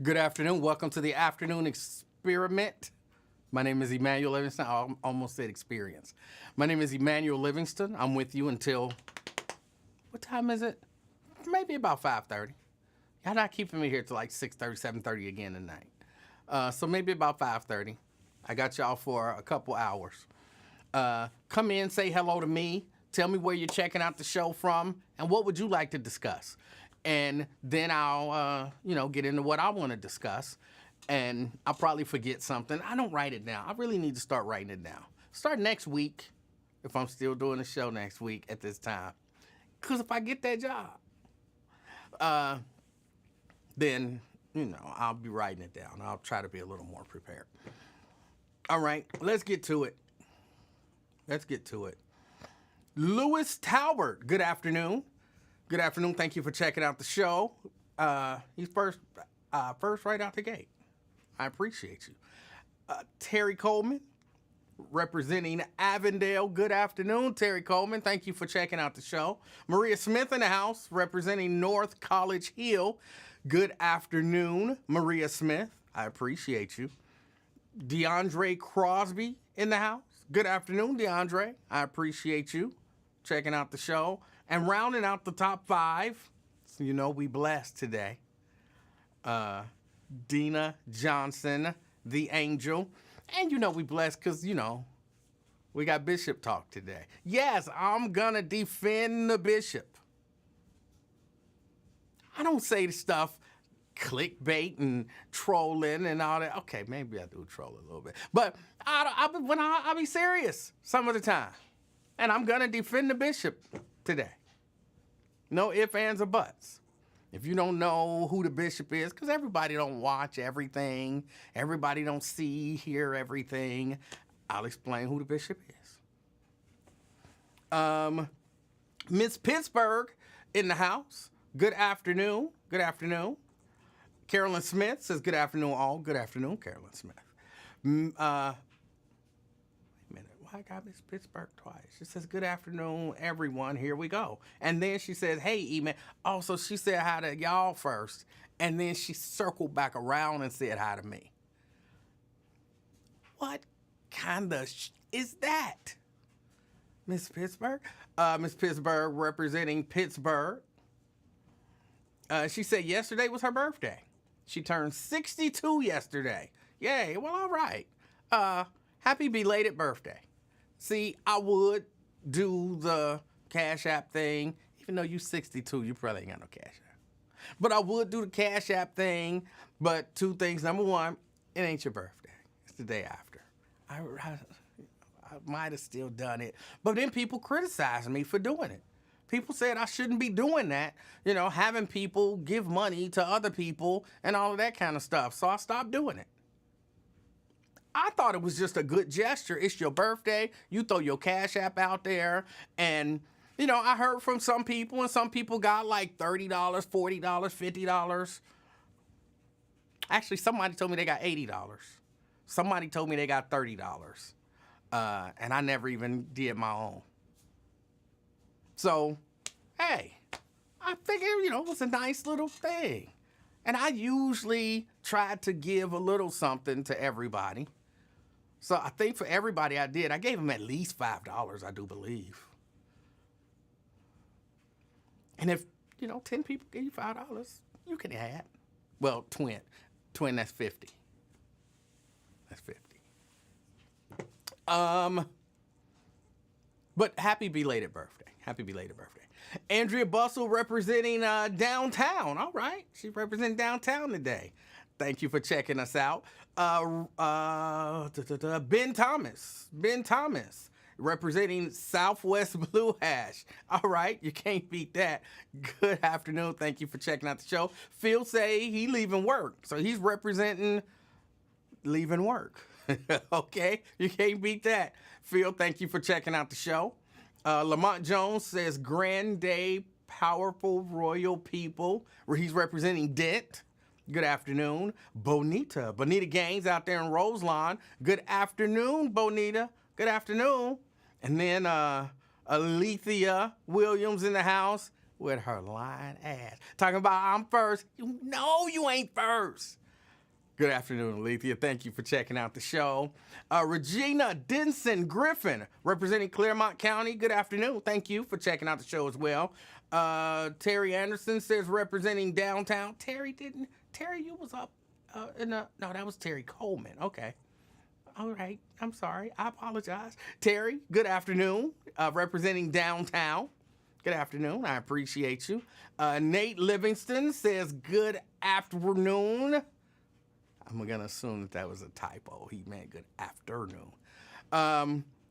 Good afternoon. Welcome to the afternoon experiment. My name is Emanuel Livingston. I almost said experience. My name is Emanuel Livingston. I'm with you until, what time is it? Maybe about 5:30. Y'all not keeping me here till like 6:30, 7:30 again tonight. So maybe about 5:30. I got y'all for a couple hours. Come in, say hello to me. Tell me where you're checking out the show from and what would you like to discuss. And then I'll, get into what I want to discuss. And I'll probably forget something. I don't write it down. I really need to start writing it down. Start next week, if I'm still doing the show next week at this time. Because if I get that job, then, I'll be writing it down. I'll try to be a little more prepared. All right, let's get to it. Lewis Talbert, good afternoon. Good afternoon. Thank you for checking out the show. He's first right out the gate. I appreciate you. Terry Coleman, representing Avondale. Good afternoon, Terry Coleman. Thank you for checking out the show. Maria Smith in the house, representing North College Hill. Good afternoon, Maria Smith. I appreciate you. DeAndre Crosby in the house. Good afternoon, DeAndre. I appreciate you checking out the show. And rounding out the top five, so we blessed today. Dina Johnson, the angel. And we blessed because, we got Bishop talk today. Yes, I'm going to defend the Bishop. I don't say the stuff clickbait and trolling and all that. Okay, maybe I do troll a little bit. But I'll be serious some of the time. And I'm going to defend the Bishop today. No ifs, ands, or buts. If you don't know who the Bishop is, because everybody don't watch everything, everybody don't hear everything, I'll explain who the Bishop is. Miss Pittsburgh in the house. Good afternoon. Good afternoon. Carolyn Smith says good afternoon all. Good afternoon, Carolyn Smith. Wait a minute. Why I got Miss Pittsburgh twice? She says good afternoon, everyone. Here we go. And then she says, hey, Eman. Also, she said hi to y'all first. And then she circled back around and said hi to me. What kind of is that? Miss Pittsburgh? Miss Pittsburgh representing Pittsburgh. She said yesterday was her birthday. She turned 62 yesterday. Yay, well, all right. Happy belated birthday. See, I would do the Cash App thing. Even though you're 62, you probably ain't got no Cash App. But I would do the Cash App thing. But two things. Number one, it ain't your birthday. It's the day after. I might have still done it. But then people criticized me for doing it. People said I shouldn't be doing that, having people give money to other people and all of that kind of stuff. So I stopped doing it. I thought it was just a good gesture. It's your birthday. You throw your Cash App out there. And, I heard from some people, and some people got like $30, $40, $50. Actually, somebody told me they got $80. Somebody told me they got $30. And I never even did my own. So, hey, I figured, it was a nice little thing. And I usually try to give a little something to everybody. So I think for everybody I did, I gave them at least $5, I do believe. And if, 10 people give you $5, you can add. Well, twin, that's 50. That's 50. But happy belated birthday. Happy belated birthday. Andrea Bustle representing downtown. All right. She's representing downtown today. Thank you for checking us out. Ben Thomas. Ben Thomas representing Southwest Blue Hash. All right. You can't beat that. Good afternoon. Thank you for checking out the show. Phil say he leaving work. So he's representing leaving work. Okay. You can't beat that. Phil, thank you for checking out the show. Lamont Jones says, Grand Day, powerful royal people, where he's representing Dent. Good afternoon. Bonita Gaines out there in Roselawn. Good afternoon, Bonita. Good afternoon. And then Alethea Williams in the house with her lying ass. Talking about I'm first. No, you ain't first. Good afternoon, Alethea. Thank you for checking out the show. Regina Denson Griffin, representing Claremont County. Good afternoon. Thank you for checking out the show as well. Terry Anderson says representing downtown. Terry, you was up no, that was Terry Coleman. Okay. All right. I'm sorry. I apologize. Terry, good afternoon. Representing downtown. Good afternoon. I appreciate you. Nate Livingston says good afternoon. I'm going to assume that was a typo. He meant good afternoon.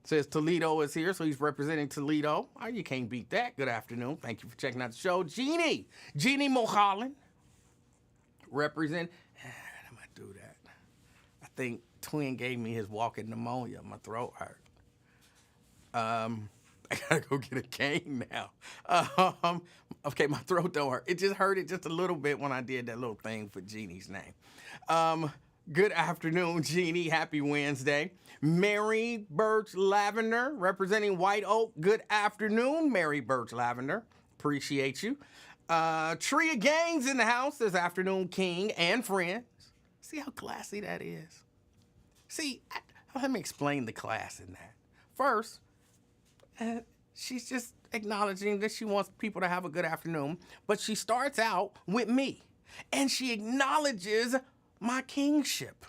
Says Toledo is here, so he's representing Toledo. Oh, you can't beat that. Good afternoon. Thank you for checking out the show. Jeannie Mulholland. Represent. How am I do that? I think Twin gave me his walking pneumonia. My throat hurt. I gotta go get a cane now. Okay, my throat don't hurt. It just hurted just a little bit when I did that little thing for Jeannie's name. Good afternoon, Jeannie. Happy Wednesday. Mary Birch Lavender, representing White Oak. Good afternoon, Mary Birch Lavender. Appreciate you. Tria Gangs in the house this afternoon, King and friends. See how classy that is? See, let me explain the class in that. First, she's just acknowledging that she wants people to have a good afternoon, but she starts out with me, and she acknowledges my kingship.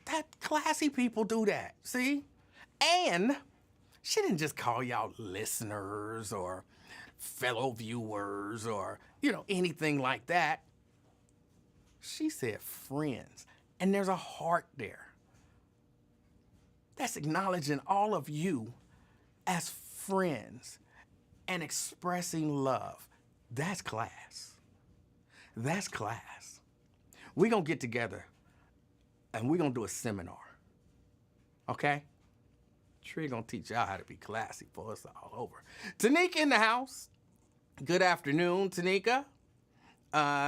That classy people do that, see? And she didn't just call y'all listeners or fellow viewers or, anything like that. She said friends, and there's a heart there. That's acknowledging all of you as friends and expressing love. That's class. That's class. We're going to get together and we're going to do a seminar. Okay? Tree going to teach y'all how to be classy for us all over. Tanika in the house. Good afternoon, Tanika.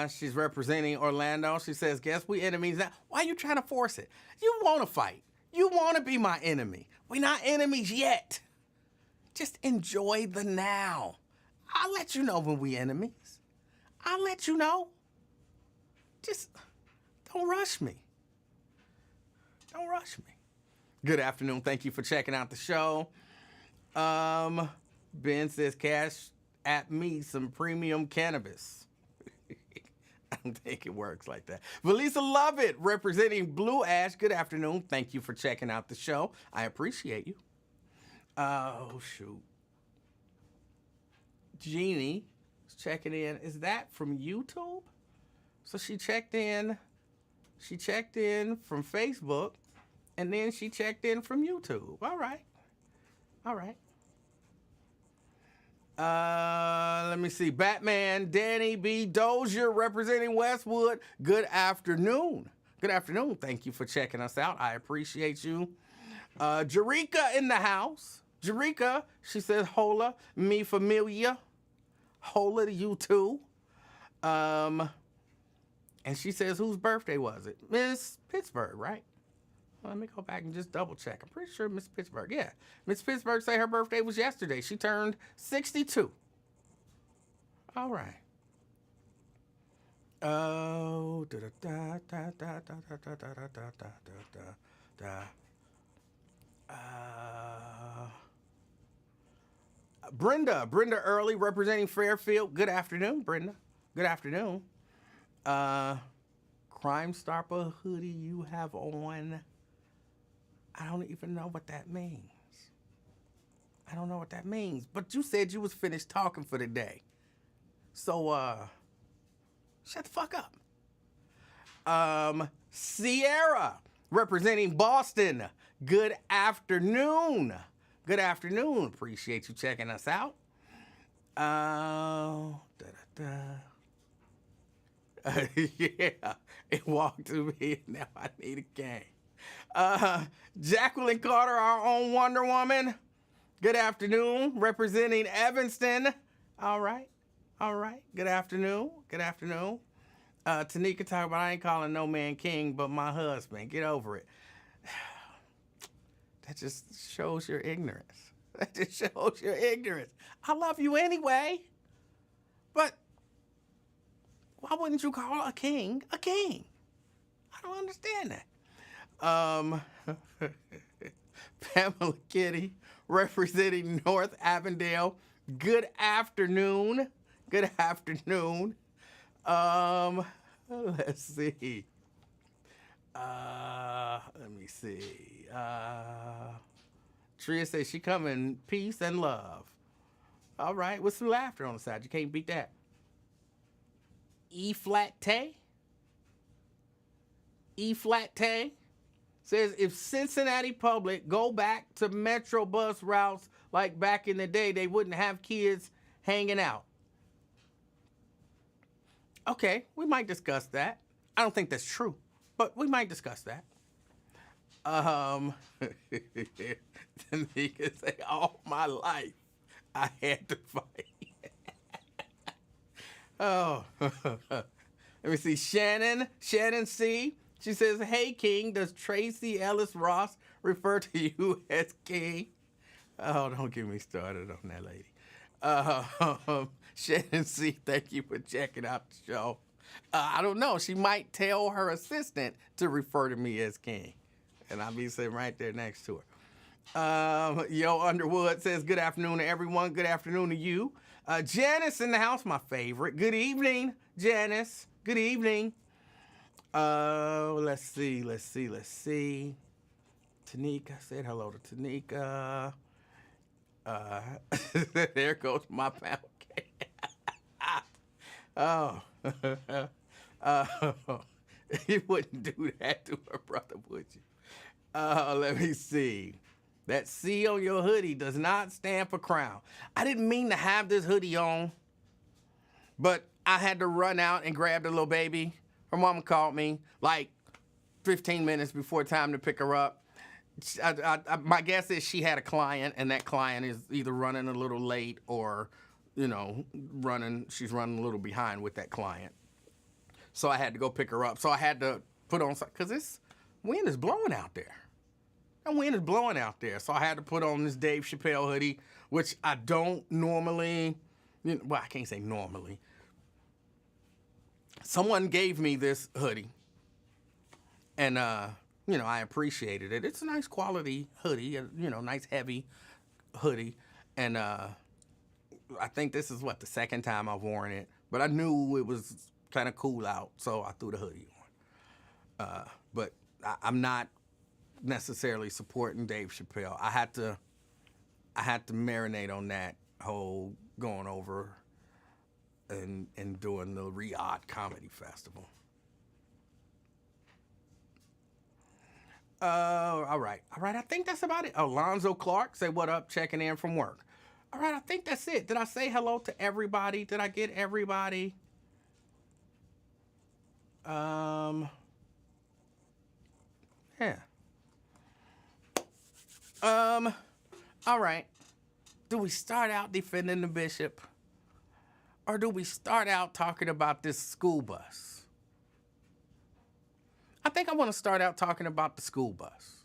She's representing Orlando. She says, guess we enemies now. Why are you trying to force it? You want to fight. You want to be my enemy. We're not enemies yet. Just enjoy the now. I'll let you know when we enemies. I'll let you know. Just don't rush me. Don't rush me. Good afternoon. Thank you for checking out the show. Ben says, cash at me some premium cannabis. I don't think it works like that. Valisa Lovett, representing Blue Ash. Good afternoon. Thank you for checking out the show. I appreciate you. Oh, shoot. Jeannie is checking in. Is that from YouTube? So she checked in from Facebook, and then she checked in from YouTube. All right. Let me see. Batman, Danny B. Dozier, representing Westwood. Good afternoon. Good afternoon. Thank you for checking us out. I appreciate you. Jerika in the house. Jerika, she says, hola, me familia. Hola to you too. And she says, whose birthday was it? Miss Pittsburgh, right? Well, let me go back and just double check. I'm pretty sure Miss Pittsburgh, yeah. Miss Pittsburgh say her birthday was yesterday. She turned 62. All right. Oh, Brenda Early, representing Fairfield. Good afternoon, Brenda. Good afternoon. Crime Stopper hoodie you have on. I don't even know what that means. I don't know what that means. But you said you was finished talking for the day. So, shut the fuck up. Sierra, representing Boston. Good afternoon. Good afternoon. Appreciate you checking us out. Yeah, it walked to me. Now I need a game. Jacqueline Carter, our own Wonder Woman. Good afternoon. Representing Evanston. All right. Good afternoon. Tanika talking about I ain't calling no man king, but my husband. Get over it. That just shows your ignorance. I love you anyway. But Why wouldn't you call a king a king? I don't understand that. Pamela Kitty, representing North Avondale. Good afternoon. Good afternoon. Let's see. Let me see. Tria says she come in peace and love. All right, with some laughter on the side. You can't beat that. E-flat Tay. E-flat Tay says if Cincinnati Public go back to Metro bus routes like back in the day, they wouldn't have kids hanging out. Okay, we might discuss that. I don't think that's true, but we might discuss that. Tanika say, all my life I had to fight. Oh, let me see. Shannon C. She says, hey, King, does Tracy Ellis Ross refer to you as King? Oh, don't get me started on that lady. Shannon C., thank you for checking out the show. I don't know. She might tell her assistant to refer to me as King. And I'll be sitting right there next to her. Yo Underwood says, good afternoon to everyone. Good afternoon to you. Janice in the house, my favorite. Good evening, Janice. Good evening. Let's see. Tanika said hello to Tanika. There goes my pound cake. Oh. You wouldn't do that to her brother, would you? Let me see. That C on your hoodie does not stand for crown. I didn't mean to have this hoodie on, but I had to run out and grab the little baby. Her mama called me like 15 minutes before time to pick her up. My guess is she had a client, and that client is either running a little late or, she's running a little behind with that client. So I had to go pick her up. So I had to put on, because this wind is blowing out there. That wind is blowing out there. So I had to put on this Dave Chappelle hoodie, which I don't normally, I can't say normally. Someone gave me this hoodie, and, I appreciated it. It's a nice quality hoodie, nice heavy hoodie. And I think this is, the second time I've worn it. But I knew it was kind of cool out, so I threw the hoodie on. But I'm not necessarily supporting Dave Chappelle. I had to marinate on that whole going over and doing the Riyadh Comedy Festival. All right. I think that's about it. Alonzo Clark, say what up, checking in from work. All right, I think that's it. Did I say hello to everybody? Did I get everybody? Yeah. All right. Do we start out defending the bishop? Or do we start out talking about this school bus? I think I want to start out talking about the school bus.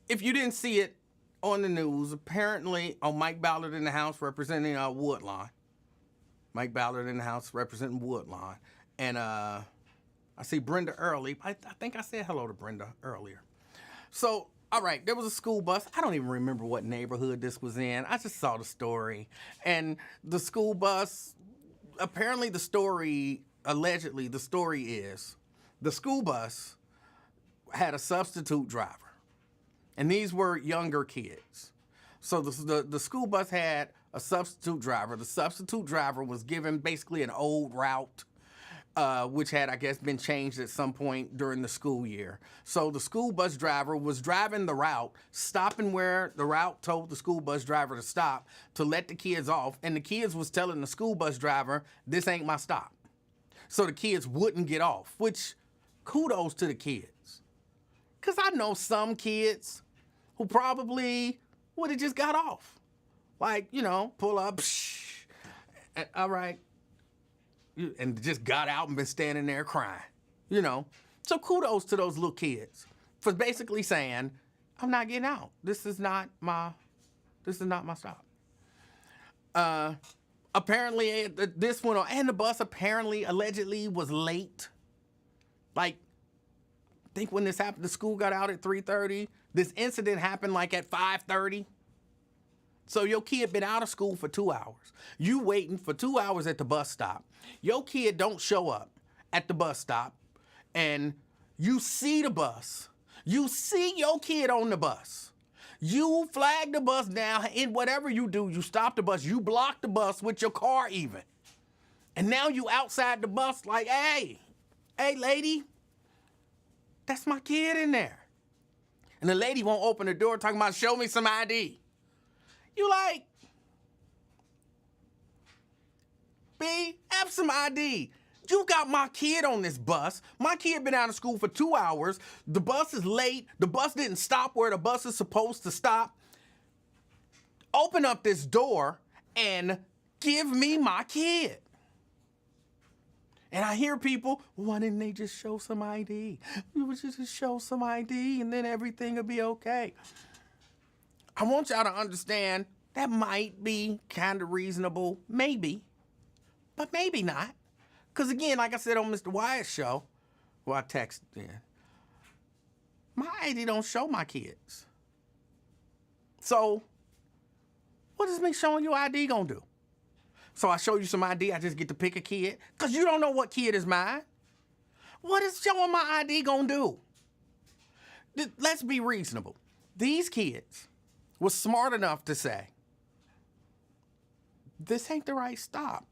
If you didn't see it on the news, apparently on Mike Ballard in the House representing Woodlawn. Mike Ballard in the House representing Woodlawn. And I see Brenda Early. I think I said hello to Brenda earlier. So, all right, there was a school bus. I don't even remember what neighborhood this was in. I just saw the story. And the school bus, apparently allegedly the story is, the school bus had a substitute driver. And these were younger kids. So the school bus had a substitute driver. The substitute driver was given basically an old route, which had, I guess, been changed at some point during the school year. So the school bus driver was driving the route, stopping where the route told the school bus driver to stop to let the kids off. And the kids was telling the school bus driver, this ain't my stop. So the kids wouldn't get off, which kudos to the kids. Because I know some kids who probably would have just got off. Like, pull up, all right. And just got out and been standing there crying, So kudos to those little kids for basically saying, I'm not getting out. This is not my This is not my stop. Apparently, this went on, and the bus apparently, allegedly, was late. Like, I think when this happened, the school got out at 3:30. This incident happened like at 5:30. So your kid been out of school for 2 hours. You waiting for 2 hours at the bus stop. Your kid don't show up at the bus stop, and you see the bus. You see your kid on the bus. You flag the bus down, and whatever you do, you stop the bus. You block the bus with your car even. And now you outside the bus like, hey, lady, that's my kid in there. And the lady won't open the door talking about, show me some ID. You like, B, have some ID. You got my kid on this bus. My kid been out of school for 2 hours. The bus is late. The bus didn't stop where the bus is supposed to stop. Open up this door and give me my kid. And I hear people, why didn't they just show some ID? We would just show some ID and then everything will be okay. I want y'all to understand that might be kind of reasonable, maybe, but maybe not. Because again, like I said on Mr. Wyatt's show, well, I texted in, my ID don't show my kids. So what is me showing you ID gonna do? So I show you some ID, I just get to pick a kid? Because you don't know what kid is mine. What is showing my ID gonna do? Let's be reasonable. These kids was smart enough to say, this ain't the right stop.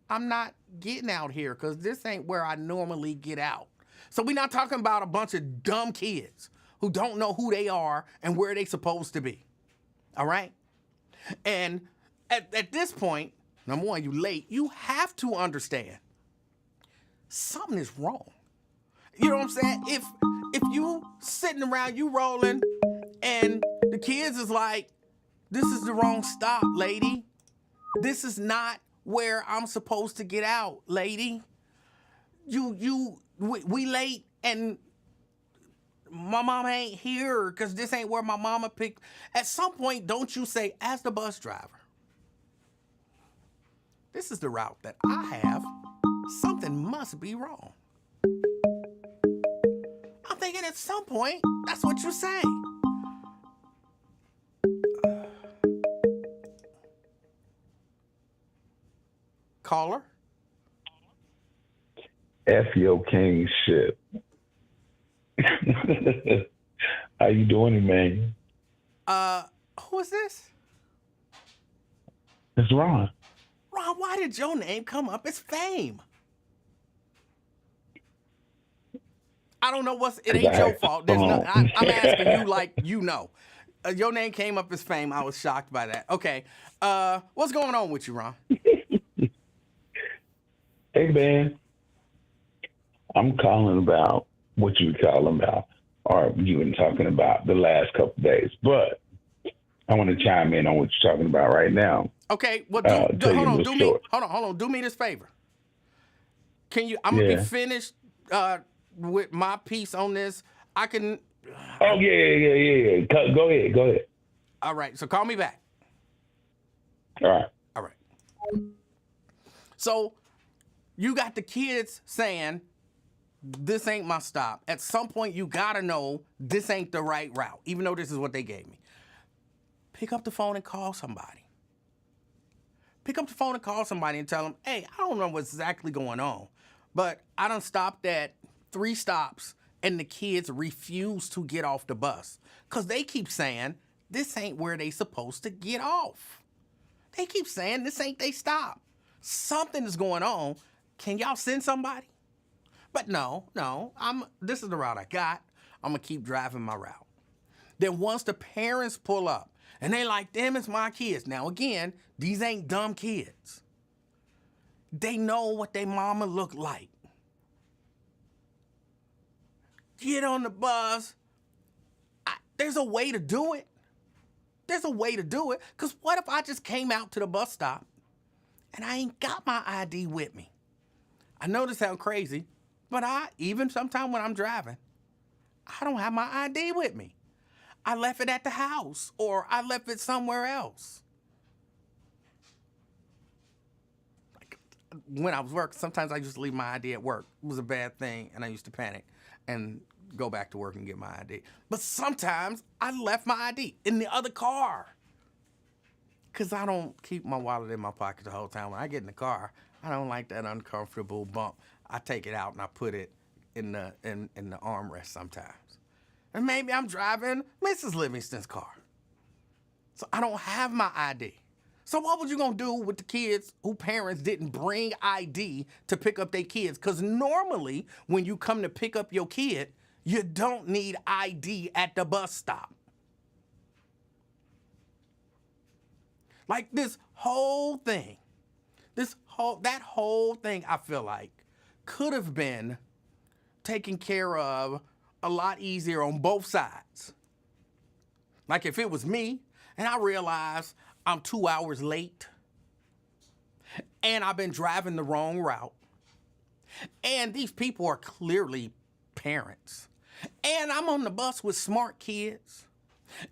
I'm not getting out here because this ain't where I normally get out. So we're not talking about a bunch of dumb kids who don't know who they are and where they supposed to be. All right? And at this point, number one, you late. You have to understand something is wrong. You know what I'm saying? If you sitting around, you rolling, and the kids is like, this is the wrong stop, lady. This is not where I'm supposed to get out, lady. We late, and my mama ain't here because this ain't where my mama picked. At some point, don't you say, as the bus driver, this is the route that I have. Something must be wrong. I'm thinking at some point, that's what you say. Caller? F your king shit. How you doing, man? Who is this? It's Ron. Ron, why did your name come up as Fame? I don't know it ain't your fault. There's no, I'm asking you like you know. Your name came up as Fame. I was shocked by that. Okay. What's going on with you, Ron? Hey, man. I'm calling about what you were calling about, or you been talking about the last couple of days. But I want to chime in on what you're talking about right now. Okay. Well, hold on. Do me this favor. Can you? I'm gonna be finished with my piece on this. I can. Oh yeah. Go ahead. All right. So call me back. All right. So you got the kids saying, this ain't my stop. At some point, you gotta know this ain't the right route, even though this is what they gave me. Pick up the phone and call somebody. Pick up the phone and call somebody and tell them, hey, I don't know what's exactly going on, but I done stopped at 3 stops and the kids refuse to get off the bus because they keep saying this ain't where they supposed to get off. They keep saying this ain't they stop. Something is going on. Can y'all send somebody? But no, this is the route I got. I'm gonna keep driving my route. Then once the parents pull up and they like, damn, it's my kids. Now again, these ain't dumb kids. They know what their mama look like. Get on the bus. There's a way to do it. Because what if I just came out to the bus stop and I ain't got my ID with me? I know this sounds crazy, but even sometimes when I'm driving, I don't have my ID with me. I left it at the house or I left it somewhere else. Like, when I was working, sometimes I used to leave my ID at work. It was a bad thing, and I used to panic and go back to work and get my ID. But sometimes I left my ID in the other car because I don't keep my wallet in my pocket the whole time. When I get in the car, I don't like that uncomfortable bump. I take it out and I put it in the armrest sometimes. And maybe I'm driving Mrs. Livingston's car. So I don't have my ID. So what was you gonna do with the kids who parents didn't bring ID to pick up their kids? Because normally when you come to pick up your kid, you don't need ID at the bus stop. Like this whole thing, that whole thing, I feel like, could have been taken care of a lot easier on both sides. Like if it was me and I realize I'm 2 hours late and I've been driving the wrong route and these people are clearly parents and I'm on the bus with smart kids,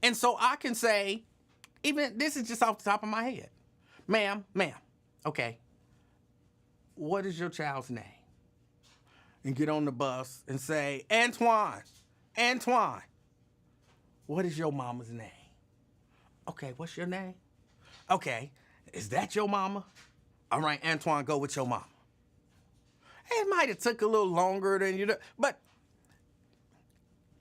and so I can say, even this is just off the top of my head, ma'am, okay, what is your child's name? And get on the bus and say, Antoine, what is your mama's name? Okay, what's your name? Okay, is that your mama? All right, Antoine, go with your mama. It might have took a little longer than you, but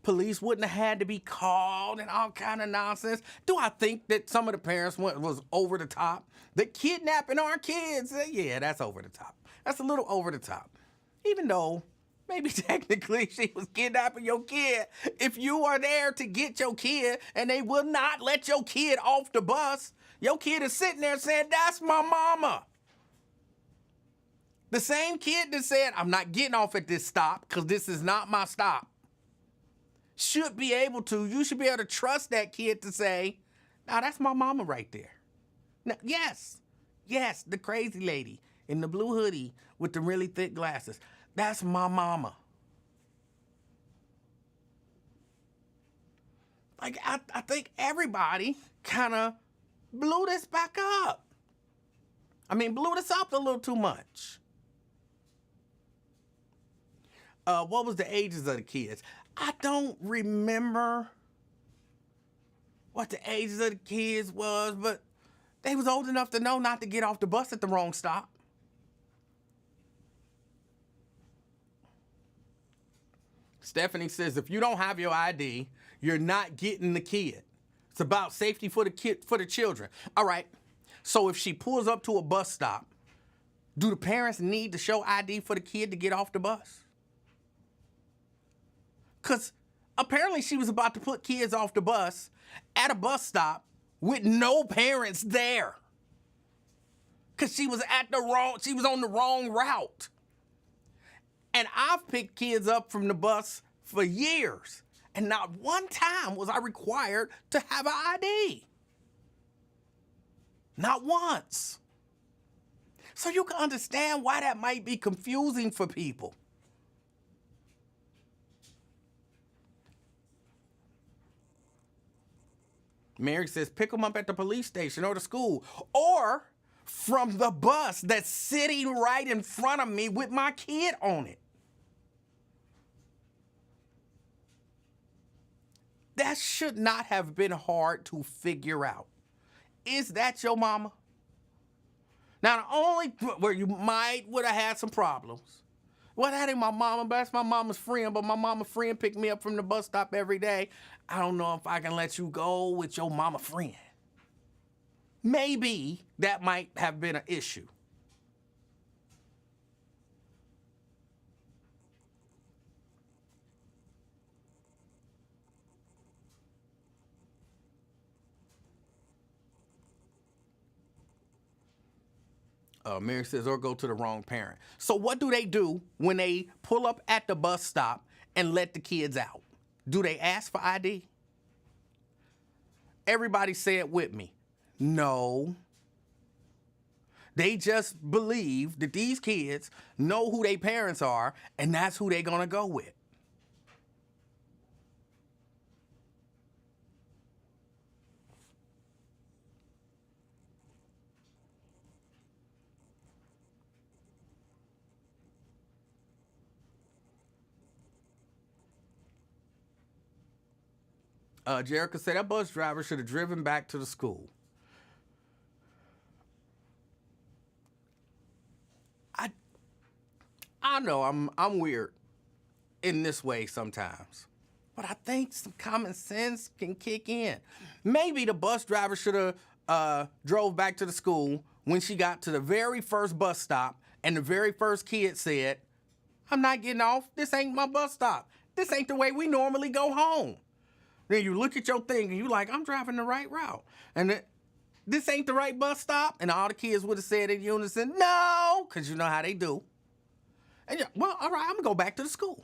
police wouldn't have had to be called and all kind of nonsense. Do I think that some of the parents was over the top? The kidnapping our kids, yeah, that's over the top. That's a little over the top. Even though maybe technically she was kidnapping your kid. If you are there to get your kid and they will not let your kid off the bus, your kid is sitting there saying, that's my mama. The same kid that said, I'm not getting off at this stop because this is not my stop, should be able to, you should be able to trust that kid to say, now that's my mama right there. Now, yes, the crazy lady in the blue hoodie with the really thick glasses. That's my mama. Like, I think everybody kind of blew this back up. I mean, blew this up a little too much. What was the ages of the kids? I don't remember what the ages of the kids was, but they was old enough to know not to get off the bus at the wrong stop. Stephanie says, if you don't have your ID, you're not getting the kid. It's about safety for the children. All right, so if she pulls up to a bus stop, do the parents need to show ID for the kid to get off the bus? Because apparently she was about to put kids off the bus at a bus stop with no parents there. Because she was on the wrong route. And I've picked kids up from the bus for years, and not one time was I required to have an ID. Not once. So you can understand why that might be confusing for people. Mary says, pick them up at the police station or the school, or from the bus that's sitting right in front of me with my kid on it. That should not have been hard to figure out. Is that your mama? Now, the only where you would have had some problems. Well, that ain't my mama, but that's my mama's friend. But my mama's friend picked me up from the bus stop every day. I don't know if I can let you go with your mama friend. Maybe that might have been an issue. Mary says, or go to the wrong parent. So what do they do when they pull up at the bus stop and let the kids out? Do they ask for ID? Everybody say it with me. No. They just believe that these kids know who their parents are, and that's who they're going to go with. Jerica said that bus driver should have driven back to the school. I know I'm weird in this way sometimes, but I think some common sense can kick in. Maybe the bus driver should have drove back to the school when she got to the very first bus stop and the very first kid said, "I'm not getting off. This ain't my bus stop. This ain't the way we normally go home." Then you look at your thing and you like, "I'm driving the right route. And this ain't the right bus stop." And all the kids would have said in unison, "No," because you know how they do. And you're, well, all right, I'm going to go back to the school.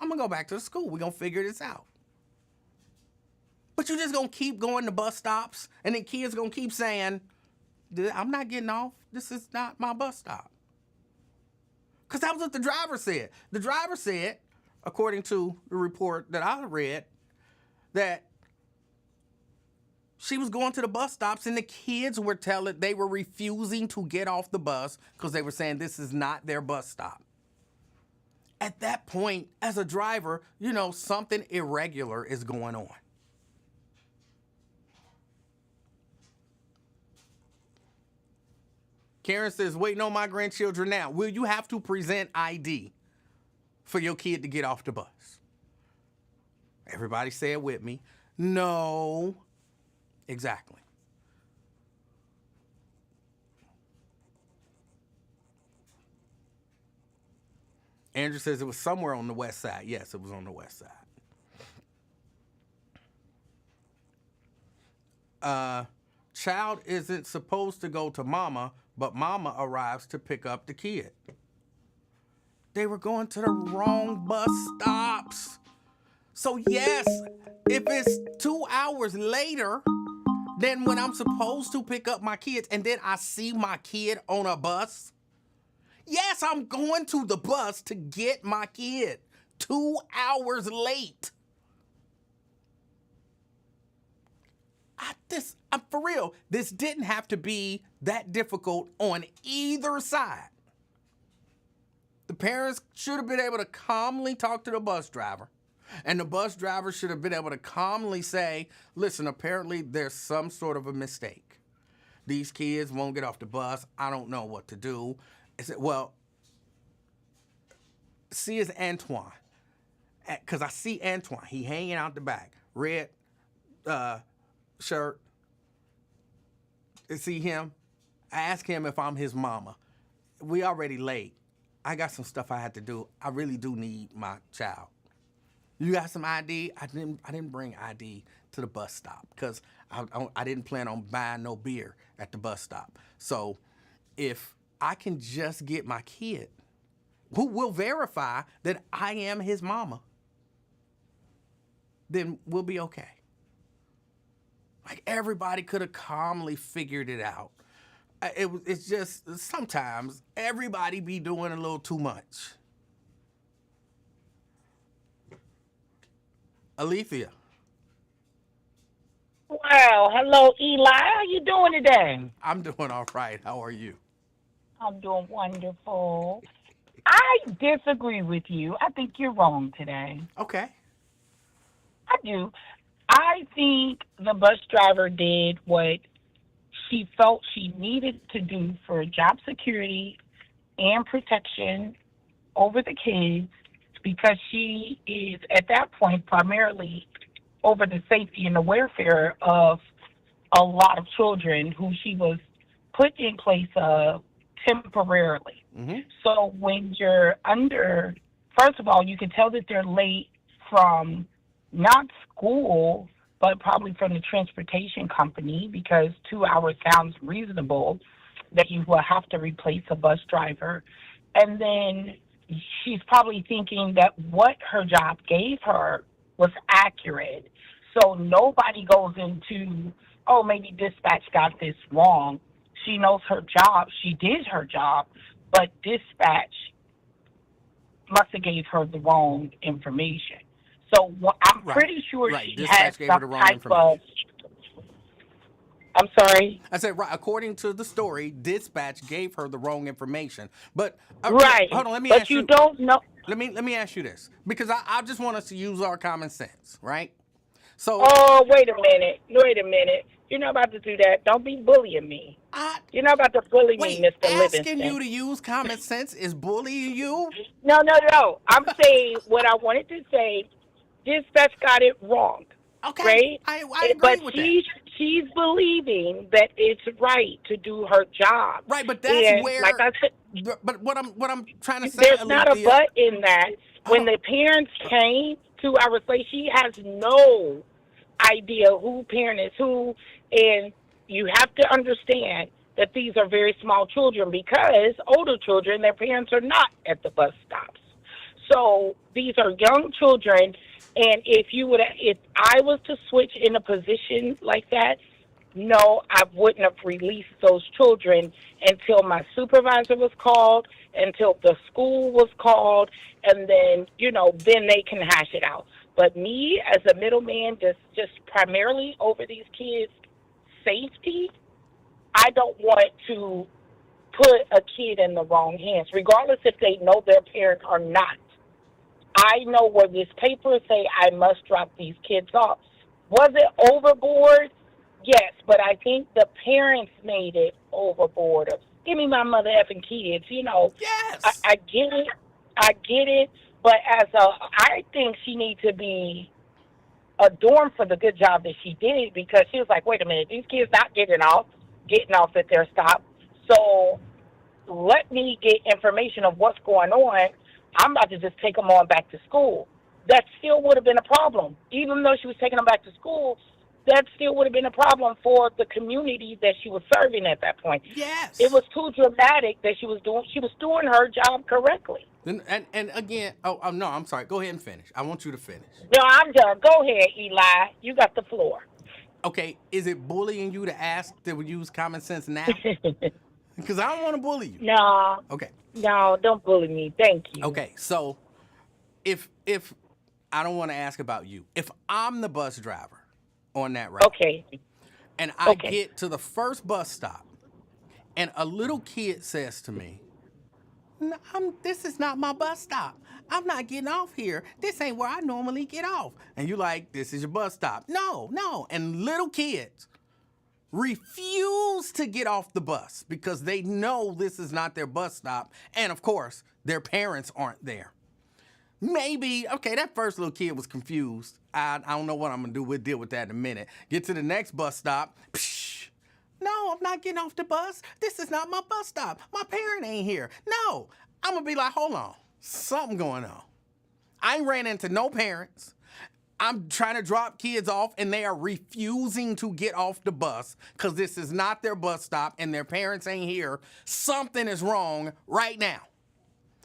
We're going to figure this out. But you're just going to keep going to bus stops, and then kids going to keep saying, "I'm not getting off. This is not my bus stop." Because that was what the driver said. The driver said, according to the report that I read, that she was going to the bus stops and the kids were they were refusing to get off the bus because they were saying this is not their bus stop. At that point, as a driver, you know, something irregular is going on. Karen says, "Waiting on my grandchildren now. Will you have to present ID for your kid to get off the bus?" Everybody say it with me. No. Exactly. Andrew says it was somewhere on the west side. Yes, it was on the west side. Child isn't supposed to go to mama, but mama arrives to pick up the kid. They were going to the wrong bus stops. So yes, if it's 2 hours later than when I'm supposed to pick up my kids and then I see my kid on a bus, yes, I'm going to the bus to get my kid. 2 hours late. I'm for real. This didn't have to be that difficult on either side. The parents should have been able to calmly talk to the bus driver. And the bus driver should have been able to calmly say, "Listen, apparently there's some sort of a mistake. These kids won't get off the bus. I don't know what to do." I said, "Well, see, it's Antoine." Because I see Antoine. He hanging out the back. Red shirt. See him? I asked him if I'm his mama. We already late. I got some stuff I had to do. I really do need my child. You got some ID? I didn't bring ID to the bus stop because I didn't plan on buying no beer at the bus stop. So if I can just get my kid, who will verify that I am his mama, then we'll be okay. Like everybody could have calmly figured it out. It's just sometimes everybody be doing a little too much. Alethea. Wow. Hello, Eli. How you doing today? I'm doing all right. How are you? I'm doing wonderful. I disagree with you. I think you're wrong today. Okay. I do. I think the bus driver did what she felt she needed to do for job security and protection over the kids because she is, at that point, primarily over the safety and the welfare of a lot of children who she was put in place of temporarily. Mm-hmm. So when you're under, first of all, you can tell that they're late from not school, but probably from the transportation company because 2 hours sounds reasonable that you will have to replace a bus driver. And then she's probably thinking that what her job gave her was accurate. So nobody goes into, oh, maybe dispatch got this wrong. She knows her job. She did her job, but dispatch must have gave her the wrong information. So I'm pretty sure she dispatch has gave her the some wrong type information. I'm sorry? I said, right, according to the story, dispatch gave her the wrong information. But Right. hold on, let me but ask you don't know. Let me ask you this, because I just want us to use our common sense, right? So Oh, wait a minute. Wait a minute. You're not about to do that. Don't be bullying me. I You're not about to bully me, wait, Mr. asking Livingston. you to use common sense is bullying you? No, no, no. I'm saying what I wanted to say. Dispatch got it wrong, Okay, right? I But agree with that. she's believing that it's right to do her job, Right, but that's and like where. I said, But what I'm trying to say, there's not a Alethea. but in that. Hold When on. the parents came 2 hours late, she has no idea who parent is who, and you have to understand that these are very small children because older children, their parents are not at the bus stops. So these are young children, and if I was to switch in a position like that, no, I wouldn't have released those children until my supervisor was called, until the school was called, and then, then they can hash it out. But me as a middleman, just primarily over these kids' safety, I don't want to put a kid in the wrong hands, regardless if they know their parent or not. I know where this paper say I must drop these kids off. Was it overboard? Yes, but I think the parents made it overboard. Of give me my mother effing kids. Yes. I get it. I get it. But I think she needs to be adorned for the good job that she did because she was like, wait a minute, these kids not getting off at their stop. So let me get information of what's going on. I'm about to just take them on back to school. That still would have been a problem. Even though she was taking them back to school, that still would have been a problem for the community that she was serving at that point. Yes. It was too dramatic that she was doing her job correctly. And again, oh no, I'm sorry. Go ahead and finish. I want you to finish. No, I'm done. Go ahead, Eli. You got the floor. Okay, is it bullying you to ask to use common sense now? Because I don't want to bully you. No, Okay. no, don't bully me. Thank you. Okay, so if I don't want to ask about you, if I'm the bus driver on that route, Okay. and I Okay. get to the first bus stop, and a little kid says to me, "No, this is not my bus stop. I'm not getting off here. This ain't where I normally get off." And you like, this is your bus stop. No. And little kids refuse to get off the bus because they know this is not their bus stop. And of course, their parents aren't there. Maybe, okay, that first little kid was confused. I don't know what I'm going to do. We'll deal with that in a minute. Get to the next bus stop. Psh, no, I'm not getting off the bus. This is not my bus stop. My parent ain't here. No, I'm going to be like, hold on. Something going on. I ain't ran into no parents. I'm trying to drop kids off and they are refusing to get off the bus because this is not their bus stop and their parents ain't here. Something is wrong right now.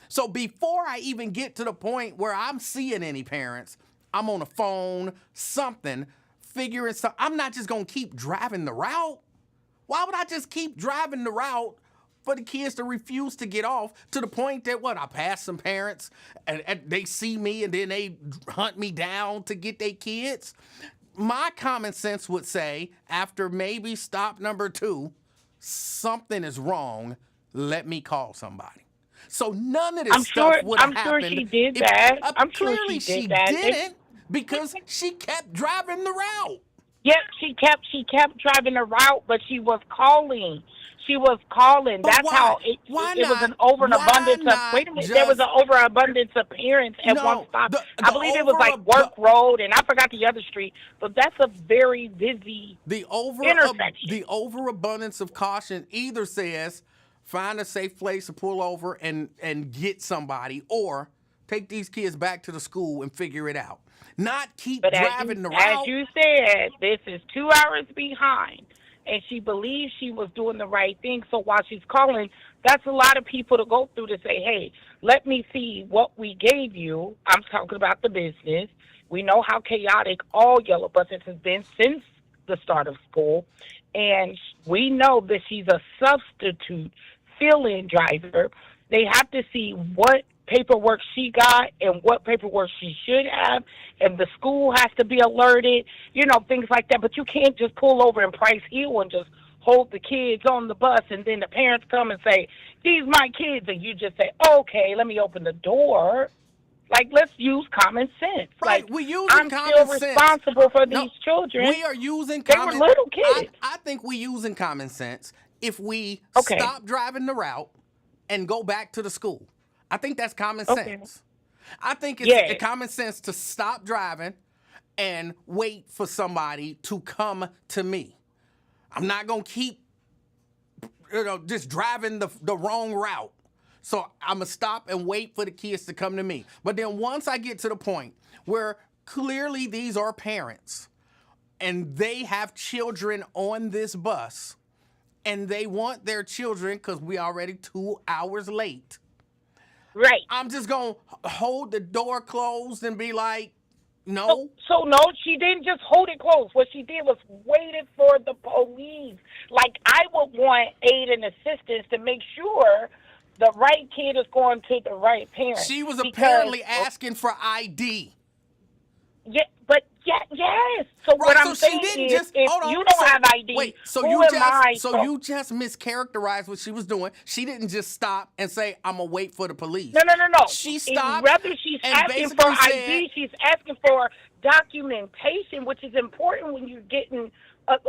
So before I even get to the point where I'm seeing any parents, I'm on the phone, something, figuring something. I'm not just going to keep driving the route. Why would I just keep driving the route for the kids to refuse to get off to the point that I pass some parents and they see me and then they hunt me down to get their kids? My common sense would say after maybe stop number 2, something is wrong. Let me call somebody. So none of this stuff would have happened. I'm sure she did that. I'm sure Clearly she did that. didn't because she kept driving the route. Yep, she kept driving the route, but she was calling. She was calling. But That's why? how Why it was not? an overabundance Why of. not Wait a minute, just- there was an overabundance of parents at No, one stop. the I believe it was like Work Road, and I forgot the other street. But that's a very busy intersection. The overabundance of caution either says find a safe place to pull over and get somebody, or take these kids back to the school and figure it out. Not keep driving the route. As you said, this is 2 hours behind, and she believes she was doing the right thing. So while she's calling, that's a lot of people to go through to say, hey, let me see what we gave you. I'm talking about the business. We know how chaotic all yellow buses has been since the start of school, and we know that she's a substitute fill-in driver. They have to see what paperwork she got and what paperwork she should have, and the school has to be alerted, things like that. But you can't just pull over in Price Hill and just hold the kids on the bus, and then the parents come and say, these my kids, and you just say, okay, let me open the door. Like, let's use common sense. Right, Like, we're using I'm common still sense. responsible for No, these children. we are using They were common. little kids. I think we're using common sense if we Okay. stop driving the route and go back to the school. I think that's common Okay. sense. I think it's Yes. common sense to stop driving and wait for somebody to come to me. I'm not gonna keep, just driving the wrong route. So I'm gonna stop and wait for the kids to come to me. But then once I get to the point where clearly these are parents and they have children on this bus and they want their children, because we already 2 hours late, Right. I'm just gonna hold the door closed and be like, no. So no, she didn't just hold it closed. What she did was waited for the police. Like, I would want aid and assistance to make sure the right kid is going to the right parent. She was apparently asking for ID. Yeah, but yes. So what I'm saying is, if you don't have ID, wait, so who you am just I? You just mischaracterized what she was doing. She didn't just stop and say, "I'm gonna wait for the police." No. She stopped. Whether she's and asking for basically ID, she's asking for documentation, which is important when you're getting a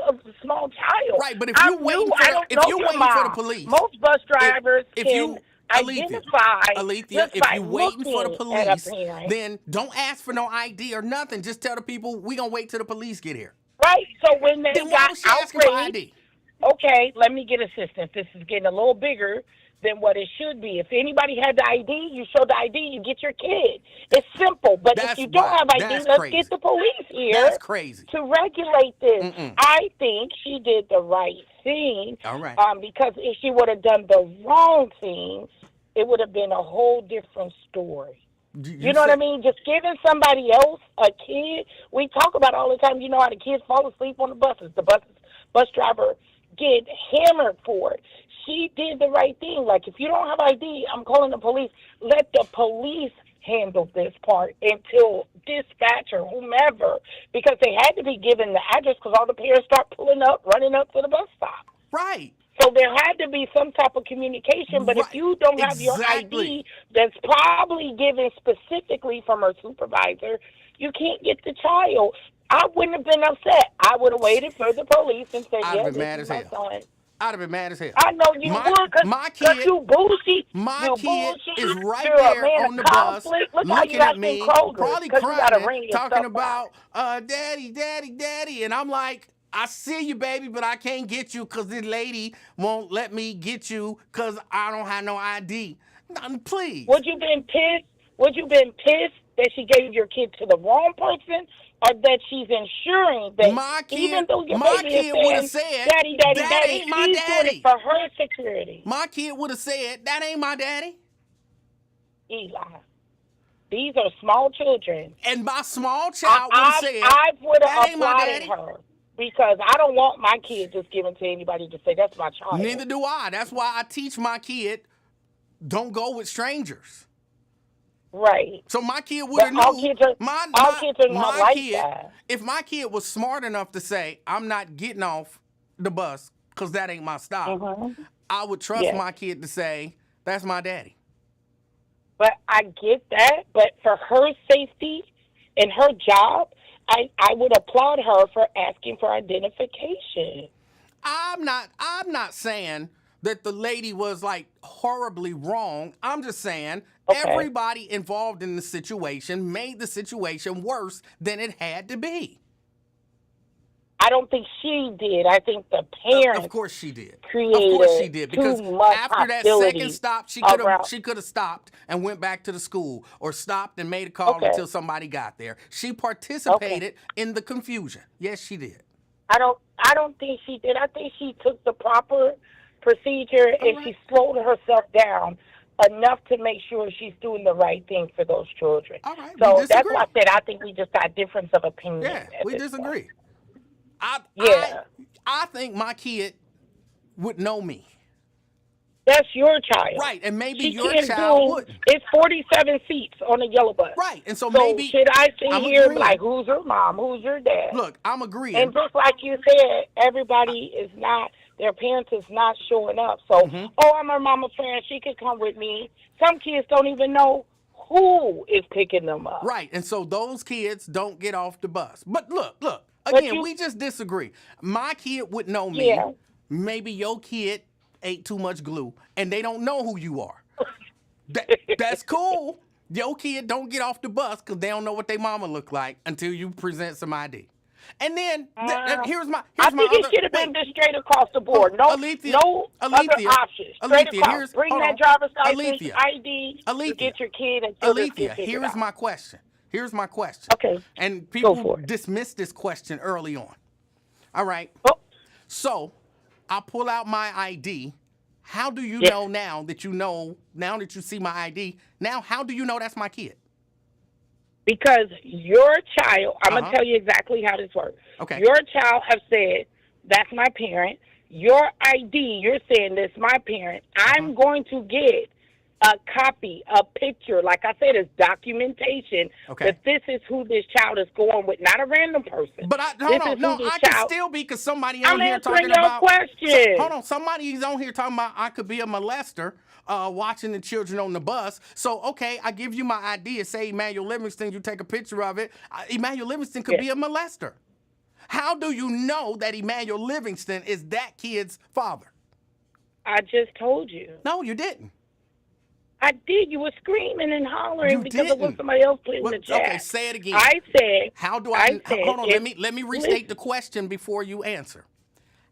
small child. Right, but if you're waiting for the police, most bus drivers if can you identify. Alethea, if you're waiting for the police, parent. then don't ask for no ID or nothing. Just tell the people we gonna wait till the police get here. Right. So when they Then why got was she asking for outraged, ID? okay, let me get assistance. This is getting a little bigger than what it should be. If anybody had the ID, you show the ID, you get your kid. It's simple. But if you don't have ID, let's get the police here. That's crazy. To regulate this. I think she did the right thing. All right. Because if she would have done the wrong thing, it would have been a whole different story. You know what I mean? Just giving somebody else a kid. We talk about all the time, you know how the kids fall asleep on the buses. The bus driver get hammered for it. She did the right thing. Like, if you don't have ID, I'm calling the police. Let the police handle this part until dispatch or whomever, because they had to be given the address because all the parents start pulling up, running up to the bus stop. Right. So there had to be some type of communication. But if you don't have your ID that's probably given specifically from her supervisor, you can't get the child. I wouldn't have been upset. I would have waited for the police and said, I'd yeah, have been mad this as is my hell. son. I'd have been mad as hell. I know you would, because you bullshit. My kid is right You're there on the bus, Look looking at me, probably crying, talking about, daddy, daddy, daddy. And I'm like, I see you, baby, but I can't get you because this lady won't let me get you because I don't have no ID. Please. Would you been pissed? Would you been pissed that she gave your kid to the wrong person, or that she's ensuring that my kid, even though your my baby kid would have said, daddy, daddy, that daddy, ain't my she's daddy. doing it for her security. My kid would have said, that ain't my daddy. Eli, these are small children. And my small child would have said, I would that have ain't my applauded daddy. her, because I don't want my kid just given to anybody to say that's my child. Neither do I. That's why I teach my kid, don't go with strangers. Right. So my kid would have all knew. kids are not like that. If my kid was smart enough to say, I'm not getting off the bus because that ain't my stop, I would trust my kid to say, that's my daddy. But I get that. But for her safety and her job, I would applaud her for asking for identification. I'm not saying that the lady was like horribly wrong. I'm just saying everybody involved in the situation made the situation worse than it had to be. I don't think she did. I think the parents. Of course she did. Of course she did, because after that second stop, she could have stopped and went back to the school, or stopped and made a call until somebody got there. She participated in the confusion. Yes, she did. I don't think she did. I think she took the proper procedure and she slowed herself down enough to make sure she's doing the right thing for those children. All right. So that's why I said I think we just got difference of opinion. Yeah, we disagree. I think my kid would know me. That's your child. Right, and maybe your child wouldn't. It's 47 seats on the yellow bus. Right, and so maybe... should I sit here like, who's your mom, who's your dad? Look, I'm agreeing. And just like you said, everybody is not, their parents is not showing up. So, I'm her mama's friend, she could come with me. Some kids don't even know who is picking them up. Right. And so those kids don't get off the bus. But look, But again, you, we just disagree. My kid would know me. yeah. Maybe your kid ate too much glue and they don't know who you are. That's cool. Your kid don't get off the bus because they don't know what their mama look like until you present some ID. And then here's my I think other, it should have been just straight across the board. No, no other options. Straight across. Bring that driver's license, ID, to get your kid until this gets figured here's out. my question. Here's my question. Okay. And Go people for it. dismissed this question early on. All right. Oh, So I pull out my ID. How do you know now that you see my ID? Now, how do you know that's my kid? because your child, I'm going to tell you exactly how this works. Okay. Your child have said, that's my parent. Your ID, you're saying that's my parent. I'm going to get a copy, a picture. Like I said, it's documentation that this is who this child is going with, not a random person. But I can still be because somebody on here talking your about. question. Hold on, somebody's on here talking about I could be a molester. Watching the children on the bus. So, okay, I give you my ID and say Emanuel Livingston, you take a picture of it. Emanuel Livingston could be a molester. How do you know that Emanuel Livingston is that kid's father? I just told you. No, you didn't. I did. You were screaming and hollering You because didn't. of what somebody else put in the chat. Okay, say it again. I said. How do I said, hold on, let me restate the question before you answer.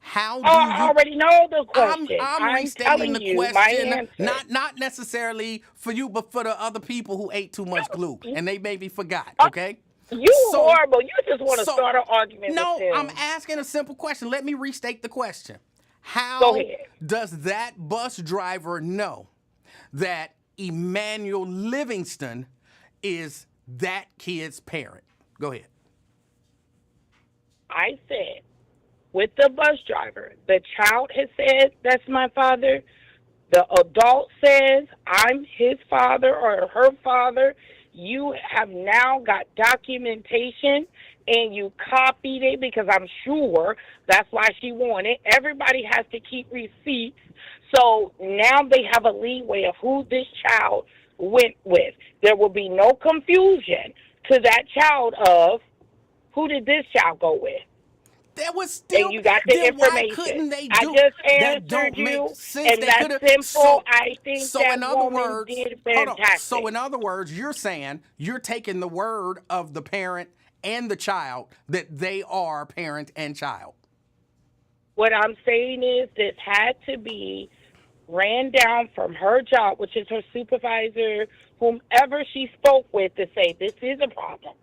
How do I already know the question. I'm restating the question, not necessarily for you, but for the other people who ate too much glue and they maybe forgot. Okay. You horrible. You just want to start an argument. No, with them. I'm asking a simple question. Let me restate the question. How does that bus driver know that Emanuel Livingston is that kid's parent? Go ahead. I said, with the bus driver, the child has said, that's my father. The adult says, I'm his father or her father. You have now got documentation and you copied it because I'm sure that's why she wanted. Everybody has to keep receipts. So now they have a leeway of who this child went with. There will be no confusion to that child of who did this child go with. There was still. And you got the information. Why couldn't they do? I just that don't answered you, make sense. and They that's could've- simple. I think so that in other woman words, did hold on. fantastic. So in other words, you're saying you're taking the word of the parent and the child that they are parent and child. What I'm saying is this had to be ran down from her job, which is her supervisor, whomever she spoke with, to say this is a problem.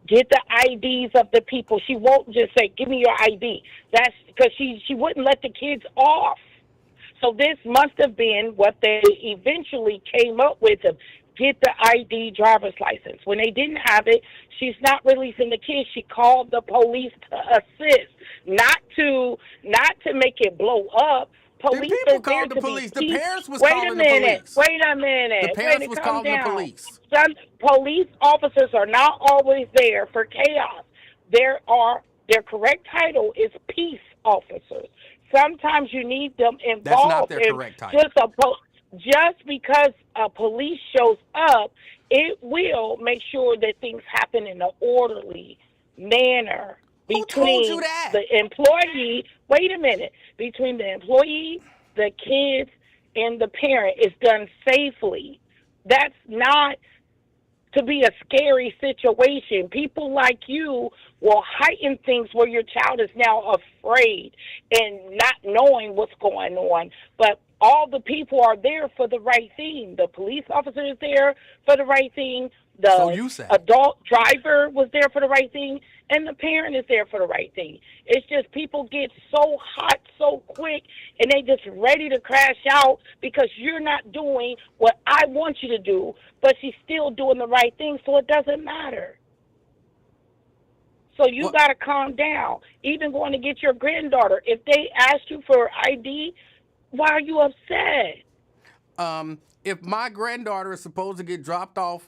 Get the IDs of the people. She won't just say, give me your ID. That's because she wouldn't let the kids off. So this must have been what they eventually came up with, of get the ID driver's license. When they didn't have it, she's not releasing the kids. She called the police to assist, not to make it blow up. Police the people are there called the to police. Be The parents was Wait calling a the minute. police. Wait a minute. The parents was calling the police. Some police officers are not always there for chaos. Their correct title is peace officers. Sometimes you need them involved. That's not their correct title. Just because a police shows up, it will make sure that things happen in an orderly manner. Who told you that? The employee, wait a minute, between the employee, the kids, and the parent is done safely. That's not to be a scary situation. People like you will heighten things where your child is now afraid and not knowing what's going on. But all the people are there for the right thing. The police officer is there for the right thing. The adult driver was there for the right thing, and the parent is there for the right thing. It's just people get so hot so quick, and they just ready to crash out because you're not doing what I want you to do, but she's still doing the right thing, so it doesn't matter. So you got to calm down. Even going to get your granddaughter, if they ask you for ID, why are you upset? If my granddaughter is supposed to get dropped off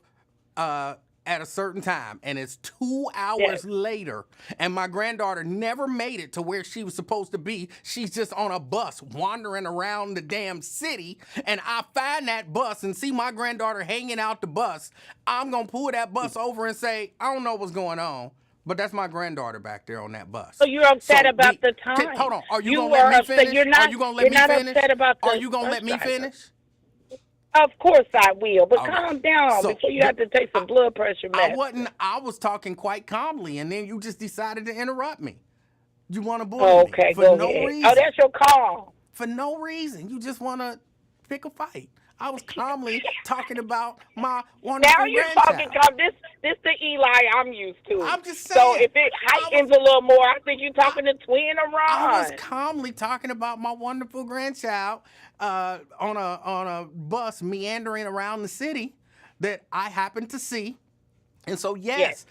at a certain time, and it's 2 hours later, and my granddaughter never made it to where she was supposed to be. She's just on a bus wandering around the damn city, and I find that bus and see my granddaughter hanging out the bus, I'm going to pull that bus over and say, I don't know what's going on, but that's my granddaughter back there on that bus. So you're upset about the time. Hold on. Are you going to let me finish? Are you going to let me finish? Upset about the Are you going to let me finish? Of course I will, but Okay. calm down before you have to take some blood pressure medicine. I was talking quite calmly, and then you just decided to interrupt me. You want to bully me for go no ahead. reason. Oh, that's your call. For no reason. You just want to pick a fight. I was calmly talking about my wonderful Now you're grandchild. talking, this the Eli I'm used to. I'm just saying. So if it heightens a little more, I think you're talking to Twin or Ron. I was calmly talking about my wonderful grandchild on a bus meandering around the city that I happened to see. And so, yes,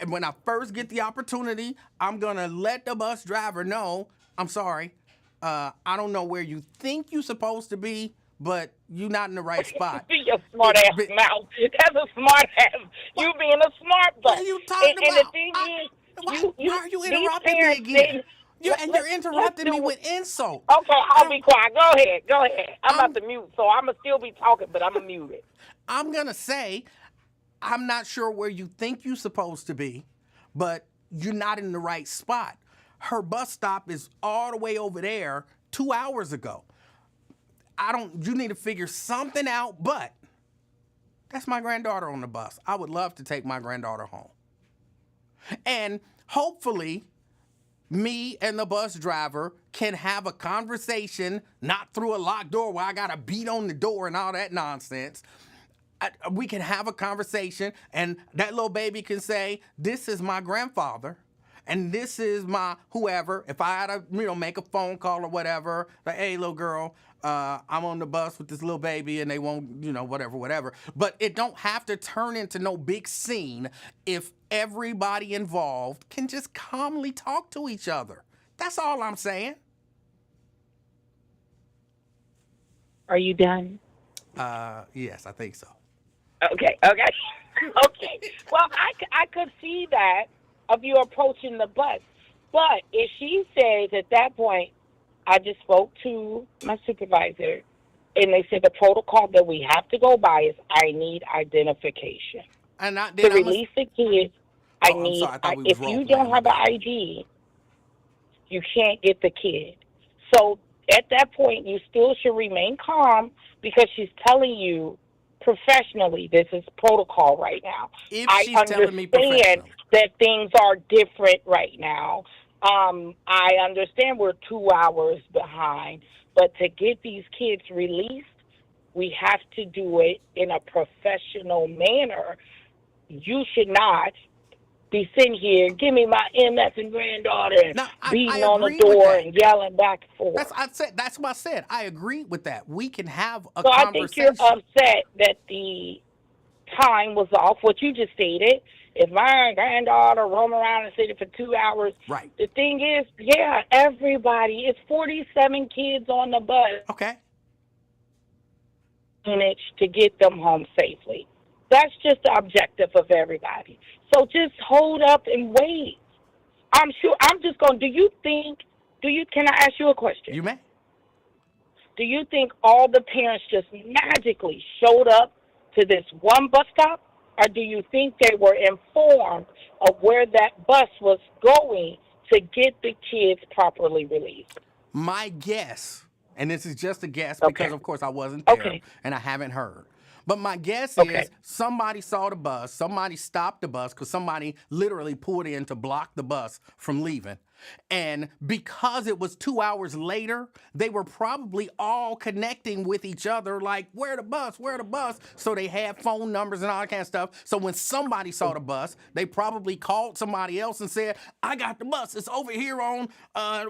when I first get the opportunity, I'm going to let the bus driver know, I'm sorry, I don't know where you think you're supposed to be, but you're not in the right spot. Your smart ass mouth. That's a smart ass. You being a smart butt. What are you talking about? And the thing is, why are you interrupting me again? You're interrupting me with insult. Okay, I'll be quiet. Go ahead. I'm about to mute, so I'm going to still be talking, but I'm going to mute it. I'm going to say, I'm not sure where you think you're supposed to be, but you're not in the right spot. Her bus stop is all the way over there 2 hours ago. You need to figure something out, but that's my granddaughter on the bus. I would love to take my granddaughter home. And hopefully, me and the bus driver can have a conversation, not through a locked door where I got to beat on the door and all that nonsense. We can have a conversation, and that little baby can say, this is my grandfather, and this is my whoever. If I had to, make a phone call or whatever, like, hey, little girl, I'm on the bus with this little baby, and they won't, whatever. But it don't have to turn into no big scene if everybody involved can just calmly talk to each other. That's all I'm saying. Are you done? Yes, I think so. Okay. Well, I could see that of you approaching the bus. But if she says at that point, I just spoke to my supervisor, and they said the protocol that we have to go by is I need identification. And to release the kids, if you don't have an ID, you can't get the kid. So at that point, you still should remain calm because she's telling you professionally this is protocol right now. I understand that things are different right now. I understand we're 2 hours behind, but to get these kids released, we have to do it in a professional manner. You should not be sitting here, give me my MS and granddaughter, and beating on the door and yelling back and forth. That's what I said. I agree with that. We can have a conversation. I think you're upset that the time was off, what you just stated. If my granddaughter roam around the city for 2 hours, right. The thing is, everybody, it's 47 kids on the bus. Okay. Manage to get them home safely. That's just the objective of everybody. So just hold up and wait. I'm just going, can I ask you a question? You may. Do you think all the parents just magically showed up to this one bus stop? Or do you think they were informed of where that bus was going to get the kids properly released? My guess, and this is just a guess because, of course, I wasn't there and I haven't heard. But my guess is somebody saw the bus, somebody stopped the bus because somebody literally pulled in to block the bus from leaving. And because it was 2 hours later, they were probably all connecting with each other like, where the bus? So they had phone numbers and all that kind of stuff. So when somebody saw the bus, they probably called somebody else and said, I got the bus. It's over here on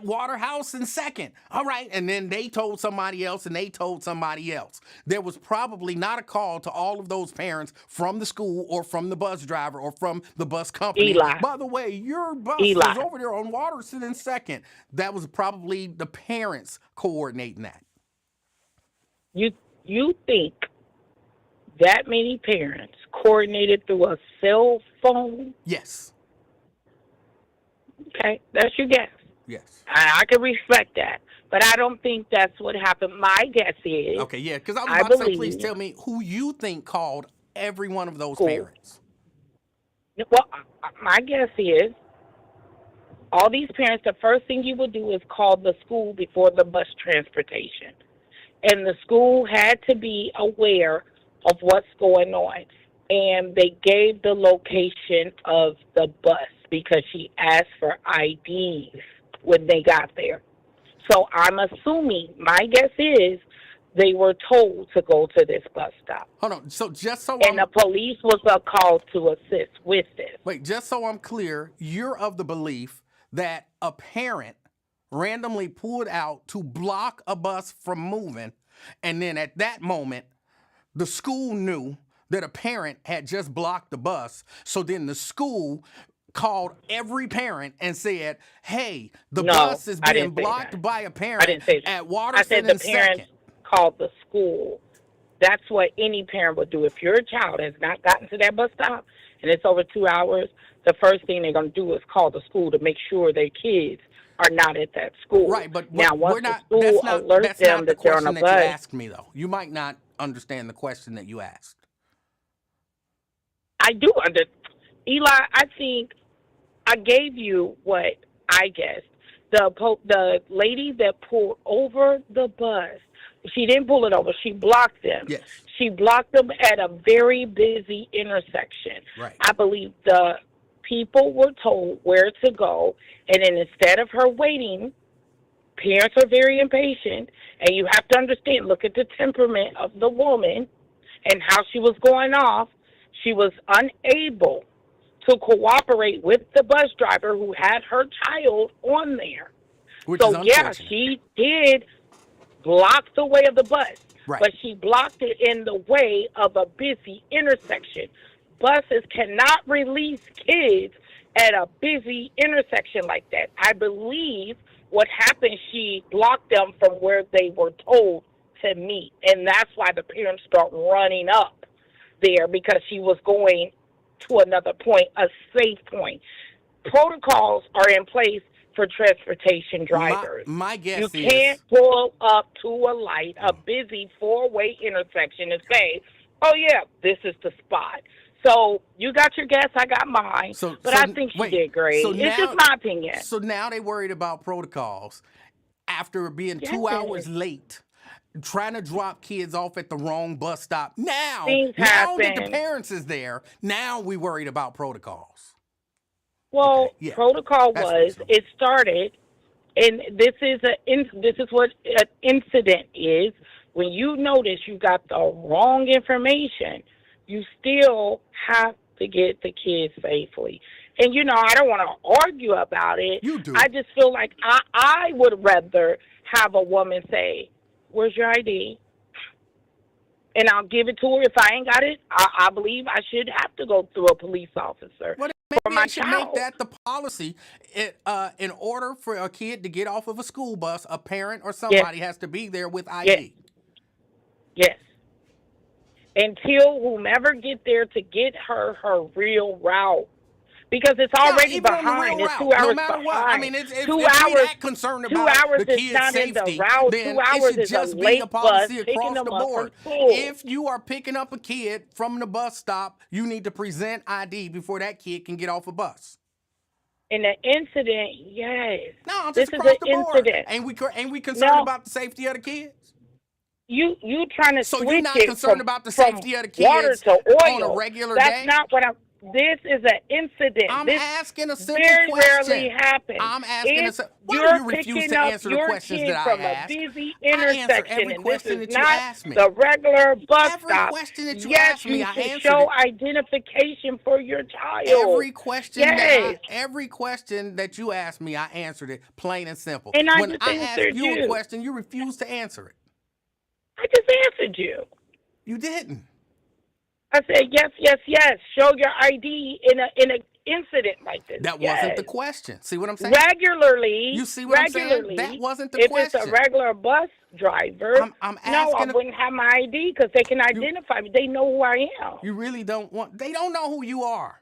Waterhouse and 2nd. All right. And then they told somebody else and they told somebody else. There was probably not a call to all of those parents from the school or from the bus driver or from the bus company. Eli. By the way, your bus is over there on Waterhouse in 2nd. That was probably the parents coordinating that. You think that many parents coordinated through a cell phone? Yes. Okay, that's your guess. Yes. I can respect that, but I don't think that's what happened. My guess is, Okay, yeah, because I was I about to say, please believe tell me who you think called every one of those school. parents. Well, my guess is all these parents, the first thing you would do is call the school before the bus transportation. And the school had to be aware of what's going on. And they gave the location of the bus because she asked for IDs when they got there. So I'm assuming, my guess is, they were told to go to this bus stop. Hold on. So just so And the police was called to assist with this. wait, just so I'm clear, you're of the belief that a parent randomly pulled out to block a bus from moving, and then at that moment, the school knew that a parent had just blocked the bus, so then the school called every parent and said, hey, the No, bus is I being didn't say blocked that. by a I parent didn't say that. at I Waterson said the and parents Second. called the school. That's what any parent would do. If your child has not gotten to that bus stop and it's over 2 hours, the first thing they're going to do is call the school to make sure their kids are not at that school. Right, but now, once we're not. the school alerts That's them not the that they're on question a that you bus, asked me, though. You might not understand the question that you asked. I do under Eli. I think I gave you what I guessed. The lady that pulled over the bus, she didn't pull it over. She blocked them. Yes. She blocked them at a very busy intersection. Right. I believe the people were told where to go, and then instead of her waiting, parents are very impatient, and you have to understand, look at the temperament of the woman and how she was going off. She was unable to cooperate with the bus driver who had her child on there. Which is So, yeah, unfortunate. she did block the way of the bus, Right. but she blocked it in the way of a busy intersection. Buses cannot release kids at a busy intersection like that. I believe what happened, she blocked them from where they were told to meet, and that's why the parents start running up there, because she was going to another point, a safe point. Protocols are in place for transportation drivers. My guess You is can't pull up to a light, a busy four-way intersection, and say, oh, yeah, this is the spot. So you got your guess, I got mine, but I think she did great. It's just my opinion. So now they worried about protocols after being 2 hours late, trying to drop kids off at the wrong bus stop. Now that the parents is there, now we worried about protocols. Well, okay, yeah. Protocol was, it started, and this is what an incident is. When you notice you got the wrong information, you still have to get the kids safely. And, I don't want to argue about it. You do. I just feel like I would rather have a woman say, where's your ID? And I'll give it to her. If I ain't got it, I believe I should have to go through a police officer. Well, maybe they should make that the policy. In order for a kid to get off of a school bus, a parent or somebody has to be there with ID. Yes. Until whomever get there to get her real route. Because it's already behind. It's 2 hours no matter behind. What. I mean, if 2 we hours, that concerned about 2 hours the is kids' not safety, in the route. then 2 hours it should is just a be late a policy bus picking across the them up board. from school. If you are picking up a kid from the bus stop, you need to present ID before that kid can get off a bus. In the incident, yes. No, just this across is the an board. incident. Ain't we concerned about the safety of the kids? You trying to so switch you're not it concerned from, about the safety of the kids water to oil. On a regular That's day? not what I'm. This is an incident. I'm this asking a simple very question. Rarely happens. I'm asking if why do you refuse to answer the questions that I from ask? A busy I intersection, answer every question that you ask me. The regular bus every stop. question that you yes, ask me, you I should answered show it. identification for your child. Every question yes. every question that you asked me, I answered it plain and simple. And when I ask you a question, you refuse to answer it. I just answered you. You didn't. I said yes. Show your ID in incident like this. That yes. wasn't the question. See what I'm saying? Regularly. You see what I'm saying? That wasn't the question. If it's a regular bus driver, I'm no, I asking. wouldn't have my ID because they can identify me. They know who I am. You really don't want. They don't know who you are.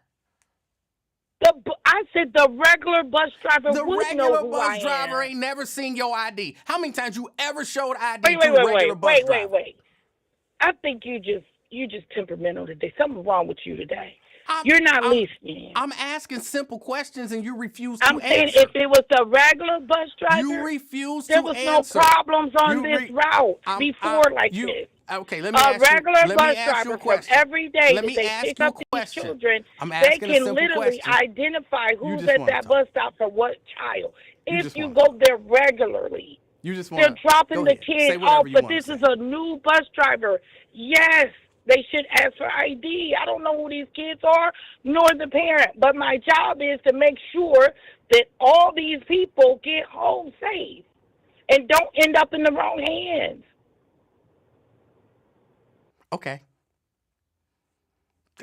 I said the regular bus driver The would know regular who bus I driver am. ain't never seen your ID. How many times you ever showed ID to a regular bus driver? Wait. I think you just temperamental today. Something's wrong with you today. You're not listening. I'm asking simple questions and you refuse to answer. I'm saying if it was a regular bus driver, you refuse to answer. There was no problems on this route before this. Okay, let me ask you. A regular bus driver from every day that they pick up these children, they can literally identify who's at that bus stop for what child. If you go there regularly. They're dropping the kids off, but this is a new bus driver. Yes, they should ask for ID. I don't know who these kids are, nor the parent. But my job is to make sure that all these people get home safe and don't end up in the wrong hands. Okay.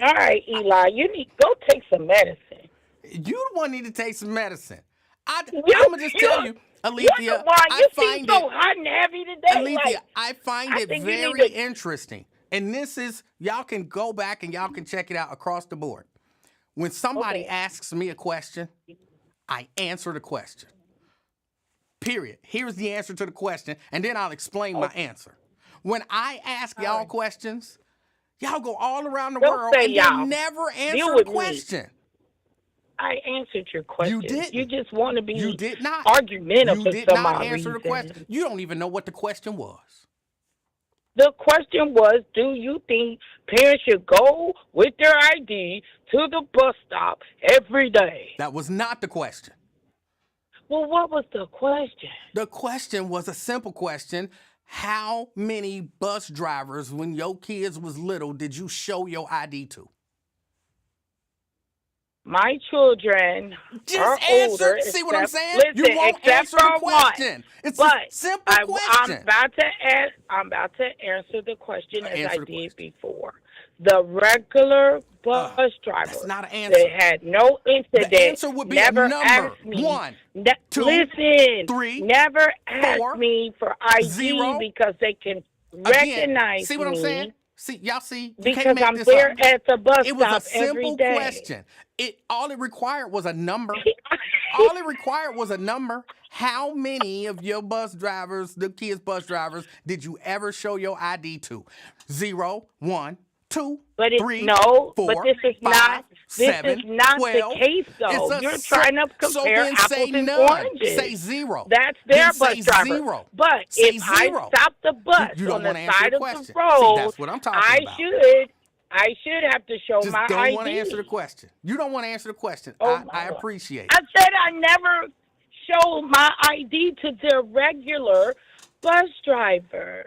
All right, Eli, you need go take some medicine. You the one need to take some medicine. I'm gonna just tell you, Alethea. You seem so hot and heavy today. Alethea, I find it very interesting. And this is, y'all can go back and y'all can check it out across the board. When somebody asks me a question, I answer the question. Period. Here's the answer to the question, and then I'll explain my answer. When I ask y'all questions, y'all go all around the world and you never answer the question. I answered your question. You didn't. You just want to be argumentative for You did some not answer reason. the question. You don't even know what the question was. The question was, do you think parents should go with their ID to the bus stop every day? That was not the question. Well, what was the question? The question was a simple question. How many bus drivers, when your kids was little, did you show your ID to? My children are older. See what I'm saying? Listen, you won't answer the question. It's a simple question. I'm about to answer the question as I did before. The regular bus driver that's not an answer. that had no incident. The answer would be never a number. Asked me, 1, 2, listen, 3, never 4, asked me for ID 0. Because they can recognize me. See what I'm saying? See, y'all see? You because can't make I'm this there up. at the bus It was stop a simple every day. question. All it required was a number. All it required was a number. How many of your bus drivers, the kids' bus drivers, did you ever show your ID to? 0, 1, 2, 3, 4, but this is 5, not. 7, this is not 12. the case, though. You're trying to compare apples and oranges. Say 0. That's their then bus driver. 0. But say if 0. I stop the bus you on don't the answer side the of question. the road, See, that's what I'm talking about. I should have to show Just my ID. don't want to answer the question. You don't want to answer the question. I appreciate it. I said I never show my ID to their regular bus driver.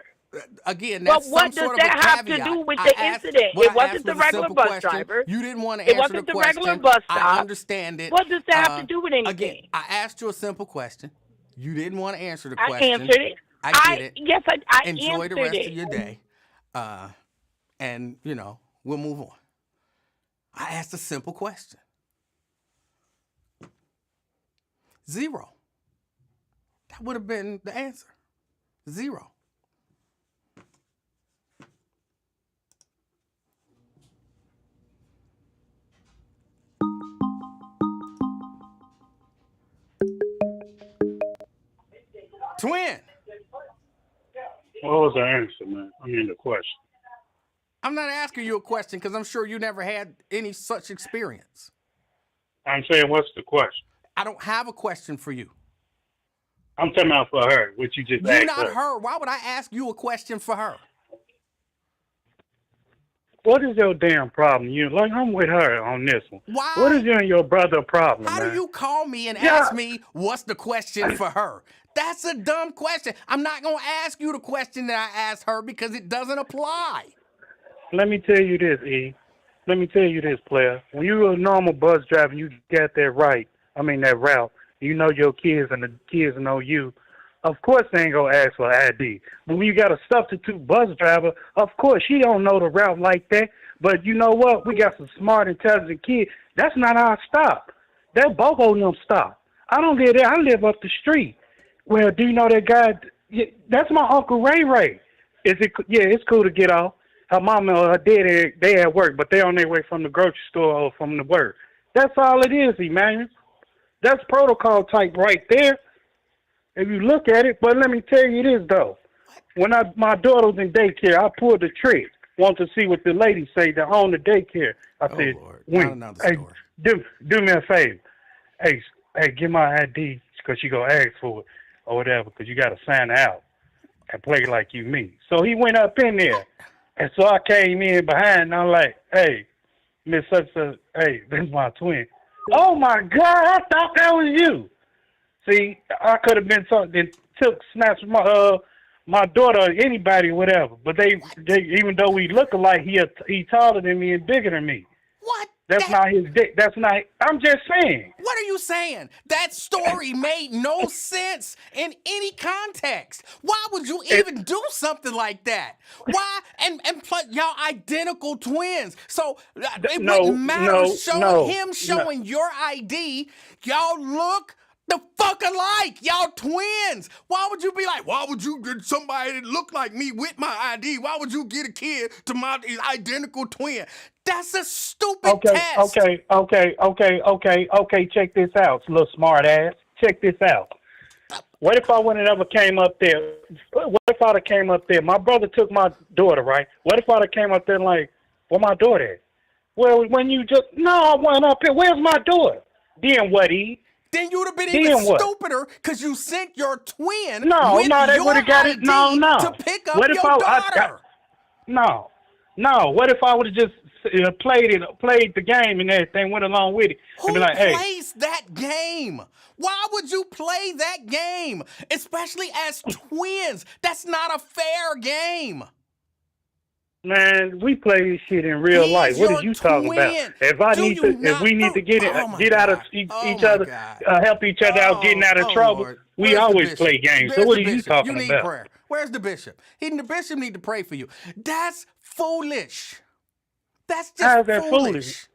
Again, that's but some sort of a caveat. what does that have to do with the incident? It wasn't the regular bus driver. You didn't want to answer the question. It wasn't the regular bus stop. I understand it. What does that have to do with anything? Again, I asked you a simple question. You didn't want to answer the question. I answered it. I get it. Yes, I Enjoy answered the rest it. of your day. And, we'll move on. I asked a simple question. 0. That would have been the answer. 0. Twin. What was the answer, man? I mean, the question. I'm not asking you a question because I'm sure you never had any such experience. I'm saying, what's the question? I don't have a question for you. I'm talking about for her, what you just asked You're not her. Why would I ask you a question for her? What is your damn problem? I'm with her on this one. Why? What is you and your brother problem, How man? do you call me and ask me what's the question for her? That's a dumb question. I'm not going to ask you the question that I asked her because it doesn't apply. Let me tell you this, E. Let me tell you this, player. When you're a normal bus driver, you get that route. You know your kids and the kids know you. Of course they ain't going to ask for ID. But when you got a substitute bus driver, of course she don't know the route like that. But you know what? We got some smart, intelligent kids. That's not our stop. That BOGO them stop. I don't live there. I live up the street. Well, do you know that guy? Yeah, that's my Uncle Ray Ray. Is it? Yeah, it's cool to get off. Her mom or her dad, they at work, but they on their way from the grocery store or from the work. That's all it is, Emmanuel. That's protocol type right there. If you look at it, but let me tell you this though. When my daughter was in daycare, I pulled the trick. Want to see what the lady say to own the daycare. I said, Lord. "Wait, hey, do me a favor. Hey, give my ID because she gonna ask for it or whatever because you gotta sign out and play like you me." So he went up in there, and so I came in behind. And I'm like, "Hey, Miss Such, hey, this is my twin." Oh my God, I thought that was you. See, I could have been something that snatched my daughter or anybody, whatever. But they even though we look alike, he taller than me and bigger than me. What? That's not his dick. That's not. I'm just saying. What are you saying? That story made no sense in any context. Why would you even do something like that? Why? And plus, y'all identical twins. So it wouldn't matter showing your ID. Y'all look the fuck alike. Y'all twins. Why would you be like, why would you get somebody that look like me with my ID? Why would you get a kid to my identical twin? That's a stupid test. Okay. Check this out, little smart ass. Check this out. What if I wouldn't ever came up there? What if I'd have came up there? My brother took my daughter, right? What if I'd have came up there and like, where my daughter at? Well, when you just, no, I went up here. Where's my daughter? Then what, E? Then you would have been even stupider because you sent your twin with they your would have got ID it. No. to pick up your daughter. No. What if I would have just played the game and everything, went along with it, and be like, "Hey, who plays that game? Why would you play that game, especially as twins? That's not a fair game." Man, we play this shit in real life. What are you talking about? If we need to get out of each other, help each other out, getting out of trouble, Lord. we always play games. So what are you talking about? You need prayer. Where's the bishop? The bishop need to pray for you. That's foolish. That's just foolish.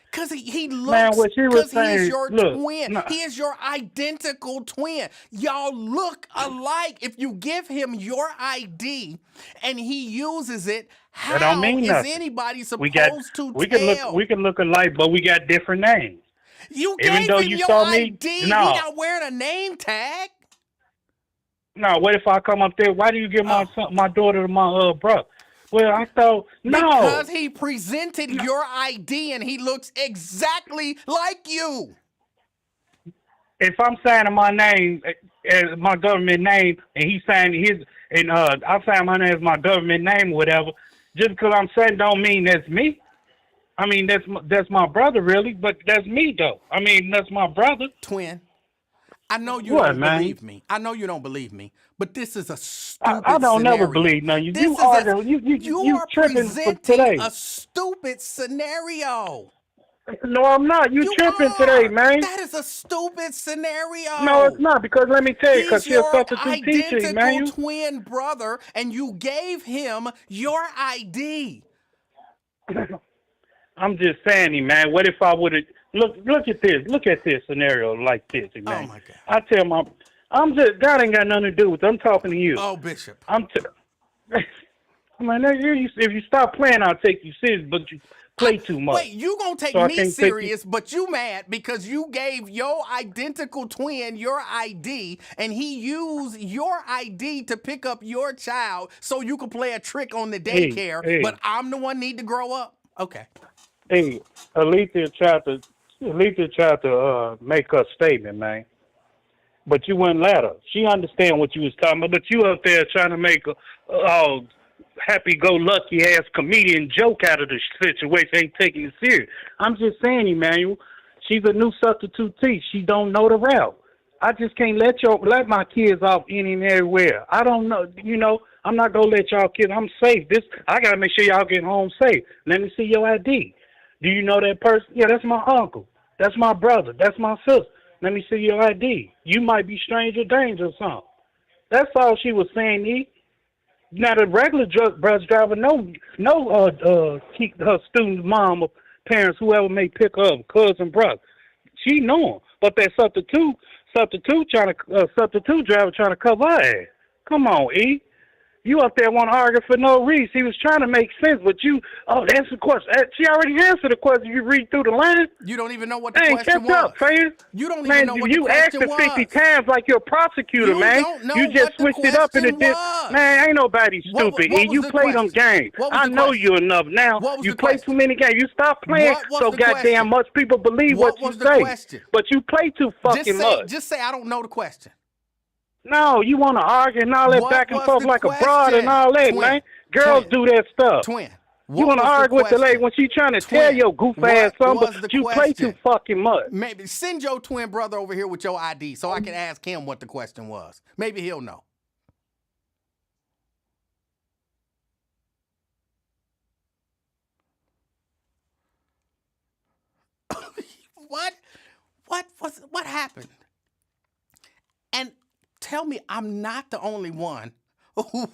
Because he looks, because he is your twin. No. He is your identical twin. Y'all look alike. If you give him your ID and he uses it, how is anybody supposed to tell? We can look alike, but we got different names. You gave him your ID. He not wearing a name tag. No, what if I come up there? Why do you give my daughter to my brother? Well, I thought, because he presented your ID and he looks exactly like you. If I'm signing my name as my government name and he's signing his, and I sign my name as my government name or whatever, just because I'm saying don't mean that's me. I mean, that's my brother, really, but that's me, though. I mean, that's my brother. Twin, I know you don't believe me. I know you don't believe me, but this is a stupid I don't scenario. Never believe none. You are presenting a stupid scenario. No, I'm not. You tripping today, man. That is a stupid scenario. No, it's not, because let me tell you, because you're a substitute teacher, man. He's your twin brother, and you gave him your ID. I'm just saying, man, what if I would have... Look at this scenario like this, man. Oh, my God. God ain't got nothing to do with it. I'm talking to you. Oh, Bishop. I mean, if you stop playing, I'll take you serious, but you play too much. Wait, you gonna take me serious, but you mad because you gave your identical twin your ID, and he used your ID to pick up your child so you could play a trick on the daycare, but I'm the one need to grow up? Okay. Hey, Alethea tried to make a statement, man. But you wouldn't let her. She understand what you was talking about, but you up there trying to make a happy-go-lucky ass comedian joke out of the situation, ain't taking it serious. I'm just saying, Emanuel, she's a new substitute teacher. She don't know the route. I just can't let my kids off any and everywhere. I don't know, I'm not gonna let y'all kids. I'm safe. I gotta make sure y'all get home safe. Let me see your ID. Do you know that person? Yeah, that's my uncle. That's my brother. That's my sister. Let me see your ID. You might be stranger danger or something. That's all she was saying, E. Now, the regular bus driver keep her student's mom parents, whoever may pick her up, cousin, brother. She know him. But that substitute driver trying to cover her ass. Come on, E. You up there want to argue for no reason. He was trying to make sense, but answer the question. She already answered the question. You read through the line. You don't even know what the question was. Up, fam. You don't even know what the question was. You asked it 50 times like you're a prosecutor, man. Don't know you just switched it up and it did. Man, ain't nobody stupid. What you play them games. I know you enough now. You play too many games. You stop playing so goddamn much people believe what you say. Question? But you play too fucking much. Just say I don't know the question. No, you want to argue and all that back and forth like a broad and all that, man. Girls do that stuff. Twin. You want to argue with the lady when she trying to tell your goof ass something, but you play too fucking much. Maybe send your twin brother over here with your ID so I can ask him what the question was. Maybe he'll know. What happened? And tell me I'm not the only one who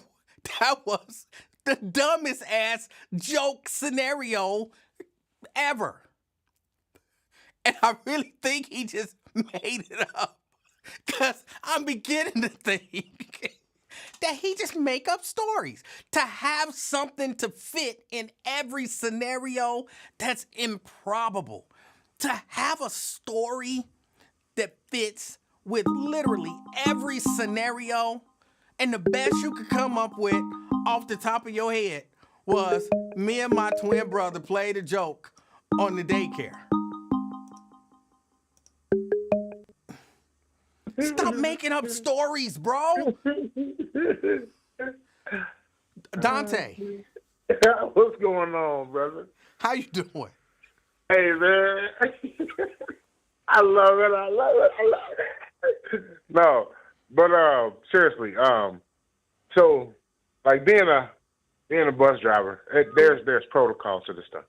that was the dumbest ass joke scenario ever. And I really think he just made it up. Because I'm beginning to think that he just make up stories. To have something to fit in every scenario, that's improbable. To have a story that fits with literally every scenario, and the best you could come up with off the top of your head was me and my twin brother played a joke on the daycare. Stop making up stories, bro. Dante. What's going on, brother? How you doing? Hey, man. I love it. No, but seriously, so like being a bus driver, there's protocols to this stuff.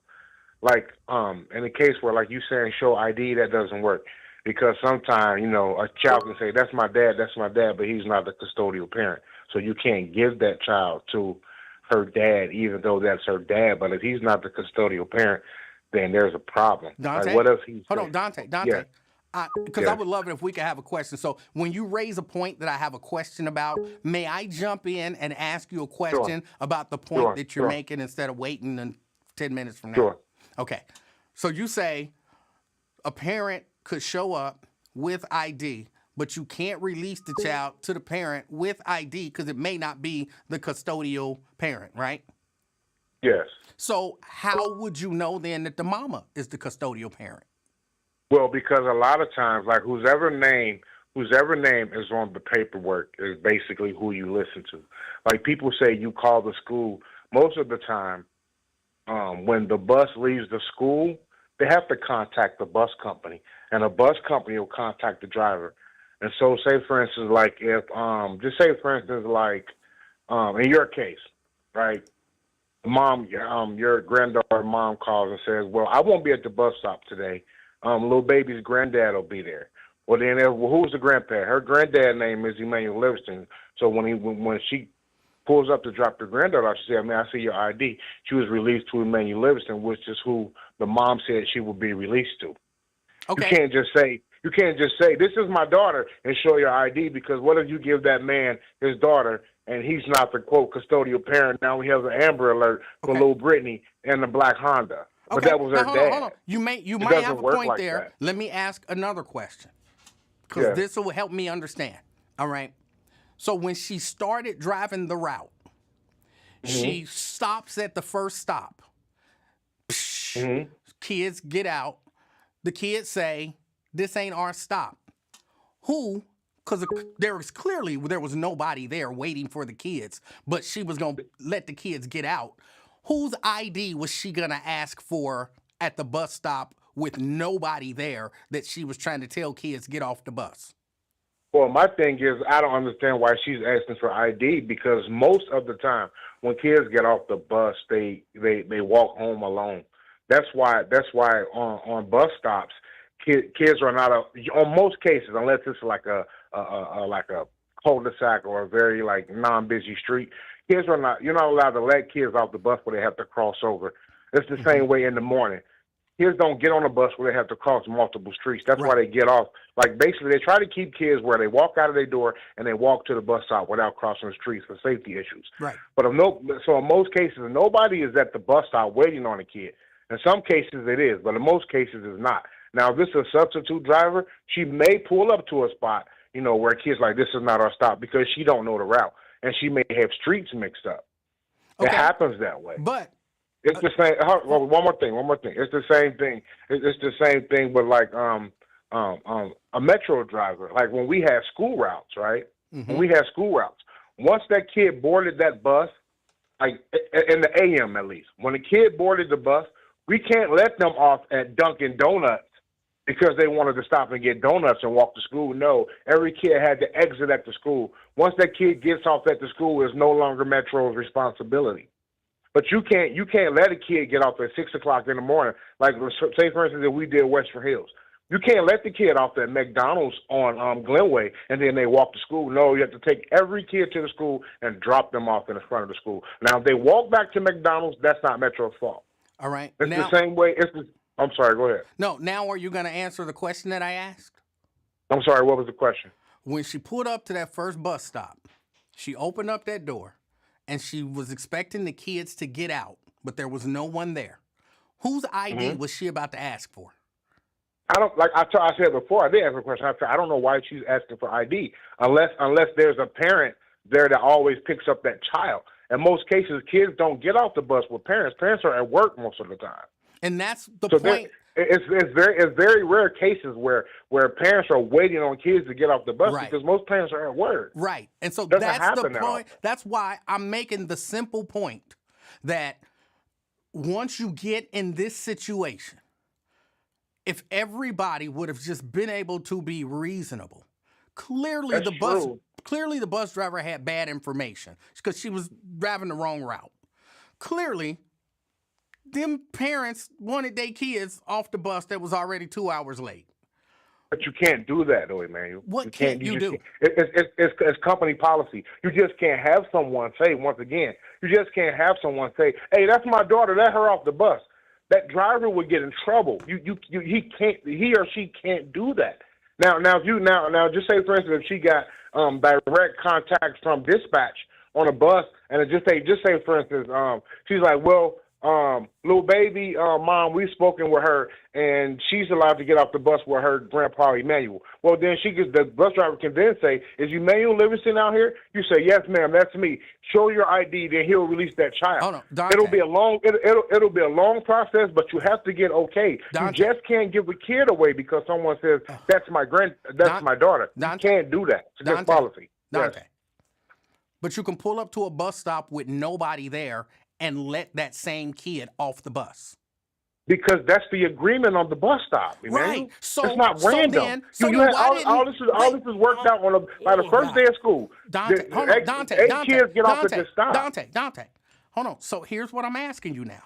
Like in the case where like you saying show ID, that doesn't work because sometimes a child can say that's my dad, but he's not the custodial parent, so you can't give that child to her dad even though that's her dad. But if he's not the custodial parent, then there's a problem. Dante, like, what else he's hold on, Dante. Yeah. Because I would love it if we could have a question. So when you raise a point that I have a question about, may I jump in and ask you a question about the point that you're making instead of waiting 10 minutes from now? Sure. Okay. So you say a parent could show up with ID, but you can't release the child to the parent with ID because it may not be the custodial parent, right? Yes. So how would you know then that the mama is the custodial parent? Well, because a lot of times, like whoever name is on the paperwork is basically who you listen to. Like people say you call the school. Most of the time, when the bus leaves the school, they have to contact the bus company, and a bus company will contact the driver. And so say, for instance, like if, just say, for instance, like in your case, right, mom, your granddaughter mom calls and says, well, I won't be at the bus stop today. Little baby's granddad will be there. Well, then, who's the grandparent? Her granddad name is Emanuel Livingston. So when she pulls up to drop her granddaughter off, she said, I see your ID. She was released to Emanuel Livingston, which is who the mom said she would be released to. Okay. You can't just say, this is my daughter and show your ID, because what if you give that man his daughter and he's not the, quote, custodial parent? Now he has an Amber Alert for little Brittany and the black Honda. But that was her dad. Hold on. You might have a point like there. That. Let me ask another question, because this will help me understand. All right. So when she started driving the route, she stops at the first stop. Kids get out. The kids say, "This ain't our stop." Who? Because there was nobody there waiting for the kids, but she was gonna let the kids get out. Whose ID was she gonna ask for at the bus stop with nobody there that she was trying to tell kids get off the bus? Well, my thing is, I don't understand why she's asking for ID, because most of the time when kids get off the bus, they walk home alone. That's why on bus stops, kids are not on most cases, unless it's like a cul-de-sac or a very like non-busy street. You're not allowed to let kids off the bus where they have to cross over. It's the same way in the morning. kids don't get on a bus where they have to cross multiple streets. That's why Right. they get off. Like, basically, they try to keep kids where they walk out of their door and they walk to the bus stop without crossing the streets for safety issues. Right. But so in most cases, nobody is at the bus stop waiting on a kid. In some cases, it is, but in most cases, it's not. Now, if this is a substitute driver, she may pull up to a spot, where a kid's like, this is not our stop, because she don't know the route, and she may have streets mixed up. Okay. It happens that way. But It's the same. One more thing. It's the same thing. It's the same thing, but like a metro driver. Like when we have school routes, right? Mhm. When we have school routes, once that kid boarded that bus, like in the AM at least, when a kid boarded the bus, we can't let them off at Dunkin' Donuts because they wanted to stop and get donuts and walk to school. No, every kid had to exit at the school. Once that kid gets off at the school, it's no longer Metro's responsibility. But you can't let a kid get off at 6 o'clock in the morning. Like, say, for instance, if we did Western Hills. You can't let the kid off at McDonald's on Glenway and then they walk to school. No, you have to take every kid to the school and drop them off in the front of the school. Now, if they walk back to McDonald's, that's not Metro's fault. all right. It's Now, the same way. I'm sorry, go ahead. no, now are you going to answer the question that I asked? I'm sorry, what was the question? When she pulled up to that first bus stop, she opened up that door and she was expecting the kids to get out, but there was no one there. Whose ID was she about to ask for? I don't like. I said before. I did ask a question. I said I don't know why she's asking for ID unless there's a parent there that always picks up that child. In most cases, kids don't get off the bus with parents. Parents are at work most of the time. And that's the So point. it's very rare cases where parents are waiting on kids to get off the bus Right. because most parents are at work. Right. And so Doesn't that's the happen that point. often. That's why I'm making the simple point that once you get in this situation, if everybody would have just been able to be reasonable, clearly That's the bus driver had bad information because she was driving the wrong route. Clearly, them parents wanted their kids off the bus that was already 2 hours late. But you can't do that, though, Emmanuel. What can't you do? It's company policy. You just can't have someone say, once again, hey, that's my daughter, let her off the bus. That driver would get in trouble. He or she can't do that. Now, just say, for instance, if she got direct contact from dispatch on a bus, and it just say, for instance, she's like, well, little baby, mom, we've spoken with her, and she's allowed to get off the bus with her grandpa Emanuel. Well, then the bus driver can then say, is Emanuel Livingston out here? You say, yes, ma'am, that's me. Show your ID, then he'll release that child. Hold on, Dante. It'll be a long process, but you have to get okay. Dante. You just can't give a kid away because someone says that's my daughter. Dante. You can't do that. It's against policy. Dante. Yes. But you can pull up to a bus stop with nobody there and let that same kid off the bus. Because that's the agreement on the bus stop, Emmanuel. Right. So it's not random. All this is worked out on the first day of school. Dante, hold on, Dante. Kids get off at this stop. Dante. Hold on. So here's what I'm asking you now.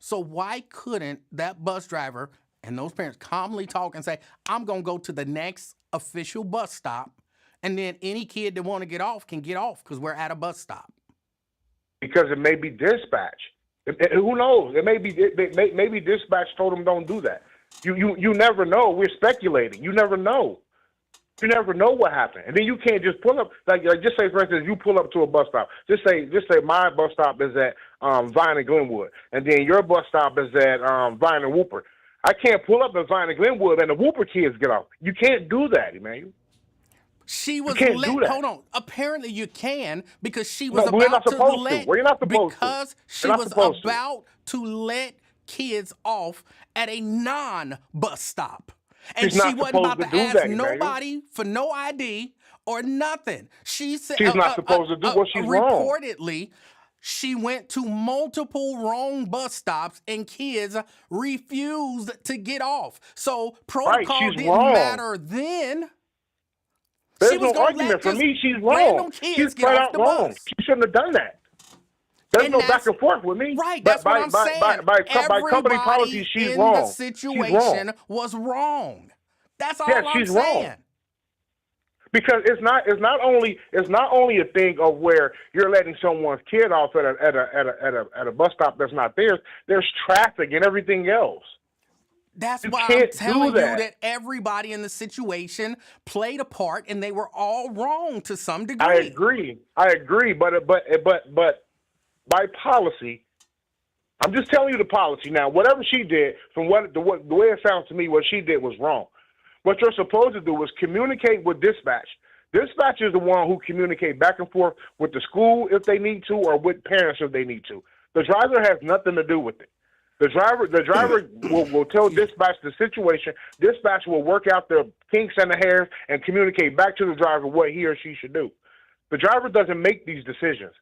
So why couldn't that bus driver and those parents calmly talk and say, I'm going to go to the next official bus stop, and then any kid that want to get off can get off because we're at a bus stop? Because it may be dispatch. Who knows? It may be maybe dispatch told them don't do that. You never know. We're speculating. You never know. You never know what happened. And then you can't just pull up like just say, for instance, you pull up to a bus stop. Just say my bus stop is at Vine and Glenwood, and then your bus stop is at Vine and Whooper. I can't pull up at Vine and Glenwood and the Whooper kids get off. You can't do that, Emmanuel. She was do that. Hold on. Apparently you can because she was we're about not supposed to. let. We're not supposed because to. she We're not was supposed to. about to let kids off at a non-bus stop, and She's not she wasn't about supposed to to do ask that, Emmanuel. nobody for no ID or nothing. She said She's not supposed to do what she's wrong. Reportedly, she went to multiple wrong bus stops and kids refused to get off. So protocol she's didn't wrong. matter then. There's She was no gonna argument let for just me. She's random wrong. kids She's get flat off out the wrong. bus. She shouldn't have done that. There's And no that's- back and forth with me. Right, that's what I'm saying. By company policy, Everybody she's in wrong. the She's situation wrong. was wrong. That's all Yes, I'm she's wrong. saying. Because it's not only a thing of where you're letting someone's kid off at a bus stop that's not theirs. There's traffic and everything else. That's You why I'm can't do telling you that. that everybody in the situation played a part, and they were all wrong to some I degree. agree. But by policy, I'm just telling you the policy now. Whatever she did, from the way it sounds to me, what she did was wrong. What you're supposed to do is communicate with dispatch. Dispatch is the one who communicate back and forth with the school if they need to, or with parents if they need to. The driver has nothing to do with it. The driver will tell dispatch the situation. Dispatch will work out the kinks and the hairs and communicate back to the driver what he or she should do. The driver doesn't make these decisions.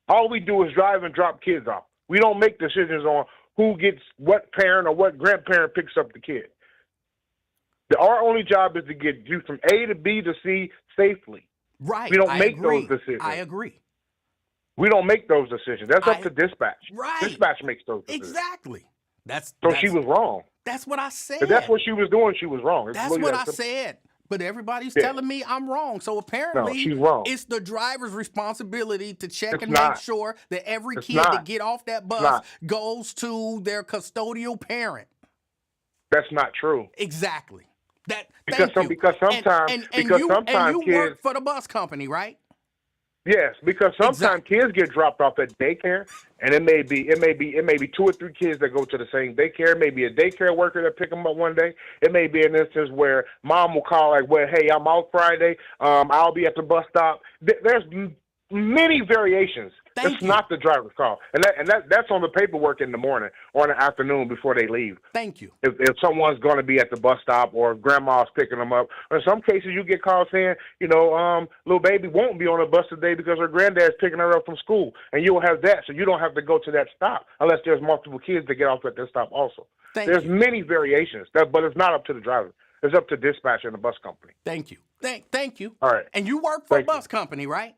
All we do is drive and drop kids off. We don't make decisions on who gets what parent or what grandparent picks up the kid. Our only job is to get you from A to B to C safely. Right. We don't I make agree. those decisions. I agree. We don't make those decisions. That's up to dispatch. Right. Dispatch makes those decisions. Exactly. So she was wrong. That's what I said. If that's what she was doing, she was wrong. That's what I said. But everybody's telling me I'm wrong. So apparently, she's wrong. It's the driver's responsibility to check and not. make sure that every It's kid not. that get off that bus goes to their custodial parent. That's not true. Exactly. Because sometimes you kids work for the bus company, right? Yes, because sometimes kids get dropped off at daycare, and it may be 2 or 3 kids that go to the same daycare. It may be a daycare worker that pick them up one day. It may be an instance where mom will call like, "Well, hey, I'm out Friday. I'll be at the bus stop." There's many variations. It's not the driver's call, and that's on the paperwork in the morning or in the afternoon before they leave. Thank you. If someone's going to be at the bus stop or if grandma's picking them up, or in some cases you get calls saying, little baby won't be on the bus today because her granddad's picking her up from school, and you'll have that, so you don't have to go to that stop unless there's multiple kids that get off at that stop also. There's many variations, but it's not up to the driver. It's up to dispatch and the bus company. Thank you. Thank you. All right. And you work for a bus company, right?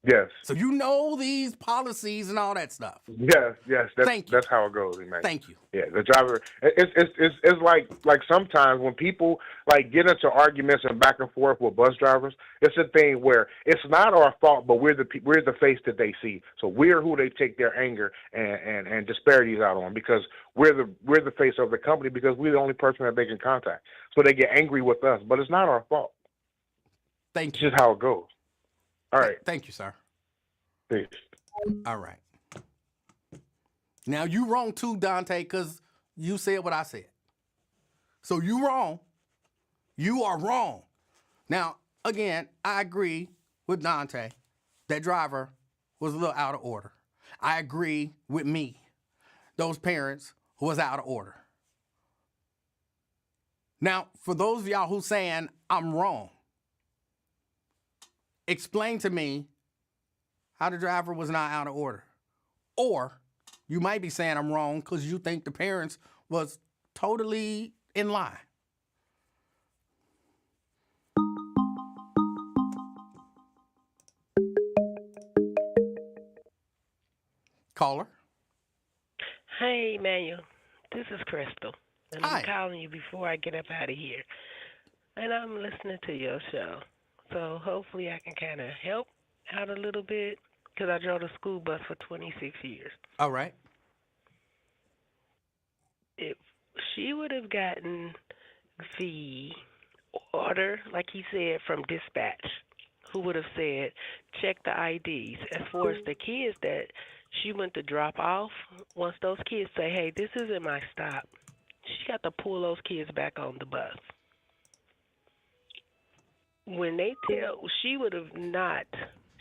Yes. So you know these policies and all that stuff. Yes. That's how it goes, man. Thank you. Yeah, the driver. It's like sometimes when people like get into arguments and back and forth with bus drivers, it's a thing where it's not our fault, but we're the face that they see. So we're who they take their anger and disparities out on, because we're the face of the company, because we're the only person that they can contact. So they get angry with us, but it's not our fault. Thank you. It's just how it goes. All right. Thank you, sir. Peace. All right. Now, you wrong too, Dante, because you said what I said. So you wrong. You are wrong. Now, again, I agree with Dante. That driver was a little out of order. I agree with me. Those parents was out of order. Now, for those of y'all who saying I'm wrong, explain to me how the driver was not out of order. Or you might be saying I'm wrong because you think the parents was totally in line. Caller. Hey, Emanuel. This is Crystal. And Hi. I'm calling you before I get up out of here. And I'm listening to your show. So hopefully I can kind of help out a little bit, because I drove the school bus for 26 years. All right. If she would have gotten the order, like he said, from dispatch, who would have said, check the IDs. As far as the kids that she went to drop off, once those kids say, hey, this isn't my stop, she got to pull those kids back on the bus. When they tell, she would have not,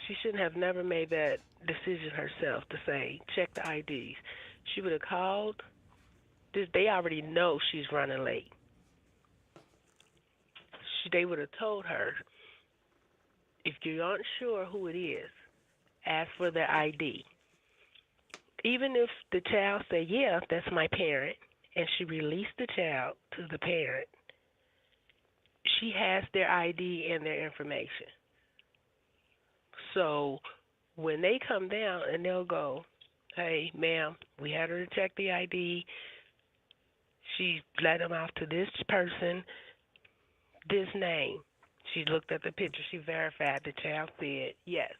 she shouldn't have never made that decision herself to say, check the IDs. She would have called. They already know she's running late. They would have told her, if you aren't sure who it is, ask for their ID. Even if the child say, yeah, that's my parent, and she released the child to the parent, she has their ID and their information. So when they come down and they'll go, hey, ma'am, we had her to check the ID. She let them off to this person, this name. She looked at the picture. She verified the child said yes.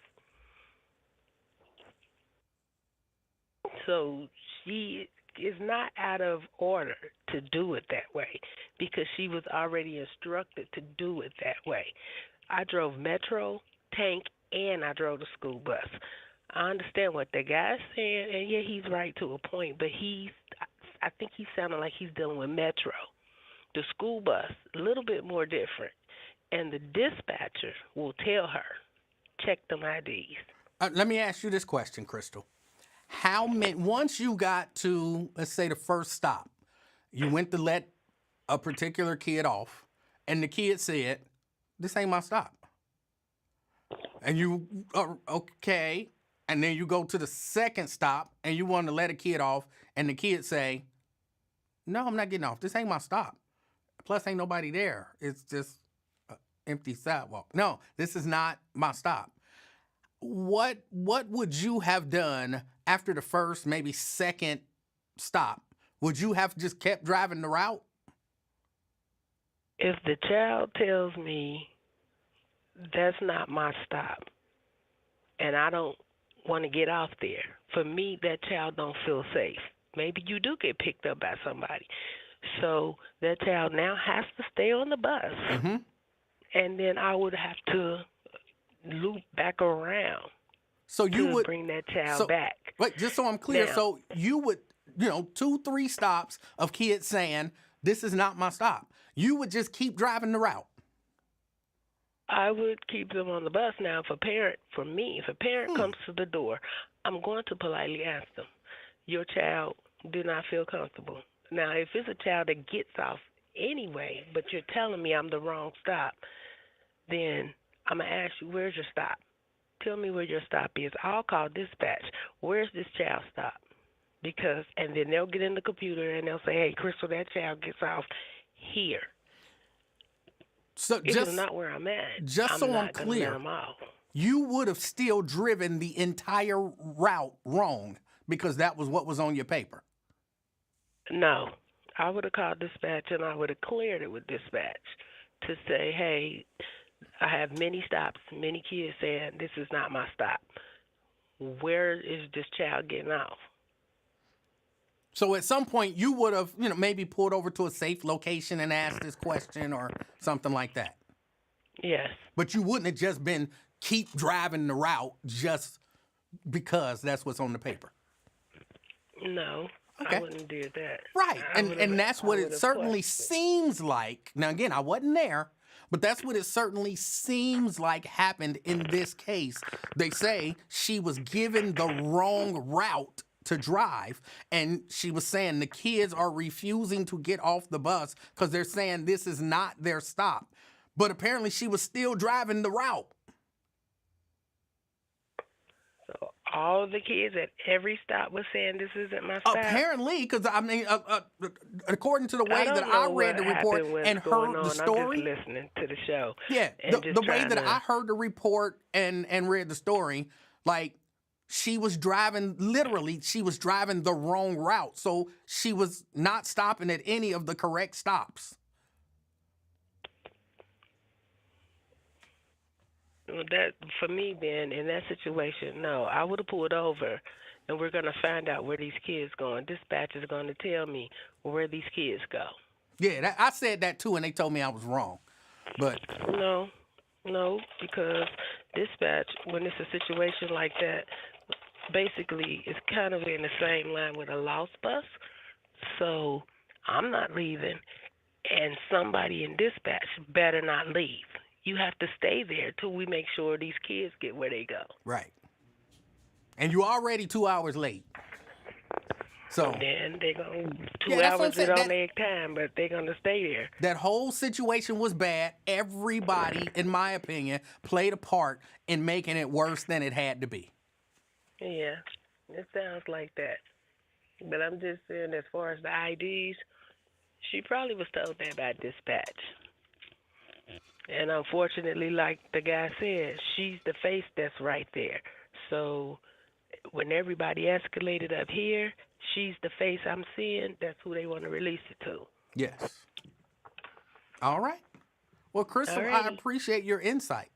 So she is not out of order to do it that way because she was already instructed to do it that way. I drove Metro, Tank, and I drove the school bus. I understand what the guy's saying, and yeah, he's right to a point, but I think he's sounding like he's dealing with Metro. The school bus, a little bit more different, and the dispatcher will tell her, check them IDs. Let me ask you this question, Crystal. How many, once you got to, let's say, the first stop, you went to let a particular kid off, and the kid said, this ain't my stop. And you, okay, and then you go to the second stop, and you want to let a kid off, and the kid say, no, I'm not getting off. This ain't my stop. Plus, ain't nobody there. It's just an empty sidewalk. No, this is not my stop. What would you have done after the first, maybe second stop? Would you have just kept driving the route? If the child tells me that's not my stop and I don't want to get off there, for me, that child don't feel safe. Maybe you do get picked up by somebody. So that child now has to stay on the bus. Mm-hmm. And then I would have to loop back around so you to would bring that child back. Wait, just so I'm clear, Now, so you would, 2-3 stops of kids saying, this is not my stop. You would just keep driving the route. I would keep them on the bus. Now, if a parent comes to the door, I'm going to politely ask them, your child do not feel comfortable. Now, if it's a child that gets off anyway, but you're telling me I'm the wrong stop, then I'm going to ask you, where's your stop? Tell me where your stop is. I'll call dispatch. Where's this child stop? And then they'll get in the computer and they'll say, hey, Crystal, that child gets off here. So It is not where I'm at. Just so I'm clear, you would have still driven the entire route wrong because that was what was on your paper. No. I would have called dispatch and I would have cleared it with dispatch to say, hey, I have many stops, many kids saying this is not my stop. Where is this child getting off? So at some point you would have, maybe pulled over to a safe location and asked this question or something like that. Yes. But you wouldn't have just been keep driving the route just because that's what's on the paper. No. Okay. I wouldn't do that. Right. And that's what it certainly seems like. Now, again, I wasn't there, but that's what it certainly seems like happened in this case. They say she was given the wrong route to drive, and she was saying the kids are refusing to get off the bus because they're saying this is not their stop. But apparently she was still driving the route. So all the kids at every stop was saying this isn't my stop? Apparently, because, according to the way that I read the report and heard the story. I'm just listening to the show. Yeah, the way that I heard the report and read the story, like, she was driving the wrong route. So she was not stopping at any of the correct stops. That, for me, then, in that situation, no, I would have pulled over, and we're going to find out where these kids going. Dispatch is going to tell me where these kids go. Yeah, I said that too, and they told me I was wrong. But no, because dispatch, when it's a situation like that, basically it's kind of in the same line with a lost bus. So I'm not leaving, and somebody in dispatch better not leave. You have to stay there till we make sure these kids get where they go. Right. And you're already 2 hours late. So then they're going to 2 hours it don't make time, but they're going to stay there. That whole situation was bad. Everybody, in my opinion, played a part in making it worse than it had to be. Yeah, it sounds like that. But I'm just saying, as far as the IDs, she probably was told that by dispatch. And unfortunately, like the guy said, she's the face that's right there. So when everybody escalated up here, she's the face I'm seeing. That's who they want to release it to. Yes. All right. Well, Crystal, I appreciate your insight.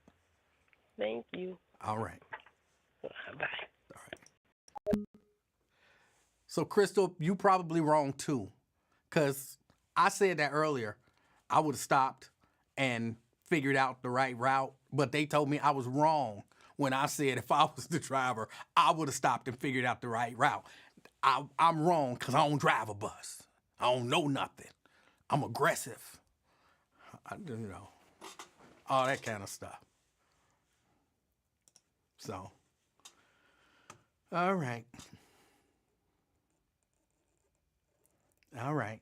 Thank you. All right. Bye. All right. So, Crystal, you probably wrong too, because I said that earlier. I would have stopped and figured out the right route, but they told me I was wrong when I said if I was the driver, I would have stopped and figured out the right route. I'm wrong because I don't drive a bus. I don't know nothing. I'm aggressive. All that kind of stuff. So, all right. All right.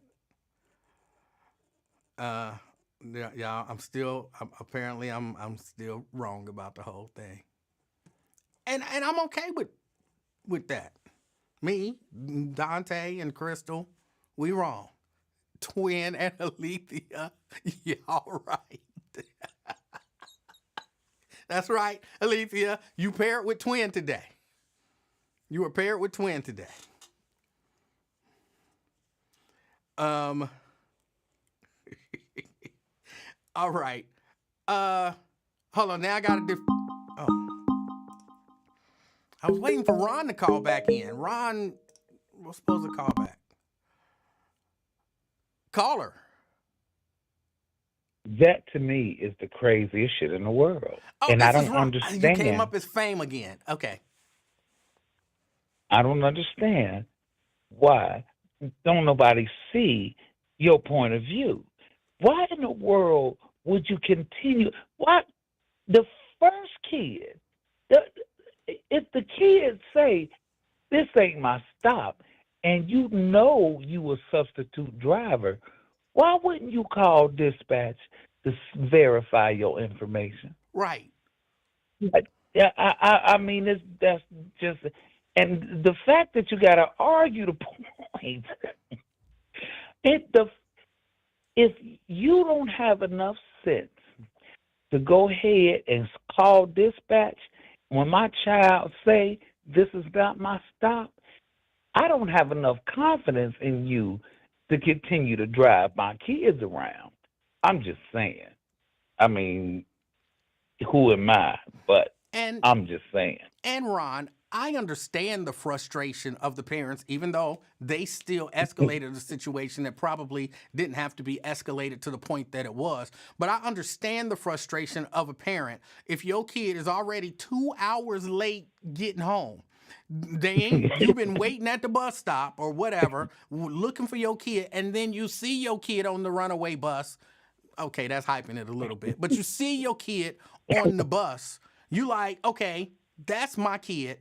Yeah, I'm still wrong about the whole thing. And I'm okay with that. Me, Dante, and Crystal, we wrong. Twin and Alethea, y'all right. That's right, Alethea. You paired with Twin today. You were paired with Twin today. All right. Hold on. Now I got to I was waiting for Ron to call back in. Ron was supposed to call back. Caller. That to me is the craziest shit in the world. Oh, and I this is don't Ron. understand. You came up as Fame again. Okay. I don't understand why don't nobody see your point of view. Why in the world would you continue? Why the first kid, if the kids say, this ain't my stop, and you know you a substitute driver, why wouldn't you call dispatch to verify your information? Right. Yeah, I mean, that's just, and the fact that you got to argue the point, if you don't have enough sense to go ahead and call dispatch when my child say this is not my stop, I don't have enough confidence in you to continue to drive my kids around. I'm just saying. I mean, who am I? But I'm just saying. And Ron, I understand the frustration of the parents, even though they still escalated a situation that probably didn't have to be escalated to the point that it was. But I understand the frustration of a parent if your kid is already 2 hours late getting home. You've been waiting at the bus stop or whatever, looking for your kid, and then you see your kid on the runaway bus. Okay, that's hyping it a little bit. But you see your kid on the bus. You like, okay, that's my kid.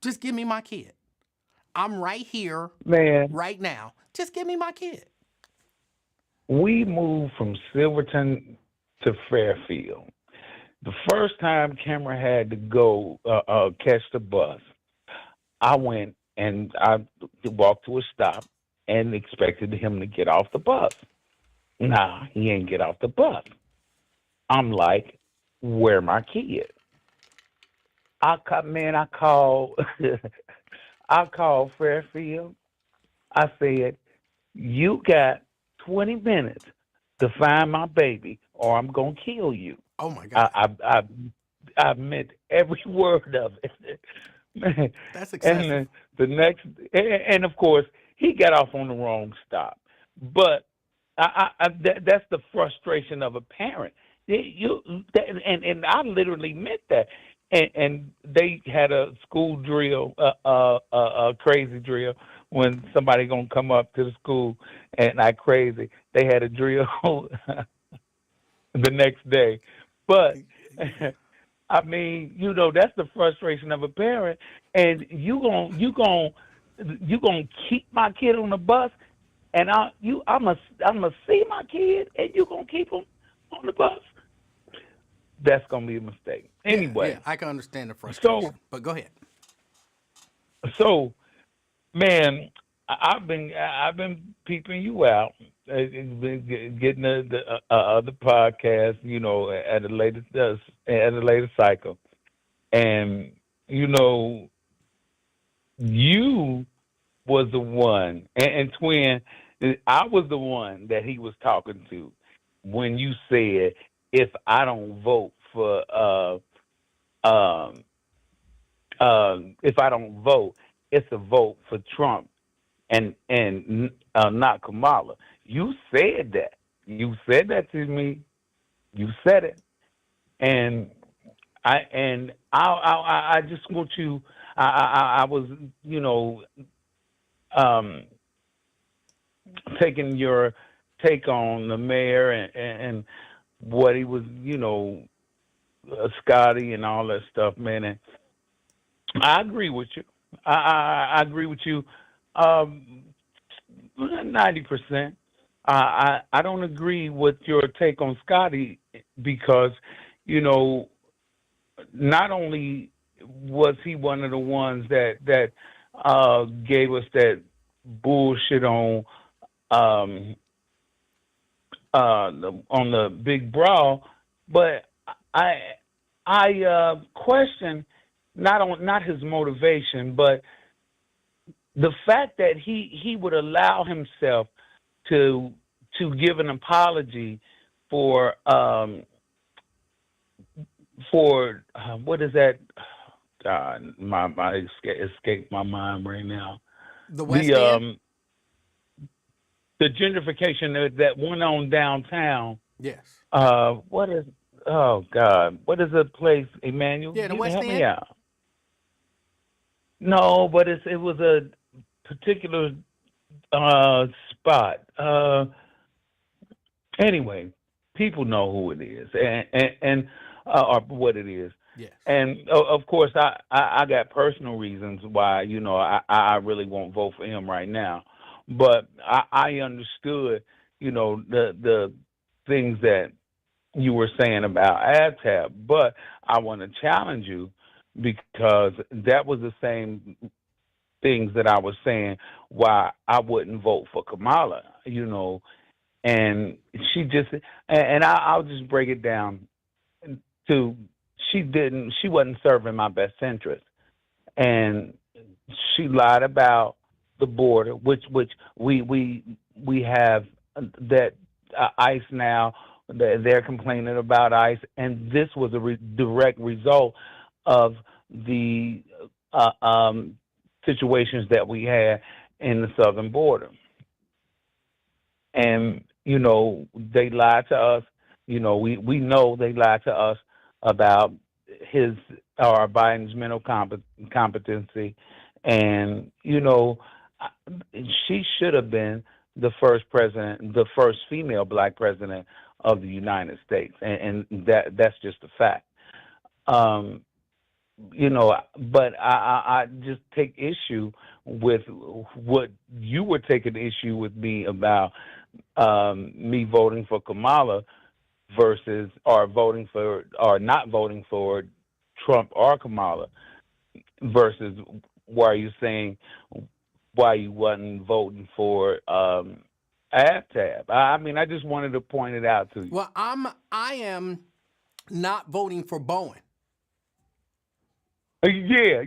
Just give me my kid. I'm right here, man, right now. Just give me my kid. We moved from Silverton to Fairfield. The first time Cameron had to go catch the bus, I went and I walked to a stop and expected him to get off the bus. Nah, he ain't get off the bus. I'm like, where my kid? I called I called Fairfield. I said, you got 20 minutes to find my baby or I'm going to kill you. Oh, my God. I meant every word of it. Man. That's excessive. And the next, and of course, he got off on the wrong stop. But that's the frustration of a parent. And I literally meant that. And they had a school drill, a crazy drill, when somebody gonna come up to the school and act crazy. They had a drill the next day. But I mean, that's the frustration of a parent. And you gonna keep my kid on the bus, and I'm gonna see my kid, and you gonna keep him on the bus. That's gonna be a mistake. Anyway, yeah, I can understand the frustration. But go ahead. So, man, I've been peeping you out, getting the other podcast, at a later cycle, and you was the one, and Twin, I was the one that he was talking to when you said, if I don't vote for if I don't vote, it's a vote for Trump and not Kamala. you said that. You said that to me. You said it, and I just want you. I was, um, taking your take on the mayor and what he was, Scotty and all that stuff, man. And I agree with you. I agree with you. 90%. I don't agree with your take on Scotty because, you know, not only was he one of the ones that gave us that bullshit um, on the big brawl, but I question not his motivation, but the fact that he would allow himself to give an apology for what is that? God, my escaped my mind right now. The West The End? the gentrification that went on downtown. Yes. What is? Oh God, what is the place, Emmanuel? Yeah, the You West help me End? out. No, but it was a particular spot. Anyway, people know who it is and or what it is. Yes. And of course, I got personal reasons why I really won't vote for him right now. But I understood the things that you were saying about AdTab. But I want to challenge you because that was the same things that I was saying why I wouldn't vote for Kamala. And she just and I'll just break it down to she wasn't serving my best interest, and she lied about the border, which we have that ICE now. They're complaining about ICE, and this was a direct result of the situations that we had in the southern border. And they lied to us. We know they lied to us about Biden's mental competency, and she should have been the first president, the first female black president of the United States, and that's just a fact. But I just take issue with what you were taking issue with me about me voting for Kamala versus or voting for or not voting for Trump or Kamala versus why you saying why you wasn't voting for AbTab. I mean, I just wanted to point it out to you. Well, I am not voting for Bowen. Yeah.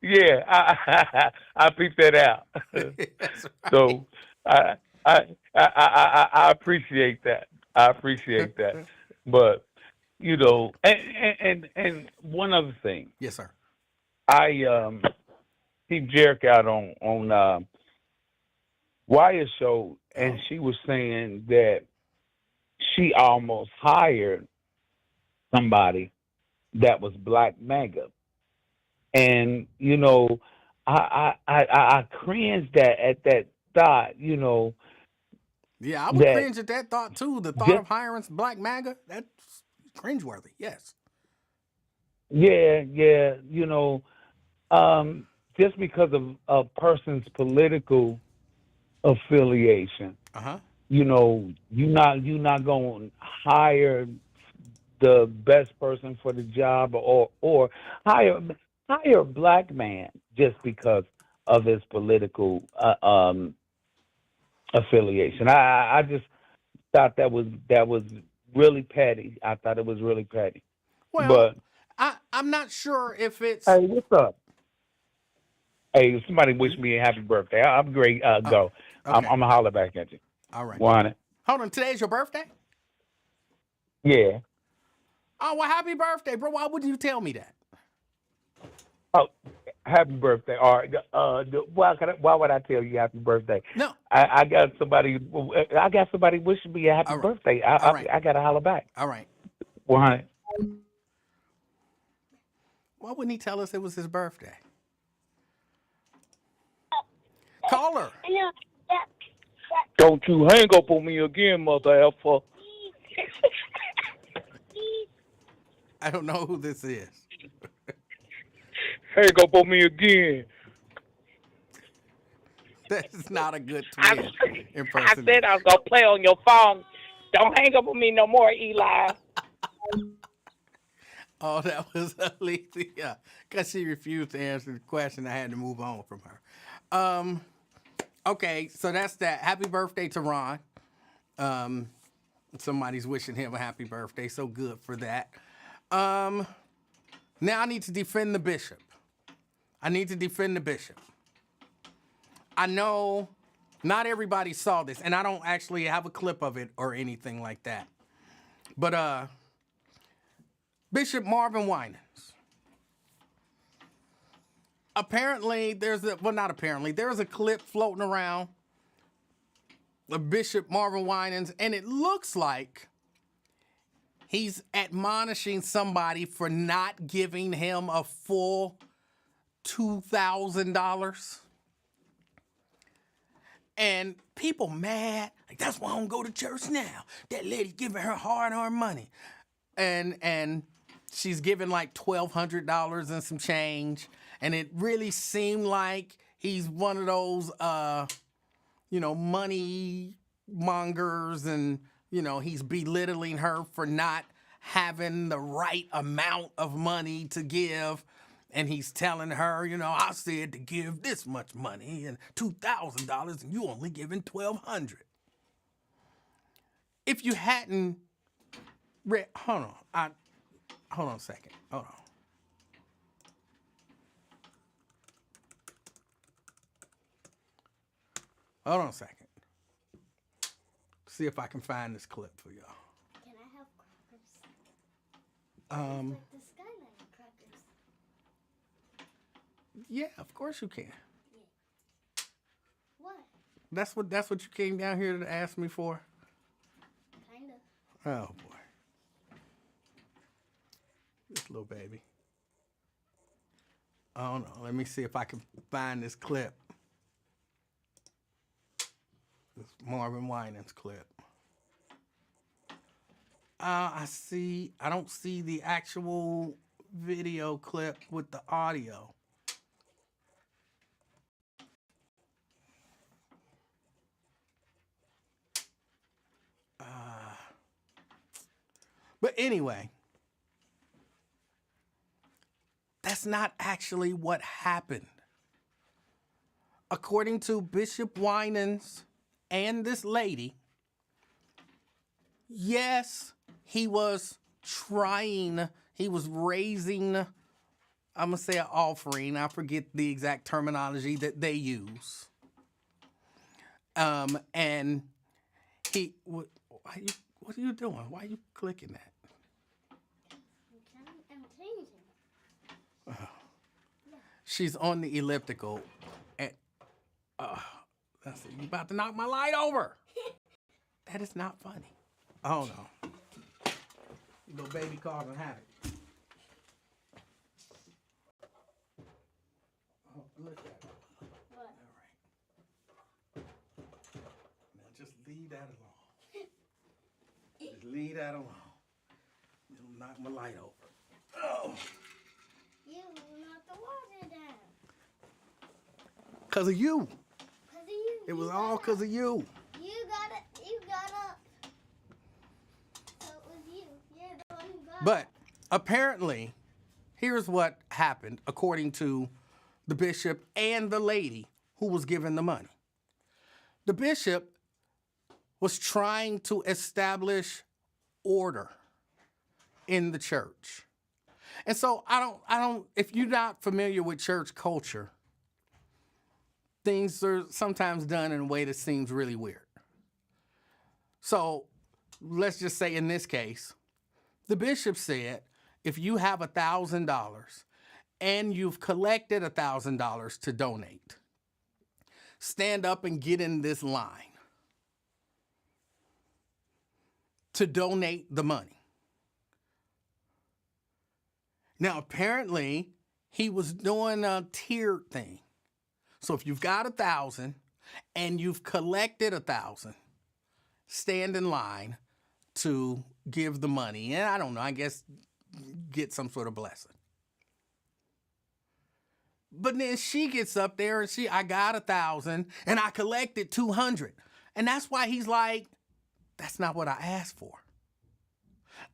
Yeah, I picked that out. That's right. So I appreciate that. I appreciate that. But and one other thing, Yes, sir. I keep Jericho out on Wire show, and she was saying that she almost hired somebody that was Black MAGA. And I cringed at that thought. Yeah, I would cringe at that thought too. The thought of hiring Black MAGA, that's cringeworthy. Yes. Yeah. Just because of a person's political affiliation, you're not going to hire the best person for the job or hire a black man just because of his political affiliation. I just thought that was really petty. I thought it was really petty. Well, but I'm not sure if it's. Hey, what's up? Hey, somebody wish me a happy birthday. I'm great. Go. Okay. I'm gonna holler back at you. All right. Want it? Hold on. Today's your birthday? Yeah. Oh, well, happy birthday, bro. Why wouldn't you tell me that? Oh, happy birthday. Or why would I tell you happy birthday? No. I got somebody wishing me a happy All right. birthday. All right. I gotta holler back. All right. Well, honey, Why wouldn't he tell us it was his birthday? Caller. Don't you hang up on me again, mother effer. I don't know who this is. Hang up on me again. That is not a good I twin said impersonation. I was going to play on your phone. Don't hang up on me no more, Eli. Oh, that was Alicia. Because she refused to answer the question, I had to move on from her. Okay, so that's that. Happy birthday to Ron. Somebody's wishing him a happy birthday, so good for that. Now I need to defend the bishop. I know not everybody saw this, and I don't actually have a clip of it or anything like that. But Bishop Marvin Winans. Apparently, there's a clip floating around of Bishop Marvin Winans, and it looks like he's admonishing somebody for not giving him a full $2,000. And people mad, like, that's why I don't go to church now. That lady's giving her hard-earned money. And she's giving like $1,200 and some change. And it really seemed like he's one of those, money mongers, and, he's belittling her for not having the right amount of money to give. And he's telling her, I said to give this much money and $2,000, and you only giving $1,200. If you hadn't read, hold on a second. Hold on a second. See if I can find this clip for y'all. Can I have crackers? Like the skyline crackers. Yeah, of course you can. Yeah. What? That's what you came down here to ask me for? Kind of. Oh, boy. This little baby. Oh, no. Let me see if I can find this clip. This Marvin Winans clip. I don't see the actual video clip with the audio. But anyway, that's not actually what happened. According to Bishop Winans and this lady, yes, he was raising, I'm going to say an offering. I forget the exact terminology that they use. And what are you doing? Why are you clicking that? I'm changing. She's on the elliptical. And, that's it. You about to knock my light over. That is not funny. Oh, no. Little baby causing havoc. Oh, look at that. What? All right. Now just leave that alone. Just leave that alone. You'll knock my light over. Oh. You knocked the water down. Because of you. Because of you. It was all because of you. You got up. So it was you. You're the one who got But up. apparently, here's what happened according to the bishop and the lady who was given the money. The bishop was trying to establish order in the church. And so if you're not familiar with church culture, things are sometimes done in a way that seems really weird. So let's just say in this case, the bishop said, if you have $1,000 and you've collected $1,000 to donate, stand up and get in this line to donate the money. Now, apparently, he was doing a tiered thing. So if you've got 1,000 and you've collected 1,000, stand in line to give the money. And I don't know, I guess get some sort of blessing. But then she gets up there and I got 1,000 and I collected 200. And that's why he's like, that's not what I asked for.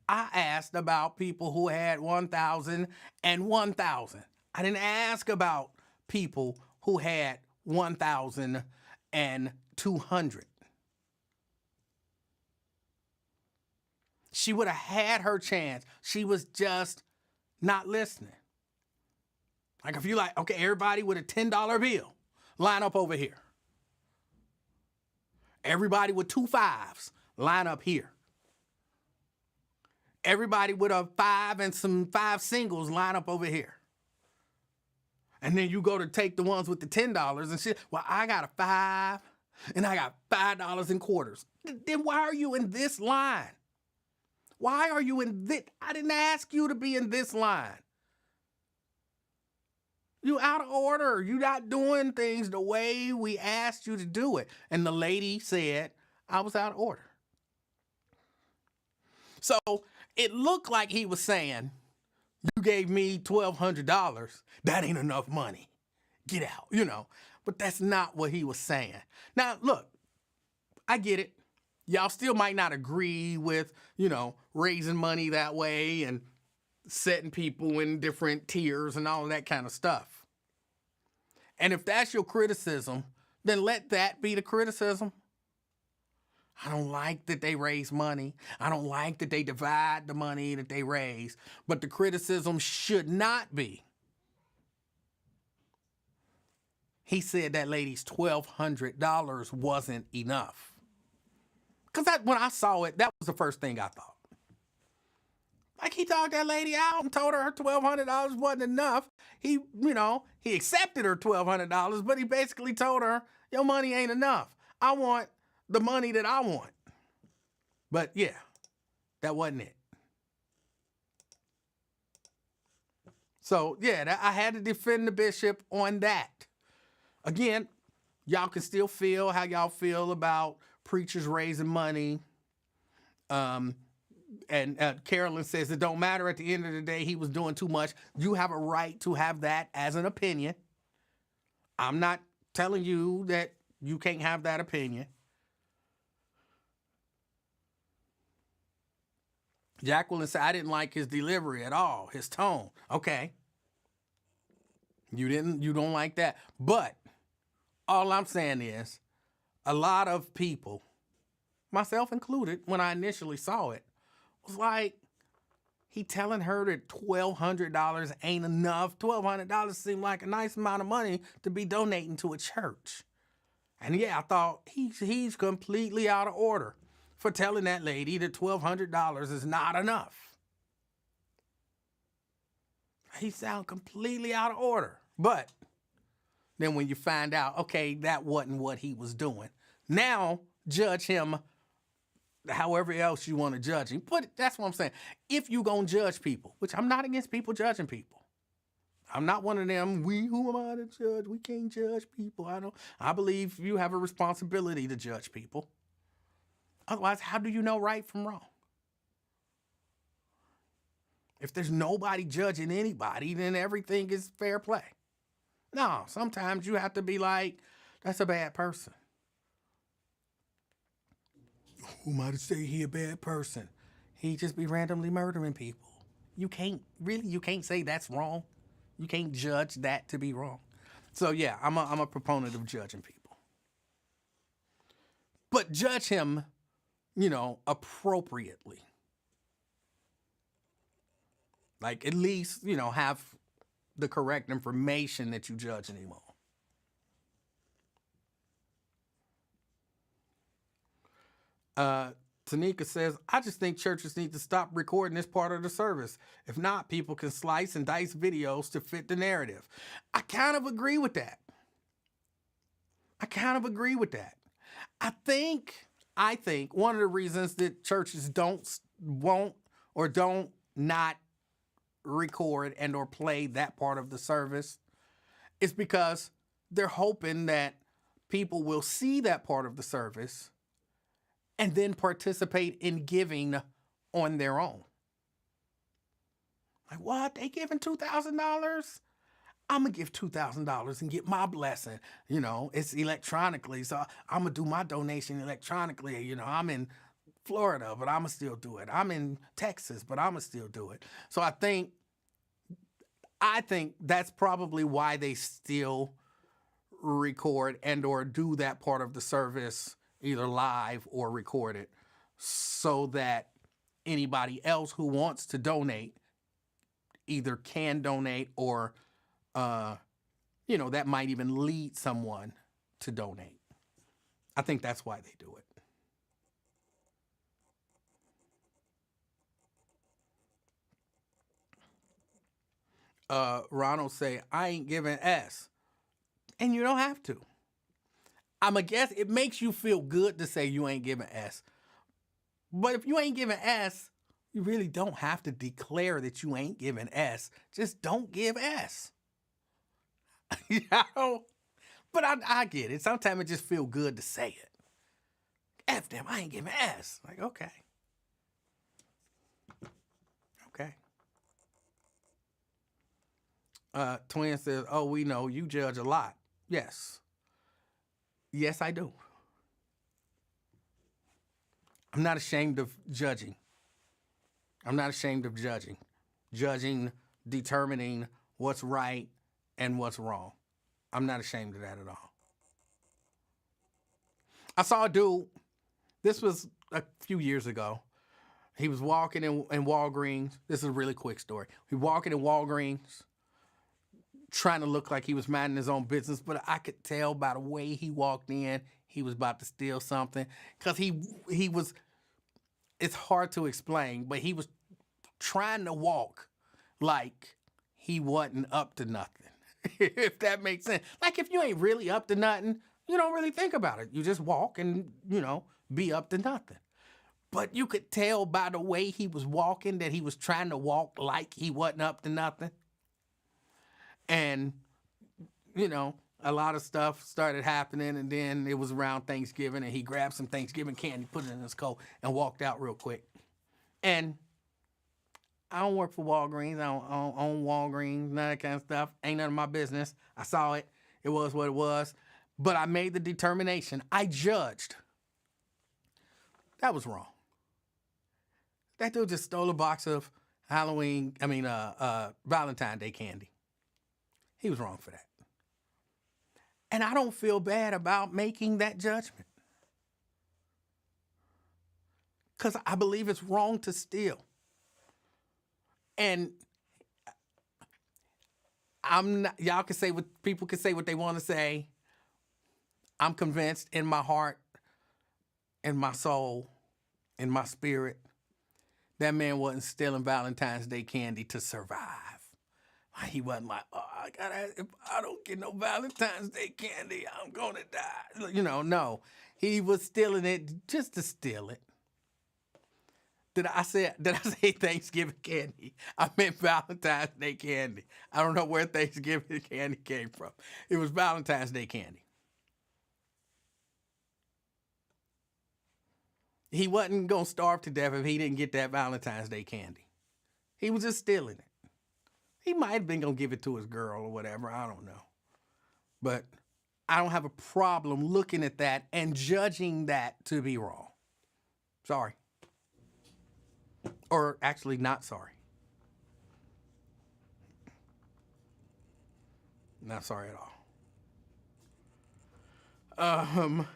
I asked about people who had 1,000 and 1,000. I didn't ask about people who had 1,000 and 200. She would have had her chance. She was just not listening. Like if you like, okay, everybody with a $10 bill, line up over here. Everybody with 2 5s, line up here. Everybody with a 5 and some 5 singles, line up over here. And then you go to take the ones with the $10 and shit. Well, I got a 5 and I got $5 in quarters. Then why are you in this line? Why are you in this? I didn't ask you to be in this line. You out of order. You not doing things the way we asked you to do it. And the lady said, I was out of order. So it looked like he was saying, you gave me $1,200. That ain't enough money. Get out, But that's not what he was saying. Now, look, I get it. Y'all still might not agree with, raising money that way and setting people in different tiers and all of that kind of stuff. And if that's your criticism, then let that be the criticism. I don't like that they raise money. I don't like that they divide the money that they raise. But the criticism should not be. He said that lady's $1,200 wasn't enough. Because when I saw it, that was the first thing I thought. Like he talked that lady out and told her $1,200 wasn't enough. He accepted her $1,200, but he basically told her, your money ain't enough. I want the money that I want. But yeah, that wasn't it. So yeah, I had to defend the bishop on that. Again, y'all can still feel how y'all feel about preachers raising money. And Carolyn says it don't matter. At the end of the day, he was doing too much. You have a right to have that as an opinion. I'm not telling you that you can't have that opinion. Jacqueline said, I didn't like his delivery at all, his tone. Okay. You don't like that. But all I'm saying is a lot of people, myself included, when I initially saw it, was like, he telling her that $1,200 ain't enough. $1,200 seemed like a nice amount of money to be donating to a church. And yeah, I thought he's completely out of order for telling that lady that $1,200 is not enough. He sound completely out of order. But then when you find out, okay, that wasn't what he was doing. Now, judge him however else you want to judge him. But that's what I'm saying. If you gonna judge people, which I'm not against people judging people. I'm not one of them, who am I to judge? We can't judge people. I believe you have a responsibility to judge people. Otherwise, how do you know right from wrong? If there's nobody judging anybody, then everything is fair play. No, sometimes you have to be like, that's a bad person. Who am I to say he a bad person? He just be randomly murdering people. You can't say that's wrong. You can't judge that to be wrong. So yeah, I'm a proponent of judging people. But judge him, appropriately. Like at least, have the correct information that you judge anymore. Tanika says, I just think churches need to stop recording this part of the service. If not, people can slice and dice videos to fit the narrative. I kind of agree with that. I think one of the reasons that churches won't not record and or play that part of the service is because they're hoping that people will see that part of the service and then participate in giving on their own. Like, what? They giving $2,000? I'm going to give $2,000 and get my blessing. You know, it's electronically, so I'm going to do my donation electronically. You know, I'm in Florida, but I'm going to still do it. I'm in Texas, but I'm going to still do it. So I think that's probably why they still record and or do that part of the service either live or recorded, so that anybody else who wants to donate either can donate or that might even lead someone to donate. I think that's why they do it. Ronald say, I ain't giving S. And you don't have to. I'm a guess it makes you feel good to say you ain't giving S. But if you ain't giving S, you really don't have to declare that you ain't giving S. Just don't give S. But I get it. Sometimes it just feels good to say it. F them, I ain't giving S. Like, okay. Twin says, oh, we know you judge a lot. Yes. Yes, I do. I'm not ashamed of judging. Judging, determining what's right and what's wrong. I'm not ashamed of that at all. I saw a dude, this was a few years ago. He was walking in Walgreens. This is a really quick story. He was walking in Walgreens, trying to look like he was minding his own business, but I could tell by the way he walked in, he was about to steal something. Because he was, it's hard to explain, but he was trying to walk like he wasn't up to nothing. If that makes sense. Like, if you ain't really up to nothing, you don't really think about it. You just walk and, be up to nothing. But you could tell by the way he was walking that he was trying to walk like he wasn't up to nothing. And, a lot of stuff started happening, and then it was around Thanksgiving, and he grabbed some Thanksgiving candy, put it in his coat, and walked out real quick. And I don't work for Walgreens. I don't own Walgreens, none of that kind of stuff. Ain't none of my business. I saw it. It was what it was. But I made the determination. I judged. That was wrong. That dude just stole a box of Valentine's Day candy. He was wrong for that. And I don't feel bad about making that judgment. Because I believe it's wrong to steal. And y'all can say people can say what they want to say. I'm convinced in my heart, in my soul, in my spirit, that man wasn't stealing Valentine's Day candy to survive. He wasn't like, if I don't get no Valentine's Day candy, I'm going to die. No. He was stealing it just to steal it. Did I say Thanksgiving candy? I meant Valentine's Day candy. I don't know where Thanksgiving candy came from. It was Valentine's Day candy. He wasn't going to starve to death if he didn't get that Valentine's Day candy. He was just stealing it. He might have been going to give it to his girl or whatever. I don't know. But I don't have a problem looking at that and judging that to be wrong. Sorry. Or actually not sorry. Not sorry at all.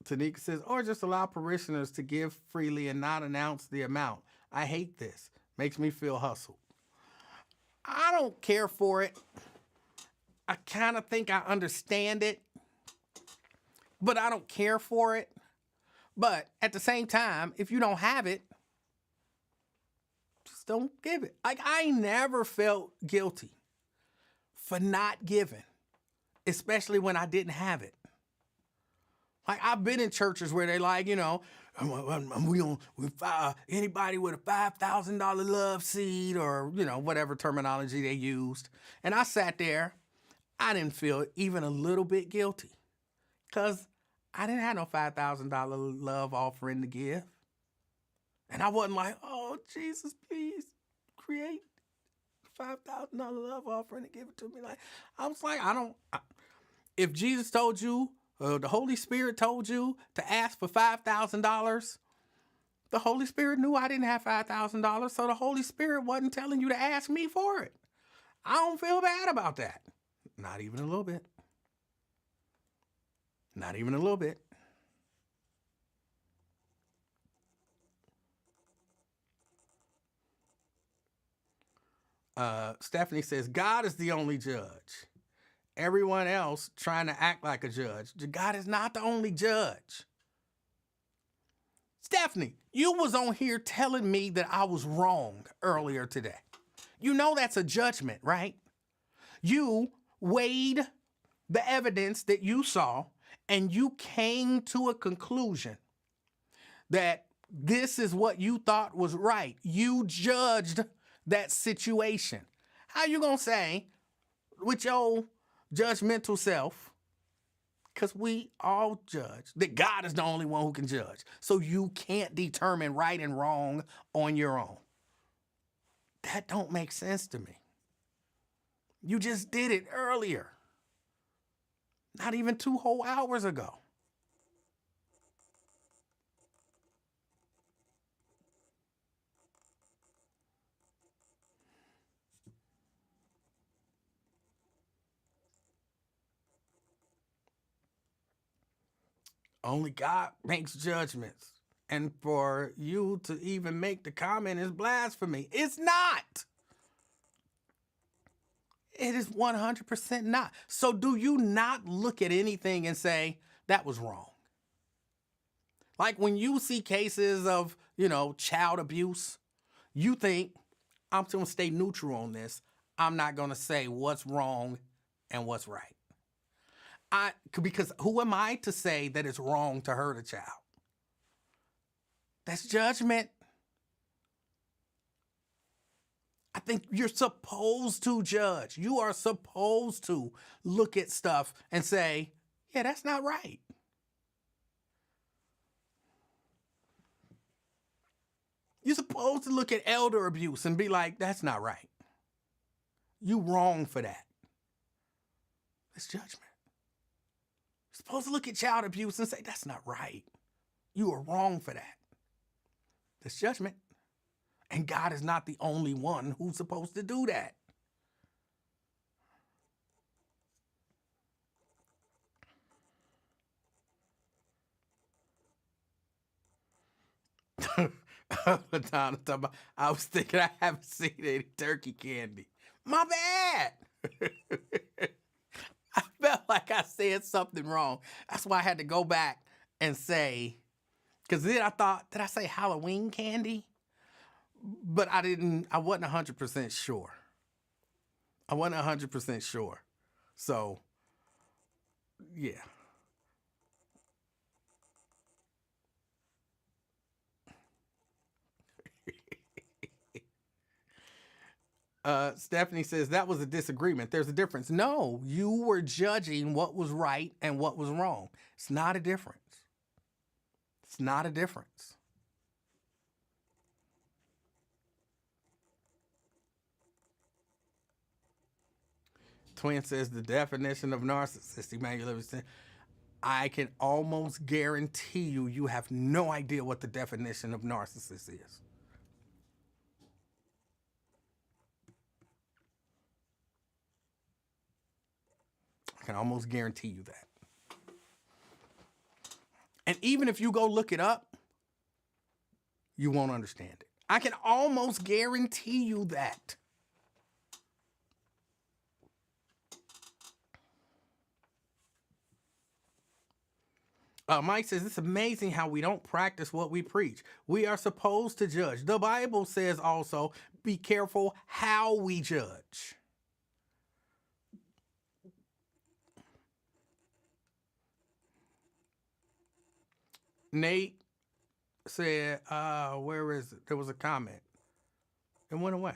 Tanika says, or just allow parishioners to give freely and not announce the amount. I hate this. Makes me feel hustled. I don't care for it. I kind of think I understand it, but I don't care for it. But at the same time, if you don't have it, just don't give it. Like, I never felt guilty for not giving, especially when I didn't have it. Like, I've been in churches where they like, you know, anybody with a $5,000 love seed, or, you know, whatever terminology they used. And I sat there, I didn't feel even a little bit guilty because I didn't have no $5,000 love offering to give. And I wasn't like, oh, Jesus, please create $5,000 love offering and give it to me. Like, I was like, if Jesus told you, the Holy Spirit told you to ask for $5,000, the Holy Spirit knew I didn't have $5,000, so the Holy Spirit wasn't telling you to ask me for it. I don't feel bad about that. Not even a little bit. Not even a little bit. Stephanie says, God is the only judge. Everyone else trying to act like a judge. God is not the only judge. Stephanie, you was on here telling me that I was wrong earlier today. You know that's a judgment, right? You weighed the evidence that you saw and you came to a conclusion that this is what you thought was right. You judged that situation. How you gonna say with your judgmental self, because we all judge, that God is the only one who can judge, so you can't determine right and wrong on your own? That don't make sense to me. You just did it earlier. Not even 2 whole hours ago. Only God makes judgments. And for you to even make the comment is blasphemy. It's not. It is 100% not. So do you not look at anything and say, that was wrong? Like when you see cases of, you know, child abuse, you think, I'm going to stay neutral on this. I'm not going to say what's wrong and what's right. Because who am I to say that it's wrong to hurt a child? That's judgment. I think you're supposed to judge. You are supposed to look at stuff and say, yeah, that's not right. You're supposed to look at elder abuse and be like, that's not right. You wrong for that. That's judgment. You're supposed to look at child abuse and say, that's not right. You are wrong for that. That's judgment. And God is not the only one who's supposed to do that. I was thinking I haven't seen any turkey candy. My bad. I felt like I said something wrong. That's why I had to go back and say, because then I thought, did I say Halloween candy? But I wasn't 100% sure. I wasn't 100% sure. So, yeah. Stephanie says that was a disagreement. There's a difference. No, you were judging what was right and what was wrong. It's not a difference. It's not a difference. Twin says the definition of narcissist, Emanuel Livingston. I can almost guarantee you have no idea what the definition of narcissist is. I can almost guarantee you that. And even if you go look it up, you won't understand it. I can almost guarantee you that. Mike says, it's amazing how we don't practice what we preach. We are supposed to judge. The Bible says also, be careful how we judge. Nate said, where is it? There was a comment. It went away.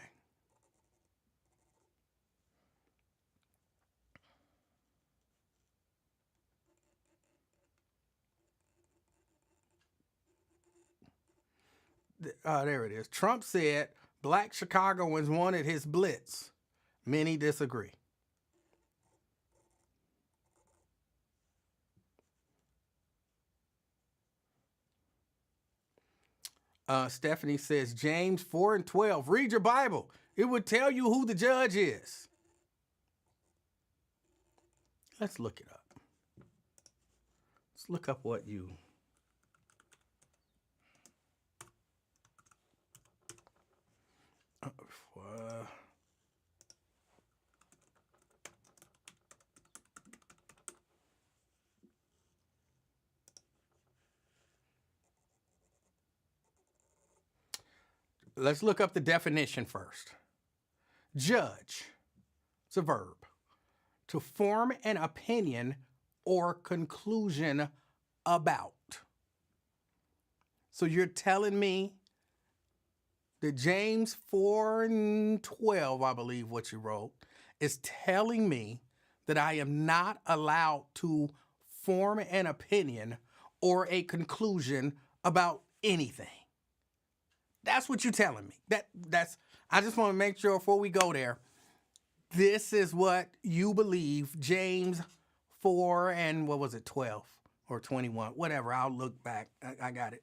There it is. Trump said black Chicagoans wanted his blitz. Many disagree. Stephanie says, James 4:12. Read your Bible. It would tell you who the judge is. Let's look it up. Let's look up what you... Let's look up the definition first. Judge. It's a verb. To form an opinion or conclusion about. So you're telling me that James 4:12, I believe what you wrote, is telling me that I am not allowed to form an opinion or a conclusion about anything. That's what you're telling me. That's. I just want to make sure before we go there, this is what you believe James 4 and what was it, 12 or 21, whatever. I'll look back. I got it.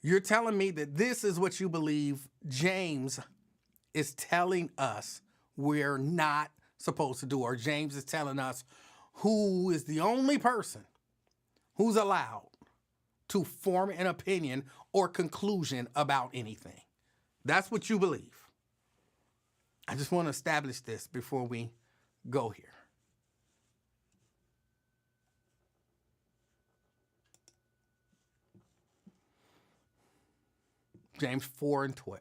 You're telling me that this is what you believe James is telling us we're not supposed to do, or James is telling us who is the only person who's allowed to form an opinion or conclusion about anything. That's what you believe. I just want to establish this before we go here. James 4:12.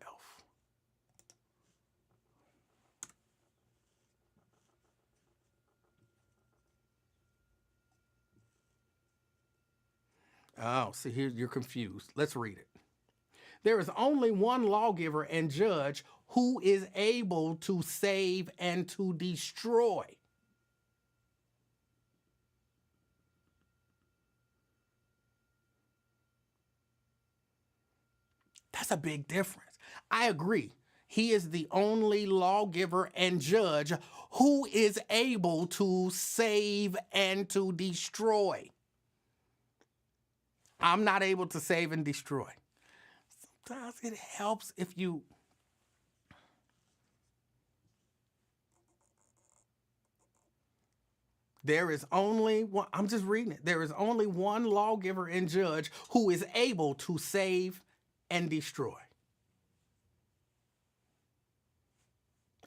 Oh, see, here you're confused. Let's read it. There is only one lawgiver and judge who is able to save and to destroy. That's a big difference. I agree. He is the only lawgiver and judge who is able to save and to destroy. I'm not able to save and destroy. Sometimes it helps if you... There is only one, I'm just reading it. There is only one lawgiver and judge who is able to save and destroy.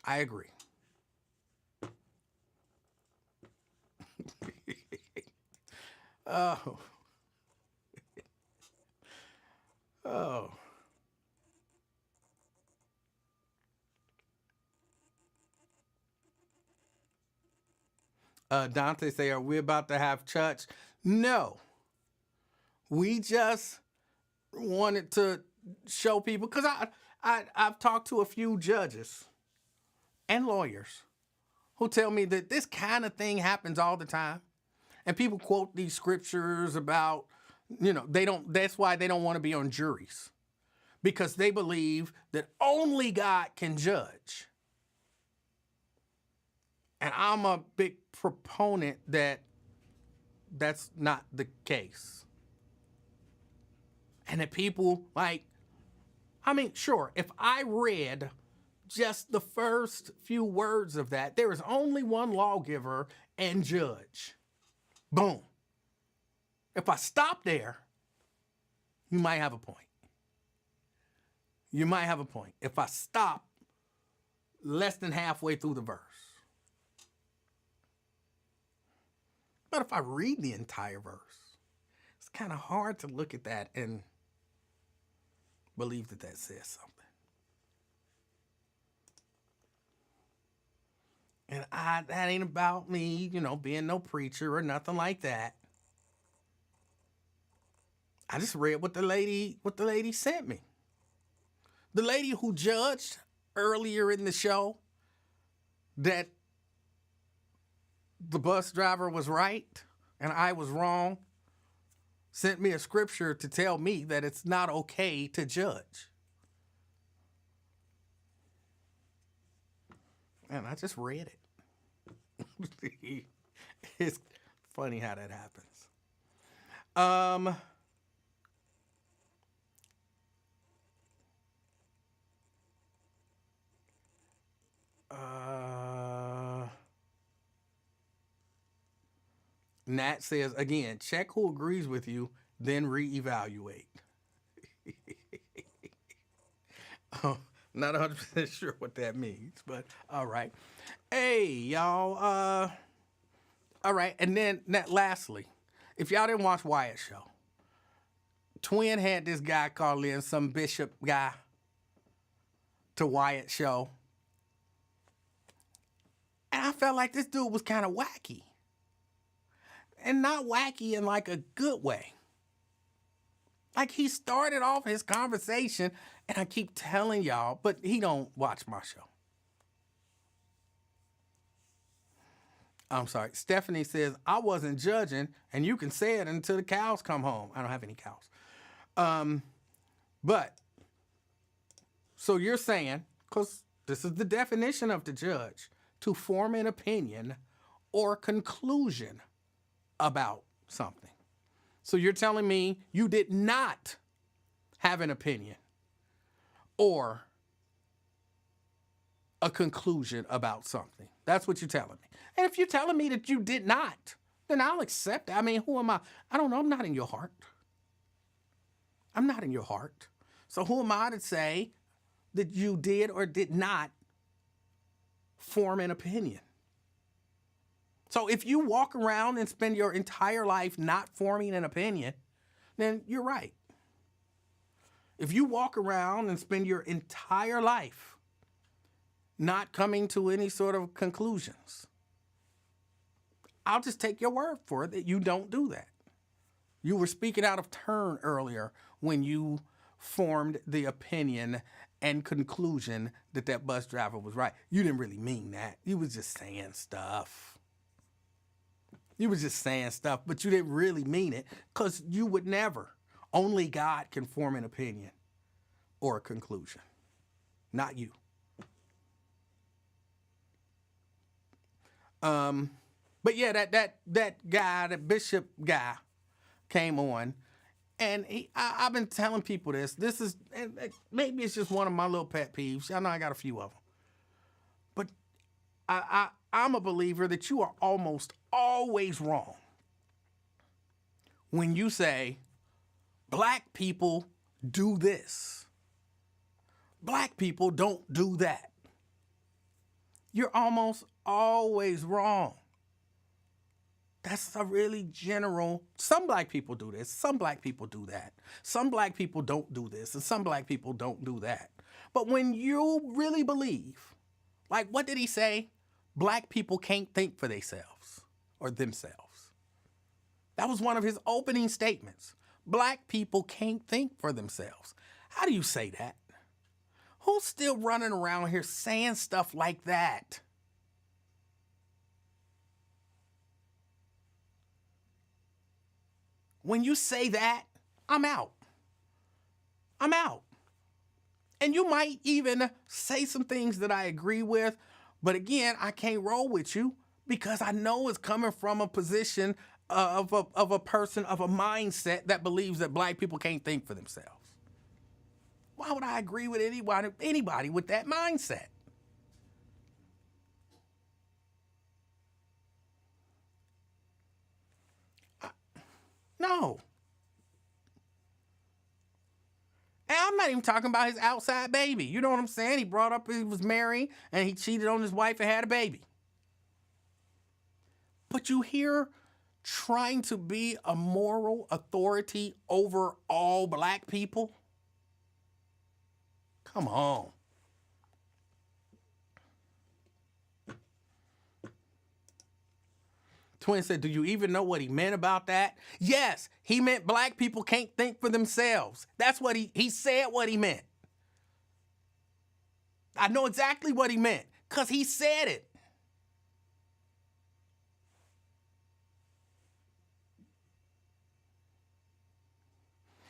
I agree. Oh. Oh. Dante say, are we about to have church? No. We just wanted to show people, because I've talked to a few judges and lawyers who tell me that this kind of thing happens all the time. And people quote these scriptures about, that's why they don't want to be on juries, because they believe that only God can judge. And I'm a big proponent that that's not the case. And that people sure, if I read just the first few words of that, there is only one lawgiver and judge. Boom. If I stop there, you might have a point. You might have a point. If I stop less than halfway through the verse. But if I read the entire verse, kind of hard to look at that and believe that that says something. And that ain't about me, being no preacher or nothing like that. I just read what the lady sent me. The lady who judged earlier in the show that the bus driver was right and I was wrong sent me a scripture to tell me that it's not okay to judge. And I just read it. It's funny how that happens. Nat says, again, check who agrees with you, then reevaluate. Oh, not 100% sure what that means, but all right. Hey, y'all. All right, and then lastly, if y'all didn't watch Wyatt's show, Twin had this guy call in, some bishop guy, to Wyatt's show. And I felt like this dude was kind of wacky. And not wacky in like a good way. Like he started off his conversation, and I keep telling y'all, but he don't watch my show. I'm sorry. Stephanie says, I wasn't judging, and you can say it until the cows come home. I don't have any cows. But, so you're saying, because this is the definition of the judge, to form an opinion or conclusion about something. So you're telling me you did not have an opinion or a conclusion about something. That's what you're telling me. And if you're telling me that you did not, then I'll accept it. I mean, who am I? I don't know. I'm not in your heart. I'm not in your heart. So who am I to say that you did or did not form an opinion? So if you walk around and spend your entire life not forming an opinion, then you're right. If you walk around and spend your entire life not coming to any sort of conclusions, I'll just take your word for it that you don't do that. You were speaking out of turn earlier when you formed the opinion and conclusion that that bus driver was right. You didn't really mean that. You was just saying stuff. You was just saying stuff, but you didn't really mean it because you would never. Only God can form an opinion or a conclusion, not you. But yeah, that guy, the bishop guy, came on, and I've been telling people this. This is, and maybe it's just one of my little pet peeves. I know I got a few of them, but I'm a believer that you are almost always wrong when you say black people do this, black people don't do that. You're almost always wrong. That's a really general, some black people do this, some black people do that. Some black people don't do this, and some black people don't do that. But when you really believe, like what did he say? Black people can't think for themselves or themselves. That was one of his opening statements. Black people can't think for themselves. How do you say that? Who's still running around here saying stuff like that? When you say that, I'm out. I'm out. And you might even say some things that I agree with, but again, I can't roll with you because I know it's coming from a position of a person, of a mindset that believes that black people can't think for themselves. Why would I agree with anybody with that mindset? No. And I'm not even talking about his outside baby. You know what I'm saying? He brought up he was married and he cheated on his wife and had a baby. But you hear trying to be a moral authority over all black people? Come on. Twin said, do you even know what he meant about that? Yes, he meant black people can't think for themselves. That's what he said what he meant. I know exactly what he meant because he said it.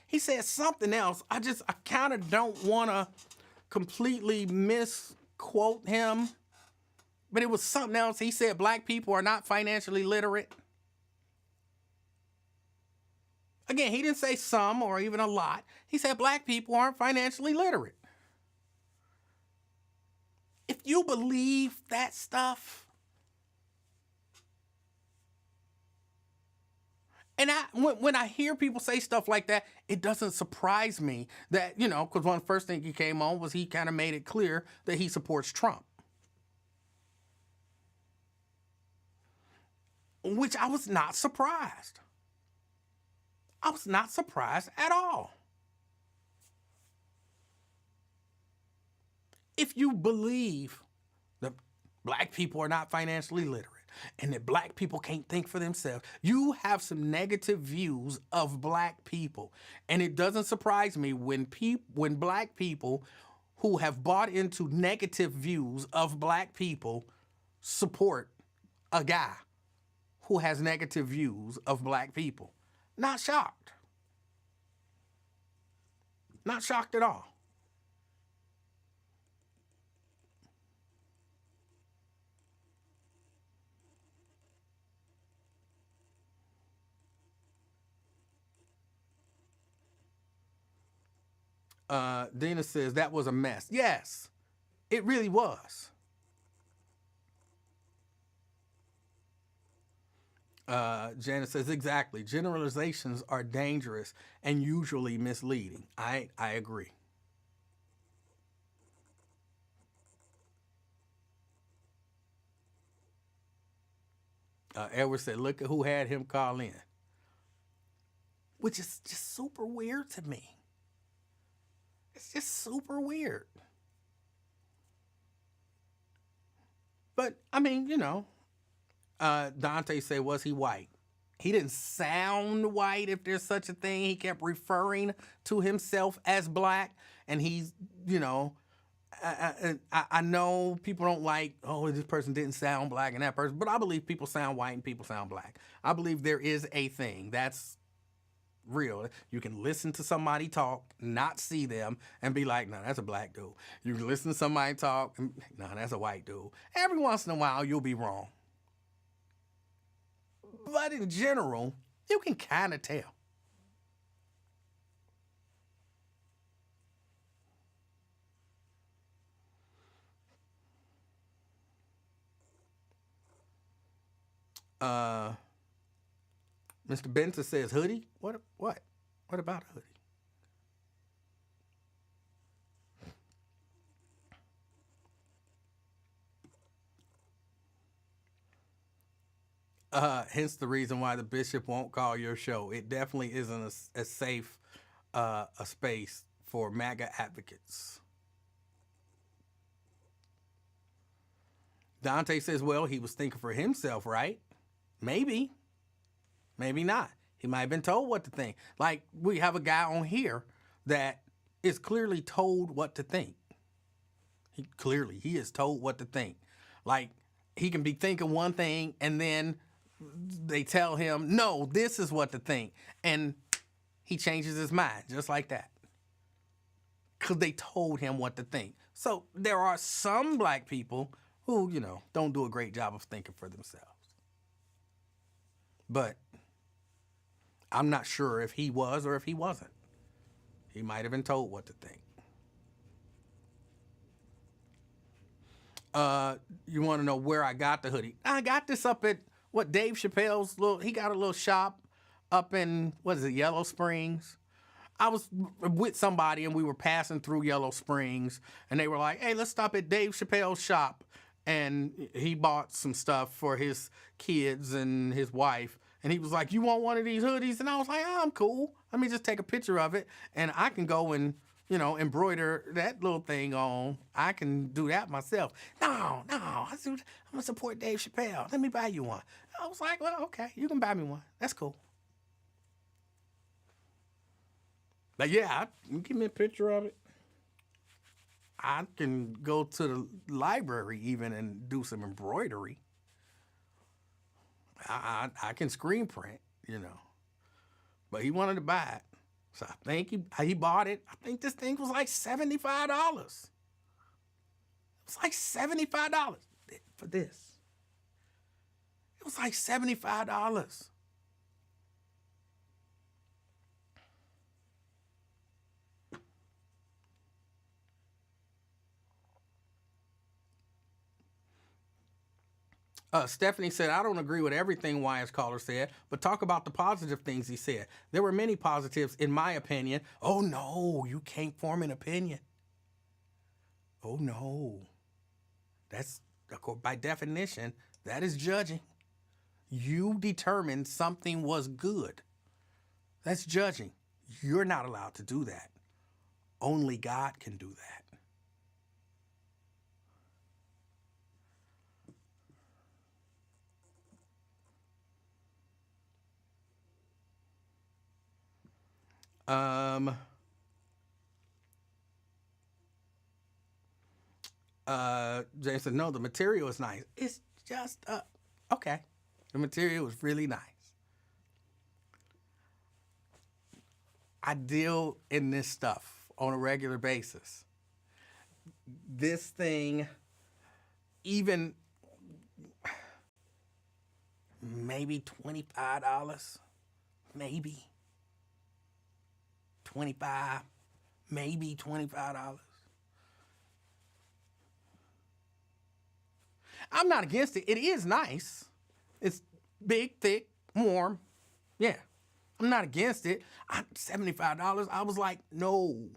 He said something else. I kind of don't want to completely misquote him. But it was something else. He said black people are not financially literate. Again, he didn't say some or even a lot. He said black people aren't financially literate. If you believe that stuff, and when I hear people say stuff like that, it doesn't surprise me that, because one of the first things he came on was he kind of made it clear that he supports Trump. Which I was not surprised. I was not surprised at all. If you believe that black people are not financially literate and that black people can't think for themselves, you have some negative views of black people. And it doesn't surprise me when black people who have bought into negative views of black people support a guy who has negative views of black people. Not shocked. Not shocked at all. Dina says that was a mess. Yes, it really was. Janice says, exactly. Generalizations are dangerous and usually misleading. I agree. Edward said, look at who had him call in. Which is just super weird to me. It's just super weird. But, I mean, Dante said, was he white? He didn't sound white, if there's such a thing. He kept referring to himself as black. And he's, I know people don't like, oh, this person didn't sound black and that person. But I believe people sound white and people sound black. I believe there is a thing. That's real. You can listen to somebody talk, not see them, and be like, no, that's a black dude. You can listen to somebody talk, and no, that's a white dude. Every once in a while, you'll be wrong. But in general, you can kind of tell. Mr. Benson says hoodie. What about a hoodie? Hence the reason why the bishop won't call your show. It definitely isn't a safe a space for MAGA advocates. Dante says, well, he was thinking for himself, right? Maybe. Maybe not. He might have been told what to think. Like, we have a guy on here that is clearly told what to think. He is told what to think. Like, he can be thinking one thing and then they tell him, no, this is what to think. And he changes his mind just like that. Because they told him what to think. So there are some black people who, don't do a great job of thinking for themselves. But I'm not sure if he was or if he wasn't. He might have been told what to think. You want to know where I got the hoodie? I got this up at Dave Chappelle's he got a little shop up in, Yellow Springs? I was with somebody and we were passing through Yellow Springs and they were like, hey, let's stop at Dave Chappelle's shop. And he bought some stuff for his kids and his wife. And he was like, you want one of these hoodies? And I was like, oh, I'm cool. Let me just take a picture of it. And I can go and, embroider that little thing on. I can do that myself. No. I'm going to support Dave Chappelle. Let me buy you one. I was like, well, okay, you can buy me one. That's cool. But yeah, you give me a picture of it. I can go to the library even and do some embroidery. I can screen print, But he wanted to buy it. So I think he bought it. I think this thing was like $75. It was like $75 for this. It was like $75. Stephanie said, I don't agree with everything Wyatt's caller said, but talk about the positive things he said. There were many positives, in my opinion. Oh, no, you can't form an opinion. Oh, no. That's, by definition, that is judging. You determined something was good. That's judging. You're not allowed to do that. Only God can do that. James said, no, the material is nice. It's just, okay. The material is really nice. I deal in this stuff on a regular basis. This thing, even maybe $25, maybe. 25, maybe $25. I'm not against it. It is nice. It's big, thick, warm. Yeah. I'm not against it. $75. I was like, no,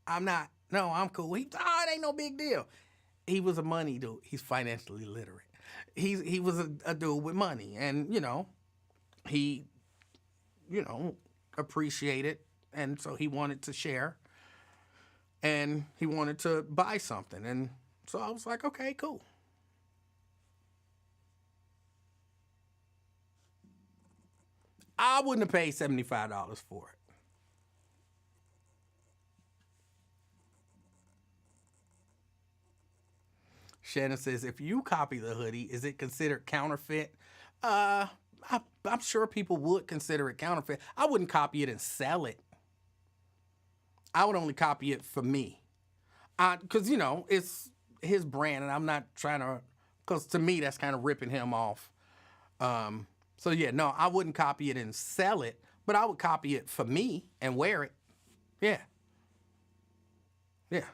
I'm not. No, I'm cool. It ain't no big deal. He was a money dude. He's financially literate. He was a dude with money. And, he, appreciated. And so he wanted to share. And he wanted to buy something. And so I was like, okay, cool. I wouldn't have paid $75 for it. Shannon says, if you copy the hoodie, is it considered counterfeit? I'm sure people would consider it counterfeit. I wouldn't copy it and sell it. I would only copy it for me. Because, it's his brand, and I'm not trying to, because to me, that's kind of ripping him off. So, yeah, no, I wouldn't copy it and sell it, but I would copy it for me and wear it. Yeah. Yeah.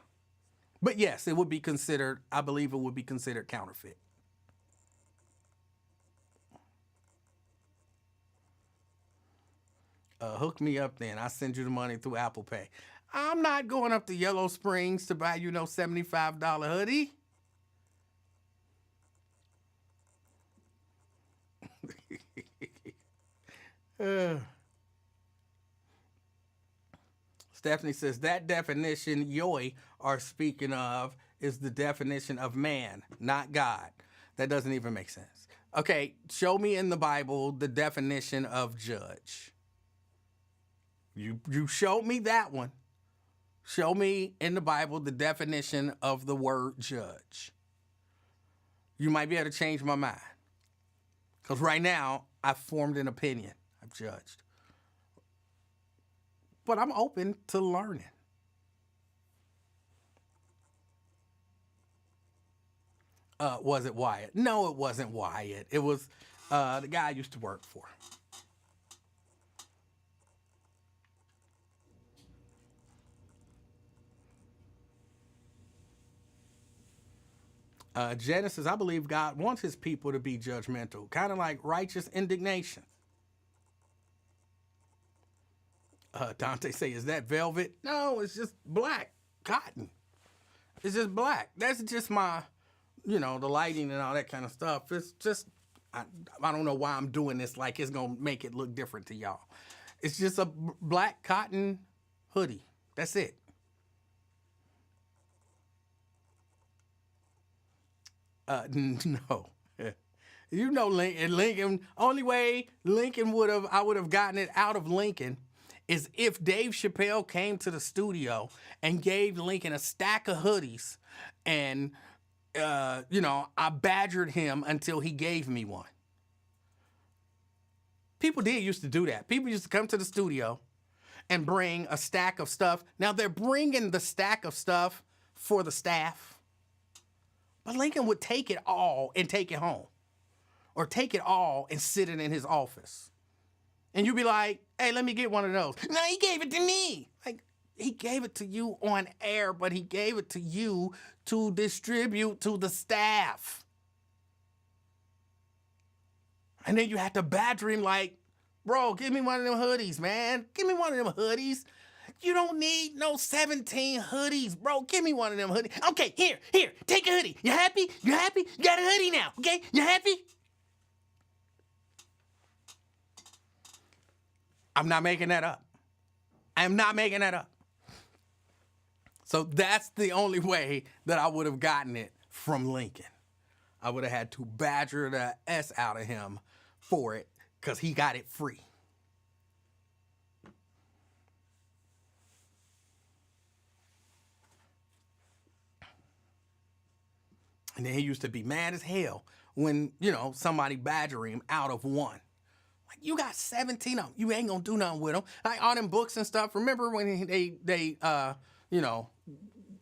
But, yes, it would be considered, I believe it would be considered counterfeit. Hook me up then. I'll send you the money through Apple Pay. I'm not going up to Yellow Springs to buy you no $75 hoodie. Stephanie says, that definition Yoy are speaking of is the definition of man, not God. That doesn't even make sense. Okay, show me in the Bible the definition of judge. You showed me that one. Show me in the Bible the definition of the word judge. You might be able to change my mind. Because right now, I've formed an opinion. I've judged. But I'm open to learning. Was it Wyatt? No, it wasn't Wyatt. It was the guy I used to work for. Genesis, I believe God wants his people to be judgmental, kind of like righteous indignation. Dante say, is that velvet? No, it's just black cotton. It's just black. That's just my, the lighting and all that kind of stuff. It's just I don't know why I'm doing this like it's going to make it look different to y'all. It's just a black cotton hoodie. That's it. No. You know Lincoln, only way I would have gotten it out of Lincoln is if Dave Chappelle came to the studio and gave Lincoln a stack of hoodies and, I badgered him until he gave me one. People did used to do that. People used to come to the studio and bring a stack of stuff. Now they're bringing the stack of stuff for the staff, but Lincoln would take it all and take it home. Or take it all and sit it in his office. And you'd be like, hey, let me get one of those. No, he gave it to me. Like, he gave it to you on air, but he gave it to you to distribute to the staff. And then you have to badger him like, bro, give me one of them hoodies, man. Give me one of them hoodies. You don't need no 17 hoodies, bro. Give me one of them hoodies. Okay, here, take a hoodie. You happy? You happy? You got a hoodie now, okay? You happy? I'm not making that up. I am not making that up. So that's the only way that I would have gotten it from Lincoln. I would have had to badger the S out of him for it because he got it free. And then he used to be mad as hell when, somebody badger him out of one. Like, you got 17 of them. You ain't gonna do nothing with them. Like all them books and stuff. Remember when they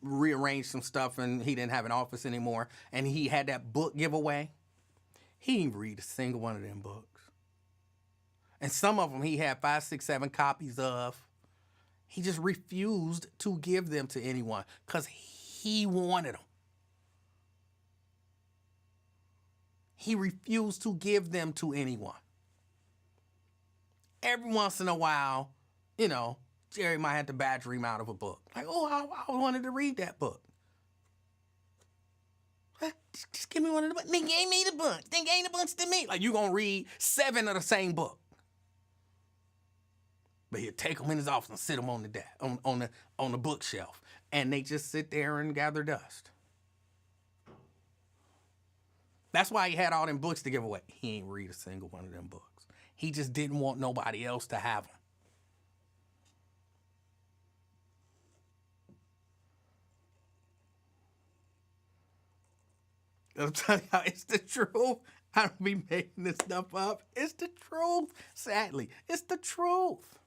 rearranged some stuff and he didn't have an office anymore and he had that book giveaway? He didn't read a single one of them books. And some of them he had 5, 6, 7 copies of. He just refused to give them to anyone because he wanted them. He refused to give them to anyone. Every once in a while, Jerry might have to badger him out of a book. Like, oh, I wanted to read that book. Just give me one of the books. They gave me the book. They gave the books to me. Like, you going to read 7 of the same book. But he'll take them in his office and sit them on the desk, on the bookshelf. And they just sit there and gather dust. That's why he had all them books to give away. He ain't read a single one of them books. He just didn't want nobody else to have them. I'm telling you, it's the truth. I don't be making this stuff up. It's the truth. Sadly, it's the truth.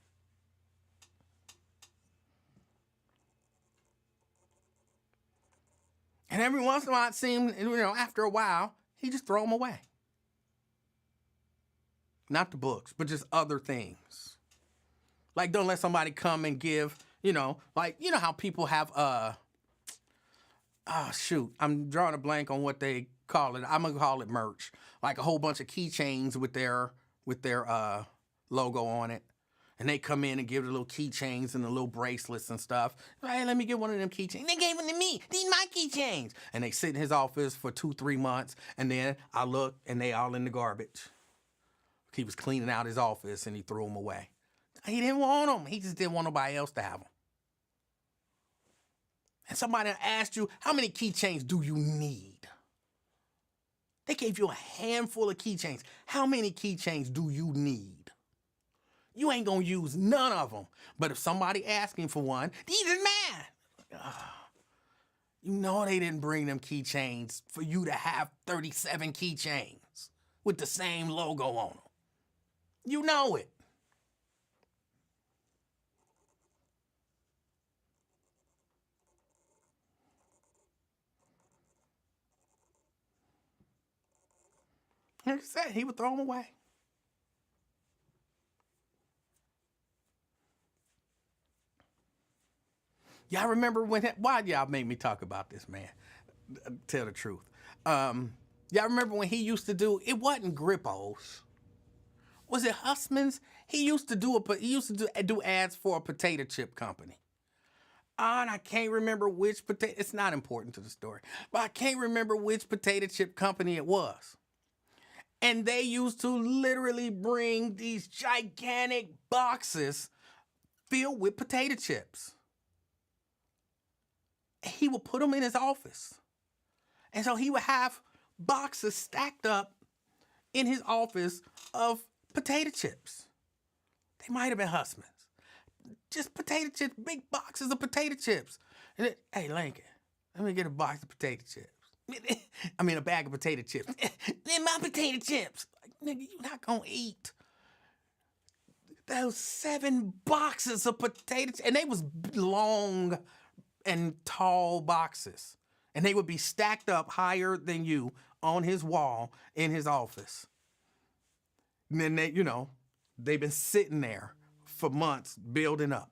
And every once in a while, it seemed, after a while, he just throw them away. Not the books, but just other things. Like, don't let somebody come and give, how people have, I'm drawing a blank on what they call it. I'm going to call it merch. Like a whole bunch of keychains with their logo on it. And they come in and give the little keychains and the little bracelets and stuff. Hey, let me get one of them keychains. They gave them to me. These my keychains. And they sit in his office for 2-3 months. And then I look and they all in the garbage. He was cleaning out his office and he threw them away. He didn't want them. He just didn't want nobody else to have them. And somebody asked you, how many keychains do you need? They gave you a handful of keychains. How many keychains do you need? You ain't gonna use none of them. But if somebody asking for one, these are mine. You know they didn't bring them keychains for you to have 37 keychains with the same logo on them. You know it. Like I said, he would throw them away. Y'all remember why y'all made me talk about this, man? Tell the truth. Y'all remember when he used to do, it wasn't Grippos. Was it Hussman's? He used to do ads for a potato chip company. And I can't remember which potato, it's not important to the story, but I can't remember which potato chip company it was. And they used to literally bring these gigantic boxes filled with potato chips. He would put them in his office. And so he would have boxes stacked up in his office of potato chips. They might have been Husman's. Just potato chips, big boxes of potato chips. And hey, Lincoln, let me get a box of potato chips. I mean, a bag of potato chips. My potato chips. Like, nigga, you're not going to eat those 7 boxes of potato chips. And they was long and tall boxes. And they would be stacked up higher than you on his wall in his office. And then they, they've been sitting there for months building up.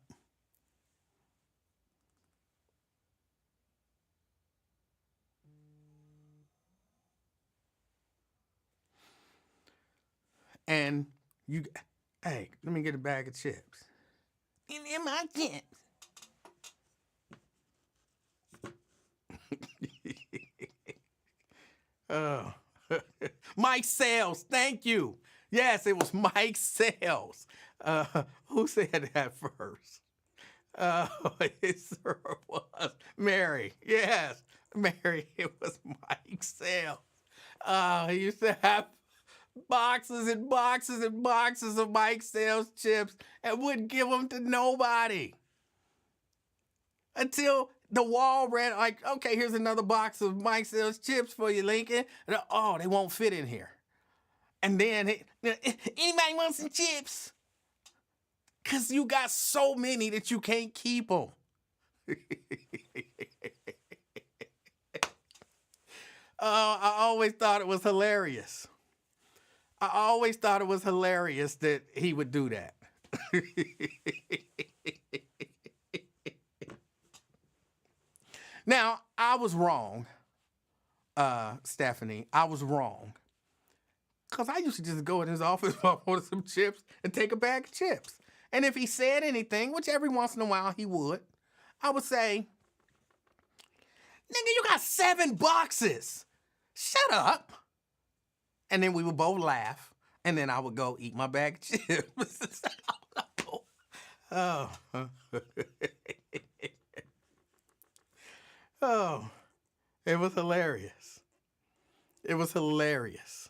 And hey, let me get a bag of chips. In my chips. Oh, Mike Sales, thank you. Yes, it was Mike Sales. Who said that first? It sure was Mary. Yes, Mary. It was Mike Sales. He used to have boxes and boxes and boxes of Mike Sales chips and wouldn't give them to nobody until the wall ran like, okay, here's another box of Mike Sales chips for you, Lincoln. And, oh, they won't fit in here. And then, anybody want some chips? Because you got so many that you can't keep them. I always thought it was hilarious. I always thought it was hilarious that he would do that. Now, I was wrong, Stephanie. I was wrong. Because I used to just go in his office if I wanted some chips and take a bag of chips. And if he said anything, which every once in a while he would, I would say, nigga, you got 7 boxes. Shut up. And then we would both laugh. And then I would go eat my bag of chips. Oh. Oh. It was hilarious. It was hilarious.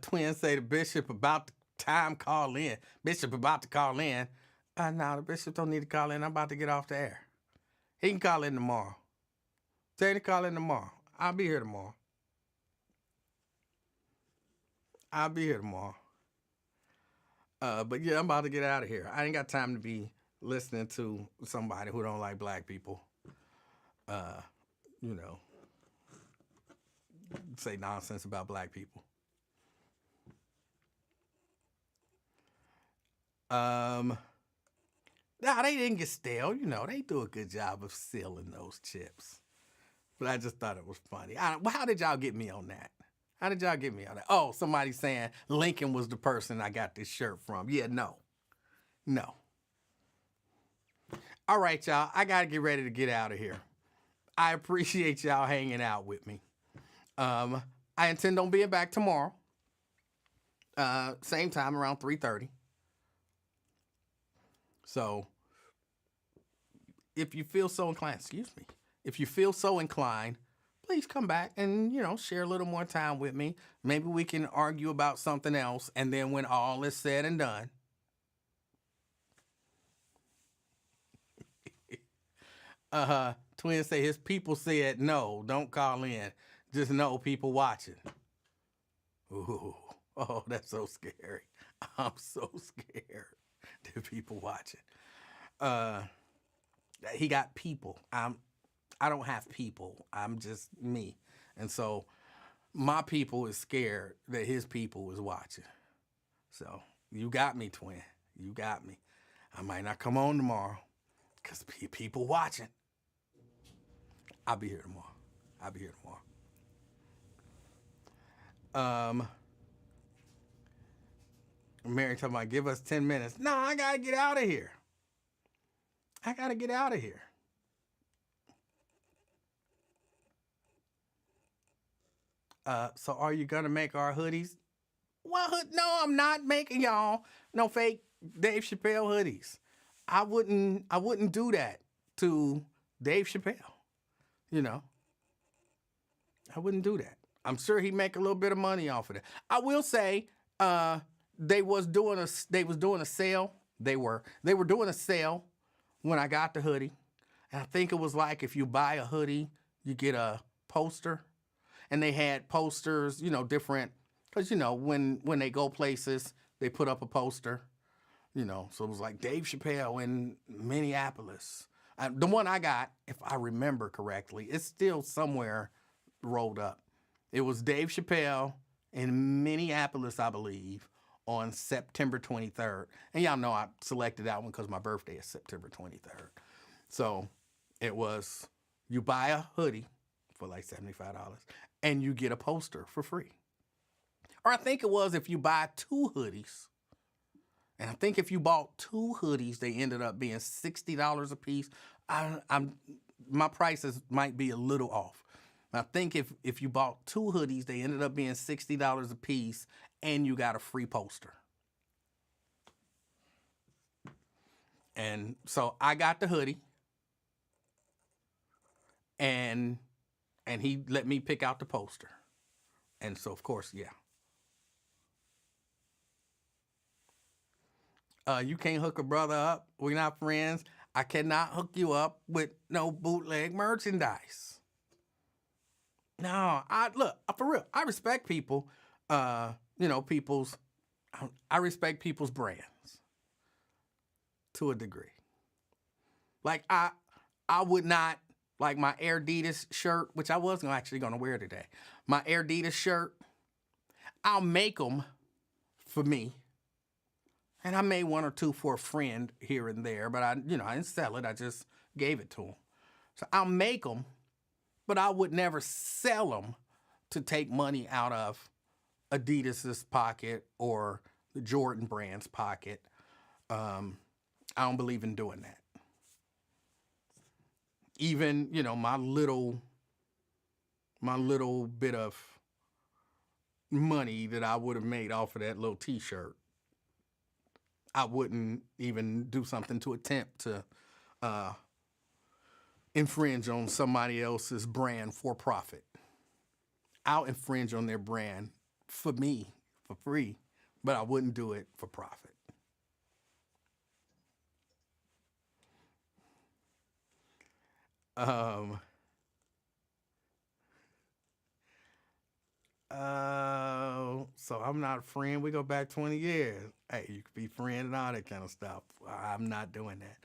Twins say the bishop about time call in. Bishop about to call in. No, the bishop don't need to call in. I'm about to get off the air. He can call in tomorrow. Tell him to call in tomorrow. I'll be here tomorrow. But yeah, I'm about to get out of here. I ain't got time to be listening to somebody who don't like black people. Say nonsense about black people. Nah, they didn't get stale. They do a good job of sealing those chips. But I just thought it was funny. How did y'all get me on that? Oh, somebody saying Lincoln was the person I got this shirt from. Yeah, no. All right, y'all. I got to get ready to get out of here. I appreciate y'all hanging out with me. I intend on being back tomorrow. Same time, around 3:30. So, if you feel so inclined, please come back and, share a little more time with me. Maybe we can argue about something else, and then when all is said and done, Twins say his people said no, don't call in. Just know people watching. Ooh, oh, that's so scary. I'm so scared. The people watching. He got people. I don't have people. I'm just me. And so my people is scared that his people is watching. So you got me, twin. You got me. I might not come on tomorrow because people watching. I'll be here tomorrow. Mary talking about give us 10 minutes. No, I gotta get out of here. So are you gonna make our hoodies? Well, no, I'm not making y'all no fake Dave Chappelle hoodies. I wouldn't do that to Dave Chappelle. You know, I wouldn't do that. I'm sure he'd make a little bit of money off of that. I will say, they was doing a sale. They were doing a sale when I got the hoodie. And I think it was like if you buy a hoodie, you get a poster. And they had posters, different, because, when they go places, they put up a poster, So it was like Dave Chappelle in Minneapolis. The one I got, if I remember correctly, it's still somewhere rolled up. It was Dave Chappelle in Minneapolis, I believe, on September 23rd. And y'all know I selected that one because my birthday is September 23rd. So it was, you buy a hoodie for like $75 and you get a poster for free. Or I think it was if you buy 2 hoodies. And I think if you bought 2 hoodies, they ended up being $60 a piece. My prices might be a little off. I think if you bought 2 hoodies, they ended up being $60 a piece, and you got a free poster. And so I got the hoodie, and he let me pick out the poster. And so, of course, yeah. You can't hook a brother up. We're not friends. I cannot hook you up with no bootleg merchandise. No, for real. I respect people. I respect people's brands to a degree. Like I would not, like my Air Adidas shirt, which I was actually going to wear today. My Air Adidas shirt, I'll make them for me. And I made 1 or 2 for a friend here and there, but I didn't sell it. I just gave it to him. So I'll make them, but I would never sell them to take money out of Adidas's pocket or the Jordan brand's pocket. I don't believe in doing that. Even, my little bit of money that I would have made off of that little t-shirt, I wouldn't even do something to attempt to infringe on somebody else's brand for profit. I'll infringe on their brand for me, for free, but I wouldn't do it for profit. So I'm not a friend. We go back 20 years. Hey, you could be friend and all that kind of stuff. I'm not doing that.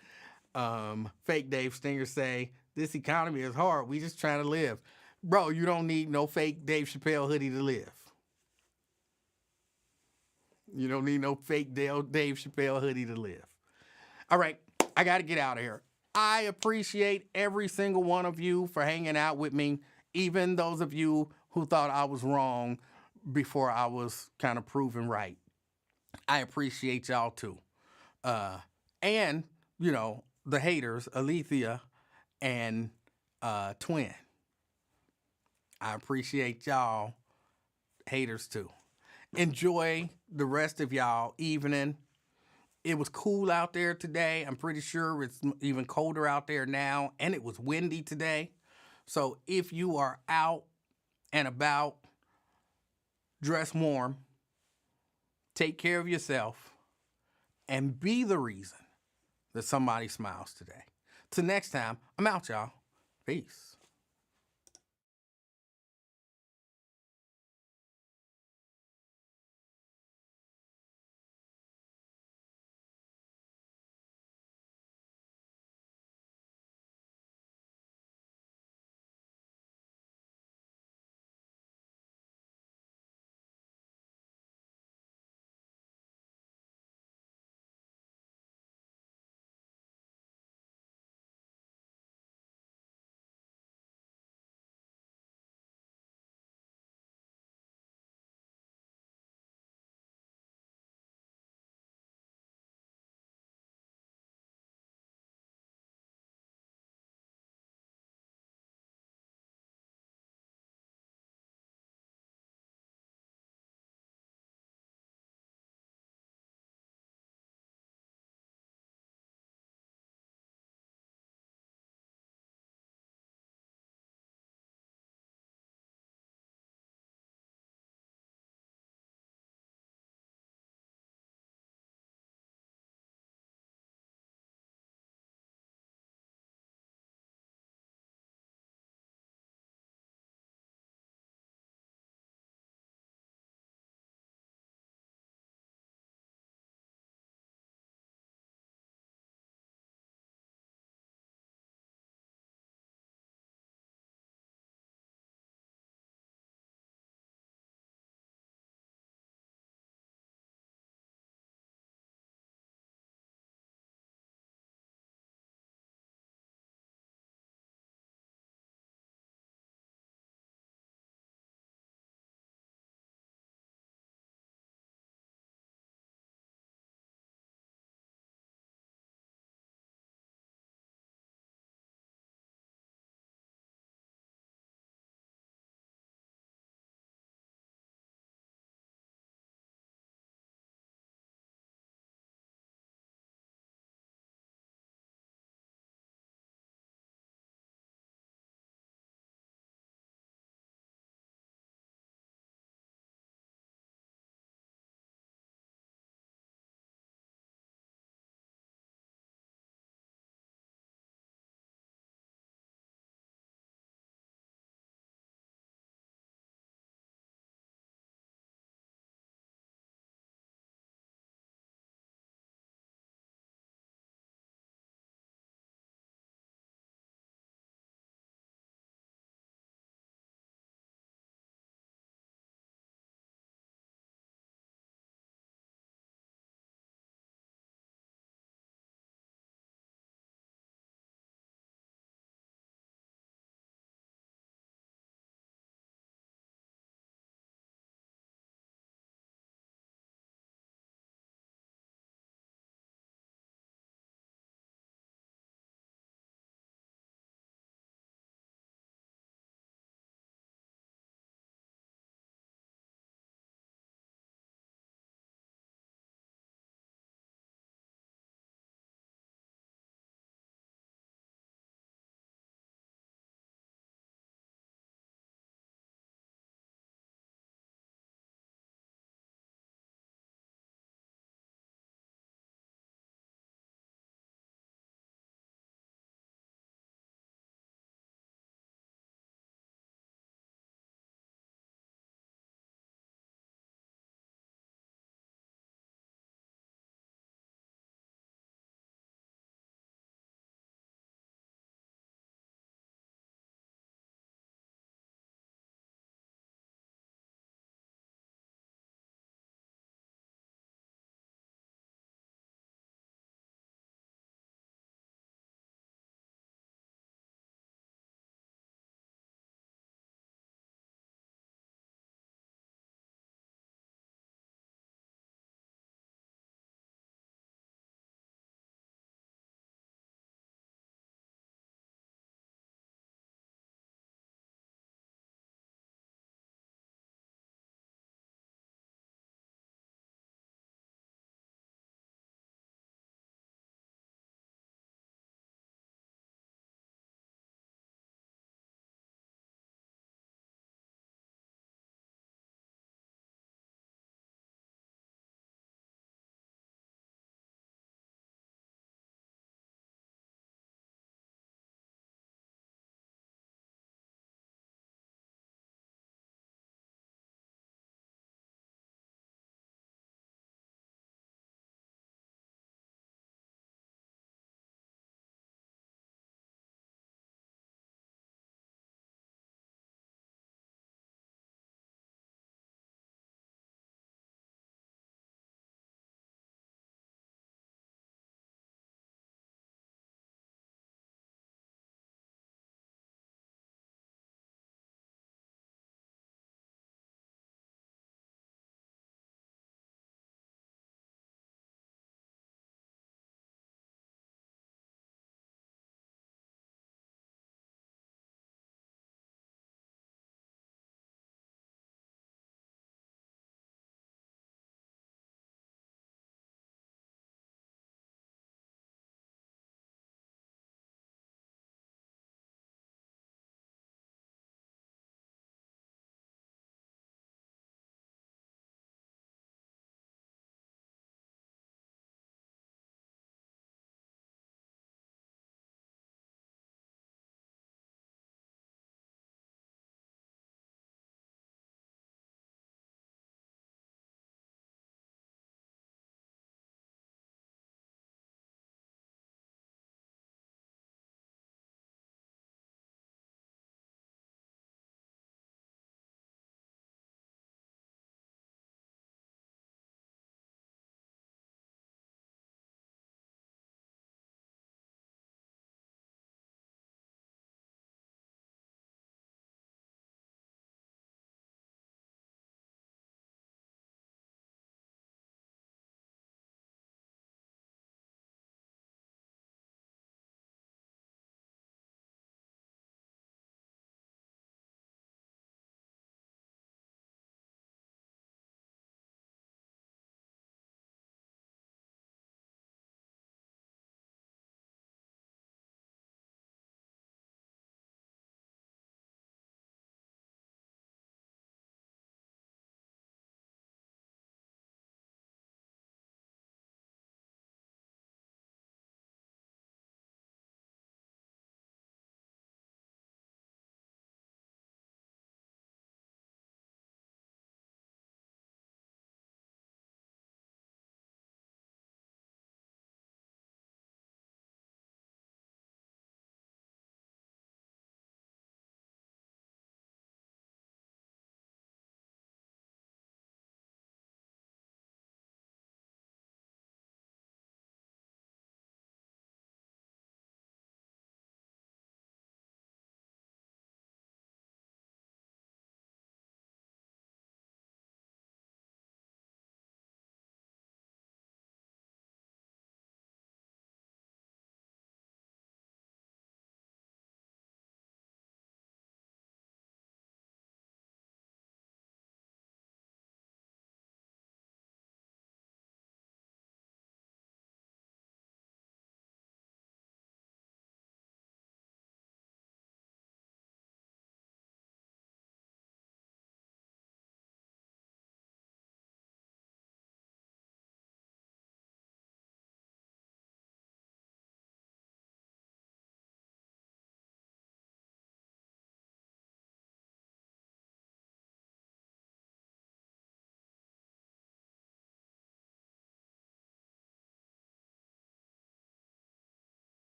Fake Dave Stinger say, this economy is hard. We just trying to live. Bro, you don't need no fake Dave Chappelle hoodie to live. You don't need no fake Dave Chappelle hoodie to live. All right, I got to get out of here. I appreciate every single one of you for hanging out with me, even those of you who thought I was wrong before I was kind of proven right. I appreciate y'all too. And, the haters, Alethea and Twin. I appreciate y'all haters too. Enjoy the rest of y'all evening. It was cool out there today. I'm pretty sure it's even colder out there now, and it was windy today. So if you are out and about, dress warm, take care of yourself, and be the reason that somebody smiles today. Till next time, I'm out, y'all. Peace.